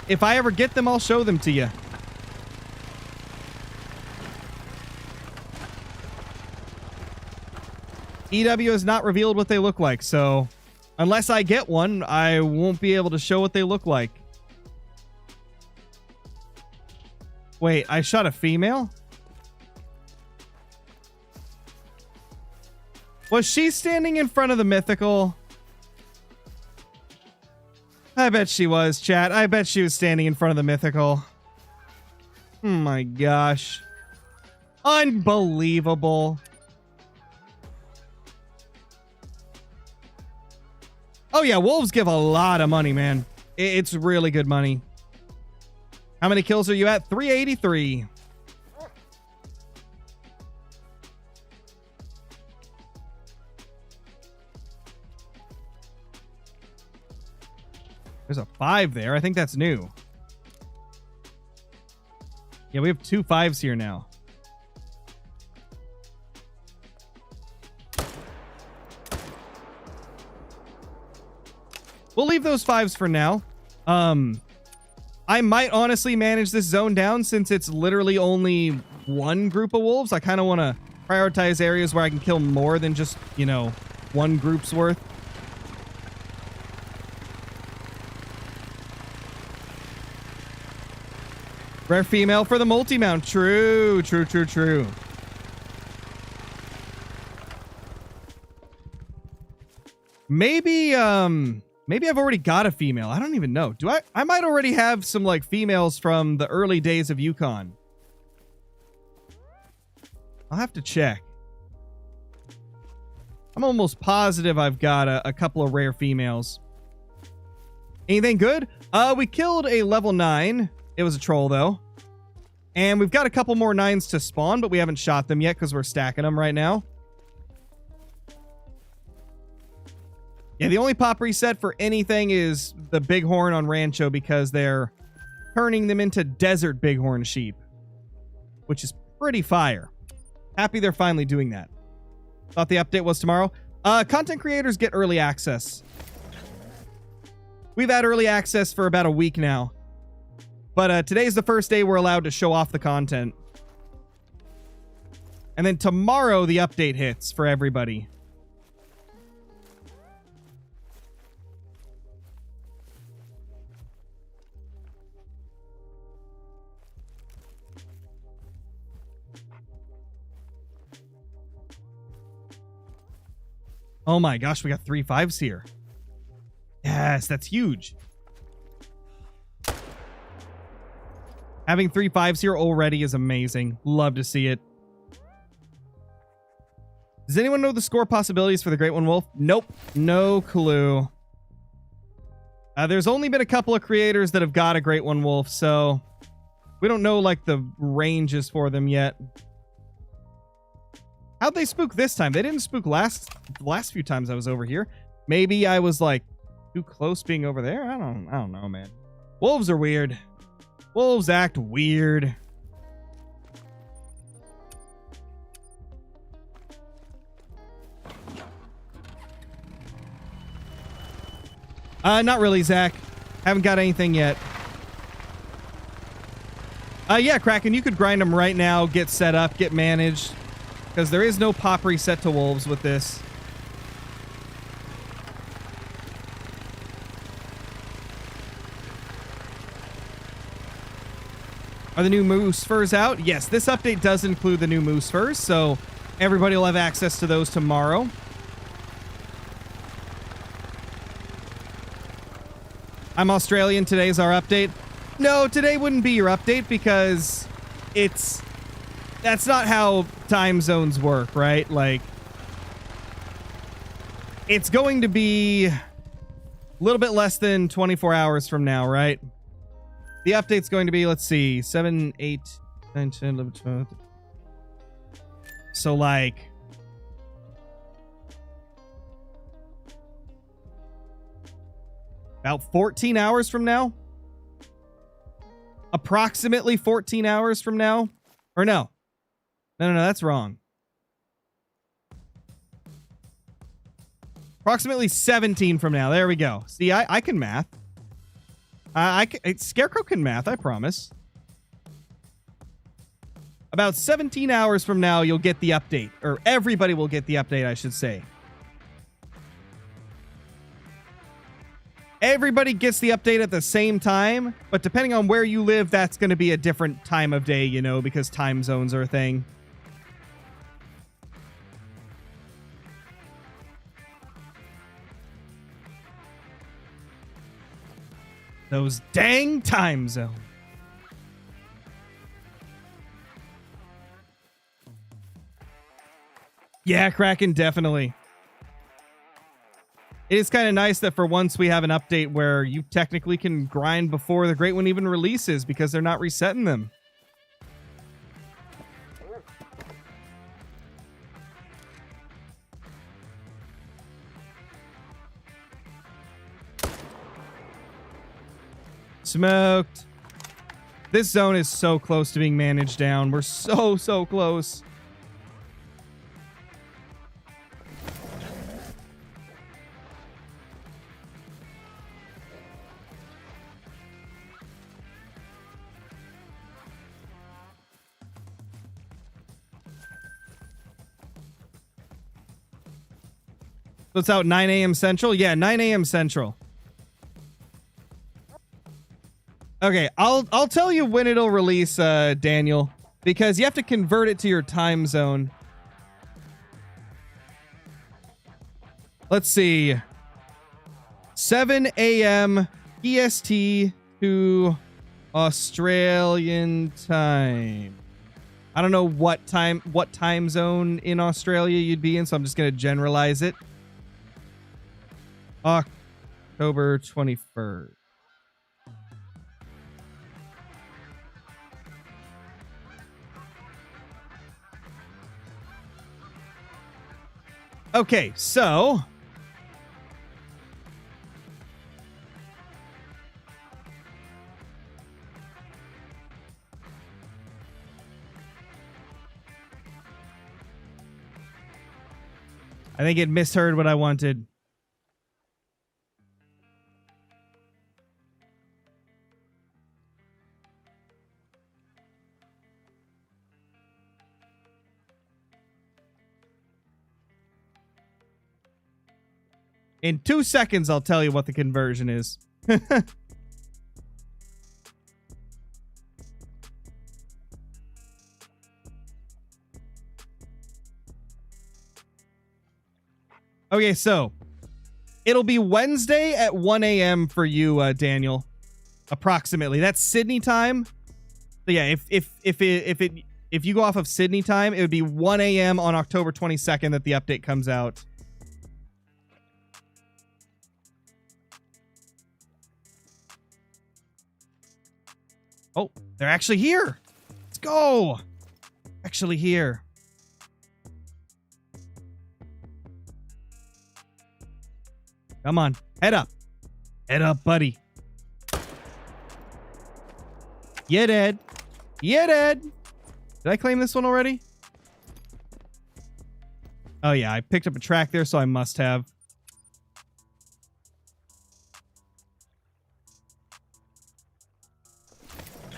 If I ever get them, I'll show them to you. EW has not revealed what they look like, so unless I get one, I won't be able to show what they look like. Wait, I shot a female? Was she standing in front of the mythical? I bet she was, chat. I bet she was standing in front of the mythical. Oh my gosh. Unbelievable. Oh yeah, wolves give a lot of money, man. It's really good money. How many kills are you at? 383. There's a 5 there. I think that's new. Yeah, we have 2 5s here now. We'll leave those 5s for now. I might honestly manage this zone down since it's literally only 1 group of wolves. I kind of want to prioritize areas where I can kill more than just, you know, 1 group's worth. Rare female for the multi-mount. True, true, true, true. Maybe I've already got a female. I don't even know. Do I might already have some like females from the early days of Yukon. I'll have to check. I'm almost positive I've got a couple of rare females. Anything good? We killed a level 9. It was a troll, though. And we've got a couple more 9s to spawn, but we haven't shot them yet because we're stacking them right now. Yeah, the only pop reset for anything is the bighorn on Rancho because they're turning them into desert bighorn sheep, which is pretty fire. Happy they're finally doing that. Thought the update was tomorrow. Content creators get early access. We've had early access for about a week now. But today's the first day we're allowed to show off the content. And then tomorrow the update hits for everybody. Oh my gosh, we got 3 5s here. Yes, that's huge. Having 3 5s here already is amazing. Love to see it. Does anyone know the score possibilities for the Great One Wolf? Nope. No clue. There's only been a couple of creators that have got a Great One Wolf, so we don't know like the ranges for them yet. How'd they spook this time? They didn't spook the last few times I was over here. Maybe I was like too close being over there. I don't know, man. Wolves are weird. Wolves act weird. Not really, Zach. Haven't got anything yet. Yeah, Kraken, you could grind them right now, get set up, get managed. Because there is no pop reset to wolves with this. Are the new moose furs out? Yes, this update does include the new moose furs, so everybody will have access to those tomorrow. I'm Australian, today's our update. No, today wouldn't be your update because that's not how time zones work, right? Like, it's going to be a little bit less than 24 hours from now, right? The update's going to be, let's see, 7, 8, 9, 10, 11, 12. So, like, about 14 hours from now? Approximately 14 hours from now? Or no. No, that's wrong. Approximately 17 from now. There we go. See, I can math. Scarecrow can math, I promise. About 17 hours from now, you'll get the update. Or everybody will get the update, I should say. Everybody gets the update at the same time, but depending on where you live, that's going to be a different time of day, you know, because time zones are a thing. Those dang time zones. Yeah, Kraken, definitely. It is kind of nice that for once we have an update where you technically can grind before the Great One even releases because they're not resetting them. Smoked. This zone is so close to being managed down. We're so close. So it's out 9 a.m. Central? Yeah, 9 a.m. Central. Okay, I'll tell you when it'll release, Daniel, because you have to convert it to your time zone. Let's see. 7 a.m. EST to Australian time. I don't know what time zone in Australia you'd be in, so I'm just going to generalize it. October 21st. Okay, so I think it misheard what I wanted. In 2 seconds, I'll tell you what the conversion is. Okay, so it'll be Wednesday at 1 a.m. for you, Daniel, approximately. That's Sydney time. So yeah, if you go off of Sydney time, it would be 1 a.m. on October 22nd that the update comes out. Oh, they're actually here. Let's go. Actually here. Come on. Head up. Head up, buddy. Yeah, dead. Yeah, dead. Did I claim this one already? Oh, yeah. I picked up a track there, so I must have.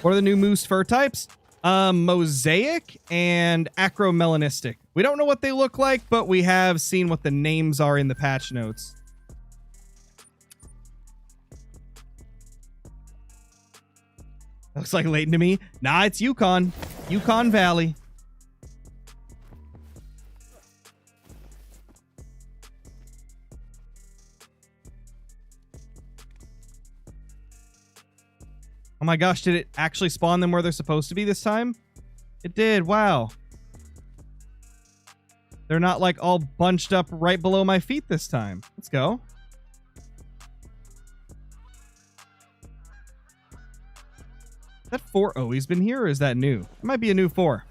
What are the new moose fur types? Mosaic and acromelanistic. We don't know what they look like, but we have seen what the names are in the patch notes. Looks like Layton to me. Nah, it's Yukon. Yukon Valley. Oh my gosh, did it actually spawn them where they're supposed to be this time? It did, wow. They're not like all bunched up right below my feet this time. Let's go. Is that 4 always been here, or is that new? It might be a new 4.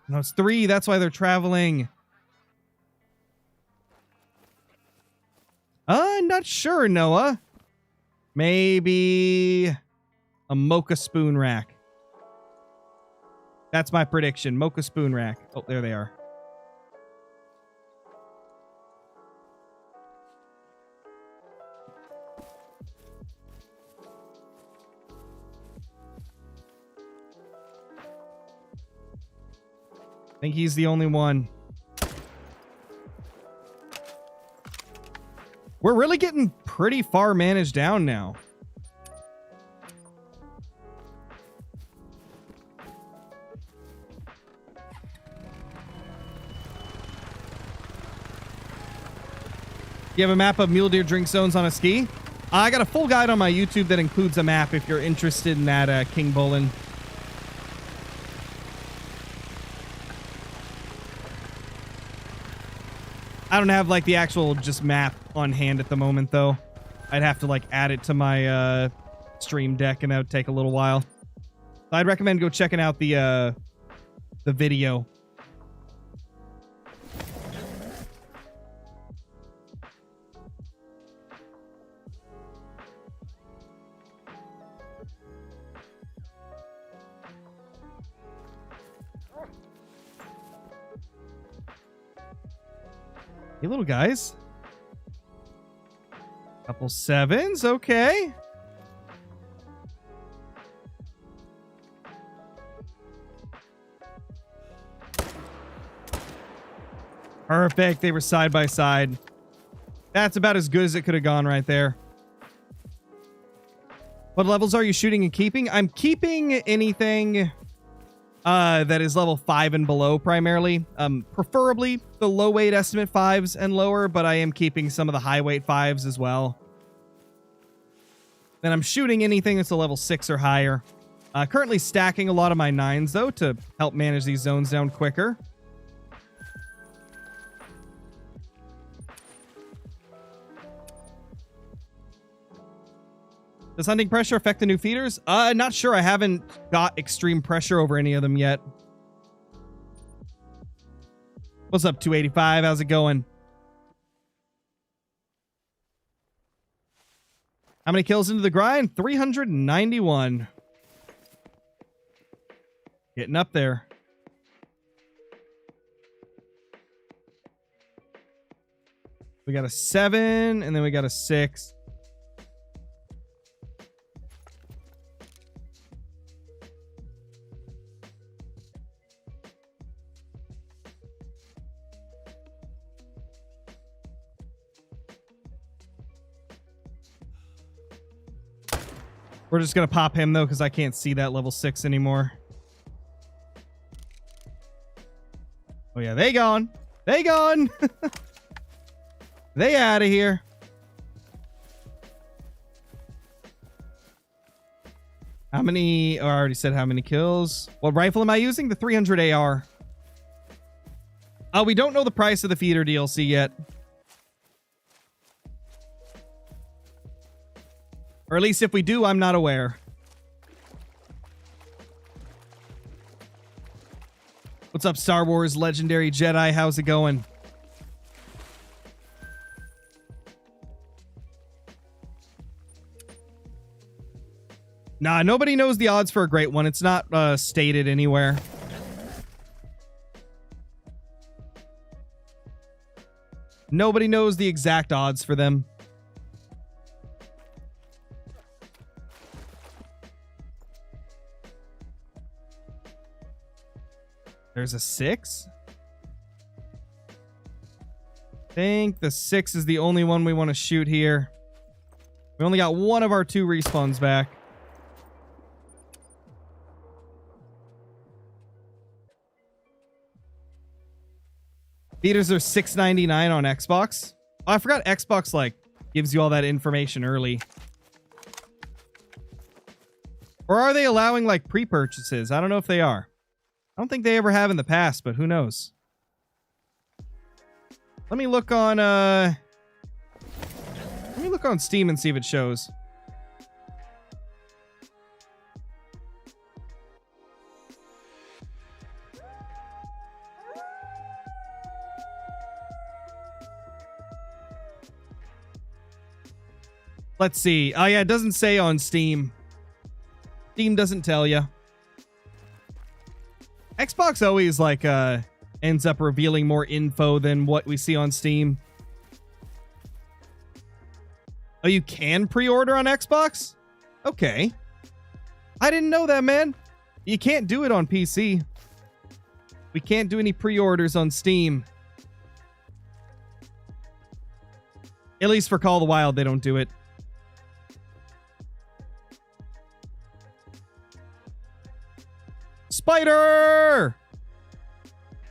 No, it's 3. That's why they're traveling. Not sure, Noah. Maybe a mocha spoon rack. That's my prediction. Mocha spoon rack. Oh, there they are. I think he's the only one. We're really getting pretty far managed down now. You have a map of mule deer drink zones on a ski? I got a full guide on my YouTube that includes a map if you're interested in that, King Bolin. I don't have like the actual just map on hand at the moment though. I'd have to like add it to my stream deck and that would take a little while. So I'd recommend go checking out the video. Hey, little guys. Couple 7s, okay. Perfect, they were side by side. That's about as good as it could have gone right there. What levels are you shooting and keeping? I'm keeping anything that is level 5 and below primarily. Preferably the low weight estimate 5s and lower, but I am keeping some of the high weight 5s as well. Then I'm shooting anything that's a level 6 or higher. Currently stacking a lot of my 9s though to help manage these zones down quicker. Does hunting pressure affect the new feeders? Not sure. I haven't got extreme pressure over any of them yet. What's up, 285? How's it going? How many kills into the grind? 391. Getting up there. We got a 7, and then we got a 6. We're just going to pop him, though, because I can't see that level 6 anymore. Oh, yeah, they gone. They gone. They out of here. How many? Oh, I already said how many kills. What rifle am I using? The 300 AR. Oh, we don't know the price of the feeder DLC yet. Or at least if we do, I'm not aware. What's up, Star Wars Legendary Jedi? How's it going? Nah, nobody knows the odds for a great one. It's not stated anywhere. Nobody knows the exact odds for them. There's a 6. I think the 6 is the only one we want to shoot here. We only got one of our 2 respawns back. Feeders are $6.99 on Xbox. Oh, I forgot Xbox like gives you all that information early. Or are they allowing like pre-purchases? I don't know if they are. I don't think they ever have in the past, but who knows? Let me look on Steam and see if it shows. Let's see. Oh yeah, it doesn't say on Steam. Steam doesn't tell you. Xbox always like ends up revealing more info than what we see on Steam. Oh, you can pre-order on Xbox? Okay. I didn't know that, man. You can't do it on PC. We can't do any pre-orders on Steam. At least for Call of the Wild, they don't do it. Spider!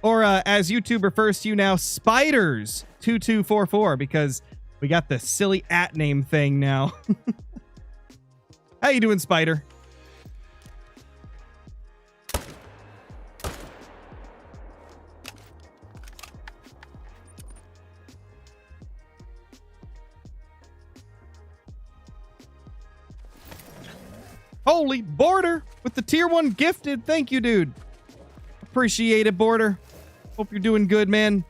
Or as YouTube refers to you now, Spiders 2244, because we got the silly at name thing now. How you doing, Spider? Holy, Border with the tier 1 gifted. Thank you, dude. Appreciate it, Border. Hope you're doing good, man.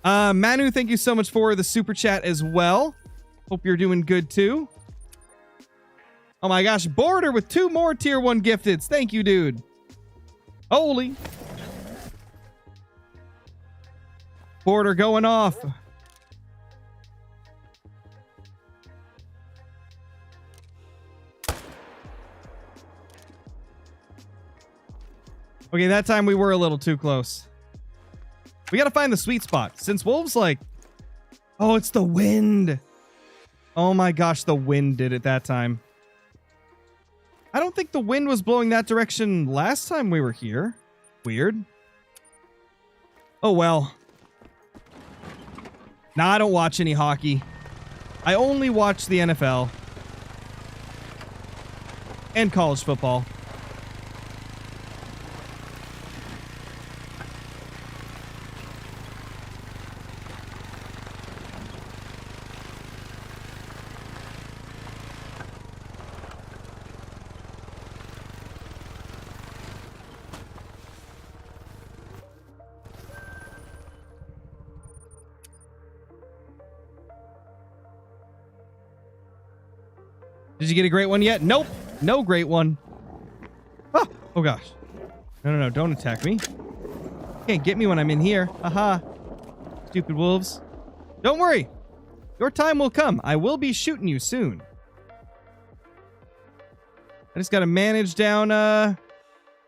Manu, thank you so much for the super chat as well. Hope you're doing good too. Oh my gosh, Border with 2 more tier 1 gifteds. Thank you, dude. Holy. Border going off. Okay, that time we were a little too close. We gotta find the sweet spot. Since Wolves like... Oh, it's the wind. Oh my gosh, the wind did it that time. I don't think the wind was blowing that direction last time we were here. Weird. Oh well. Nah, I don't watch any hockey. I only watch the NFL. And college football. Did you get a great one yet? Nope. No great one. Ah, oh gosh. No, don't attack me. Can't get me when I'm in here. Aha. stupid wolves. Don't worry. Your time will come. I will be shooting you soon. I just got to manage down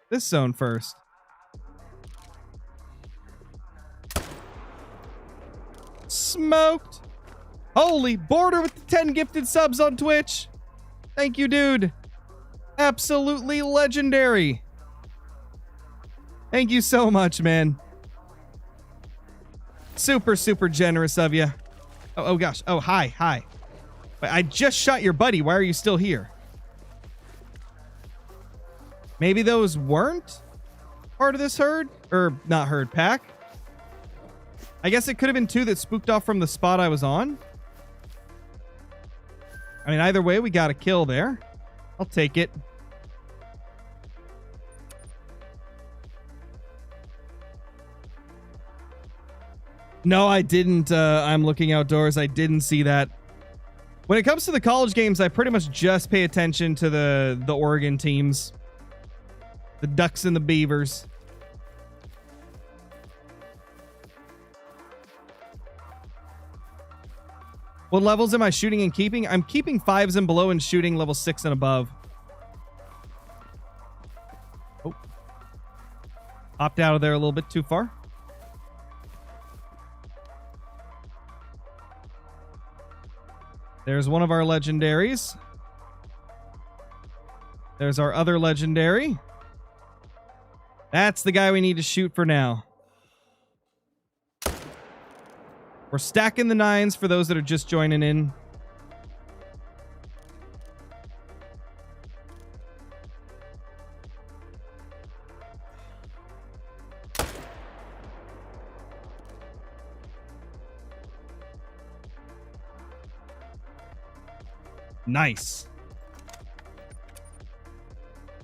this zone first. Smoked. Holy, Border with the 10 gifted subs on Twitch. Thank you, dude. Absolutely legendary. Thank you so much, man. Super, super generous of you. Oh gosh. Oh, hi. Wait, I just shot your buddy. Why are you still here? Maybe those weren't part of this herd? Or not herd, pack? I guess it could have been 2 that spooked off from the spot I was on. I mean, either way, we got a kill there. I'll take it. No, I didn't. I'm looking outdoors. I didn't see that. When it comes to the college games, I pretty much just pay attention to the Oregon teams. The Ducks and the Beavers. What levels am I shooting and keeping? I'm keeping 5s and below and shooting level 6 and above. Oh. Hopped out of there a little bit too far. There's one of our legendaries. There's our other legendary. That's the guy we need to shoot for now. We're stacking the 9s for those that are just joining in. Nice.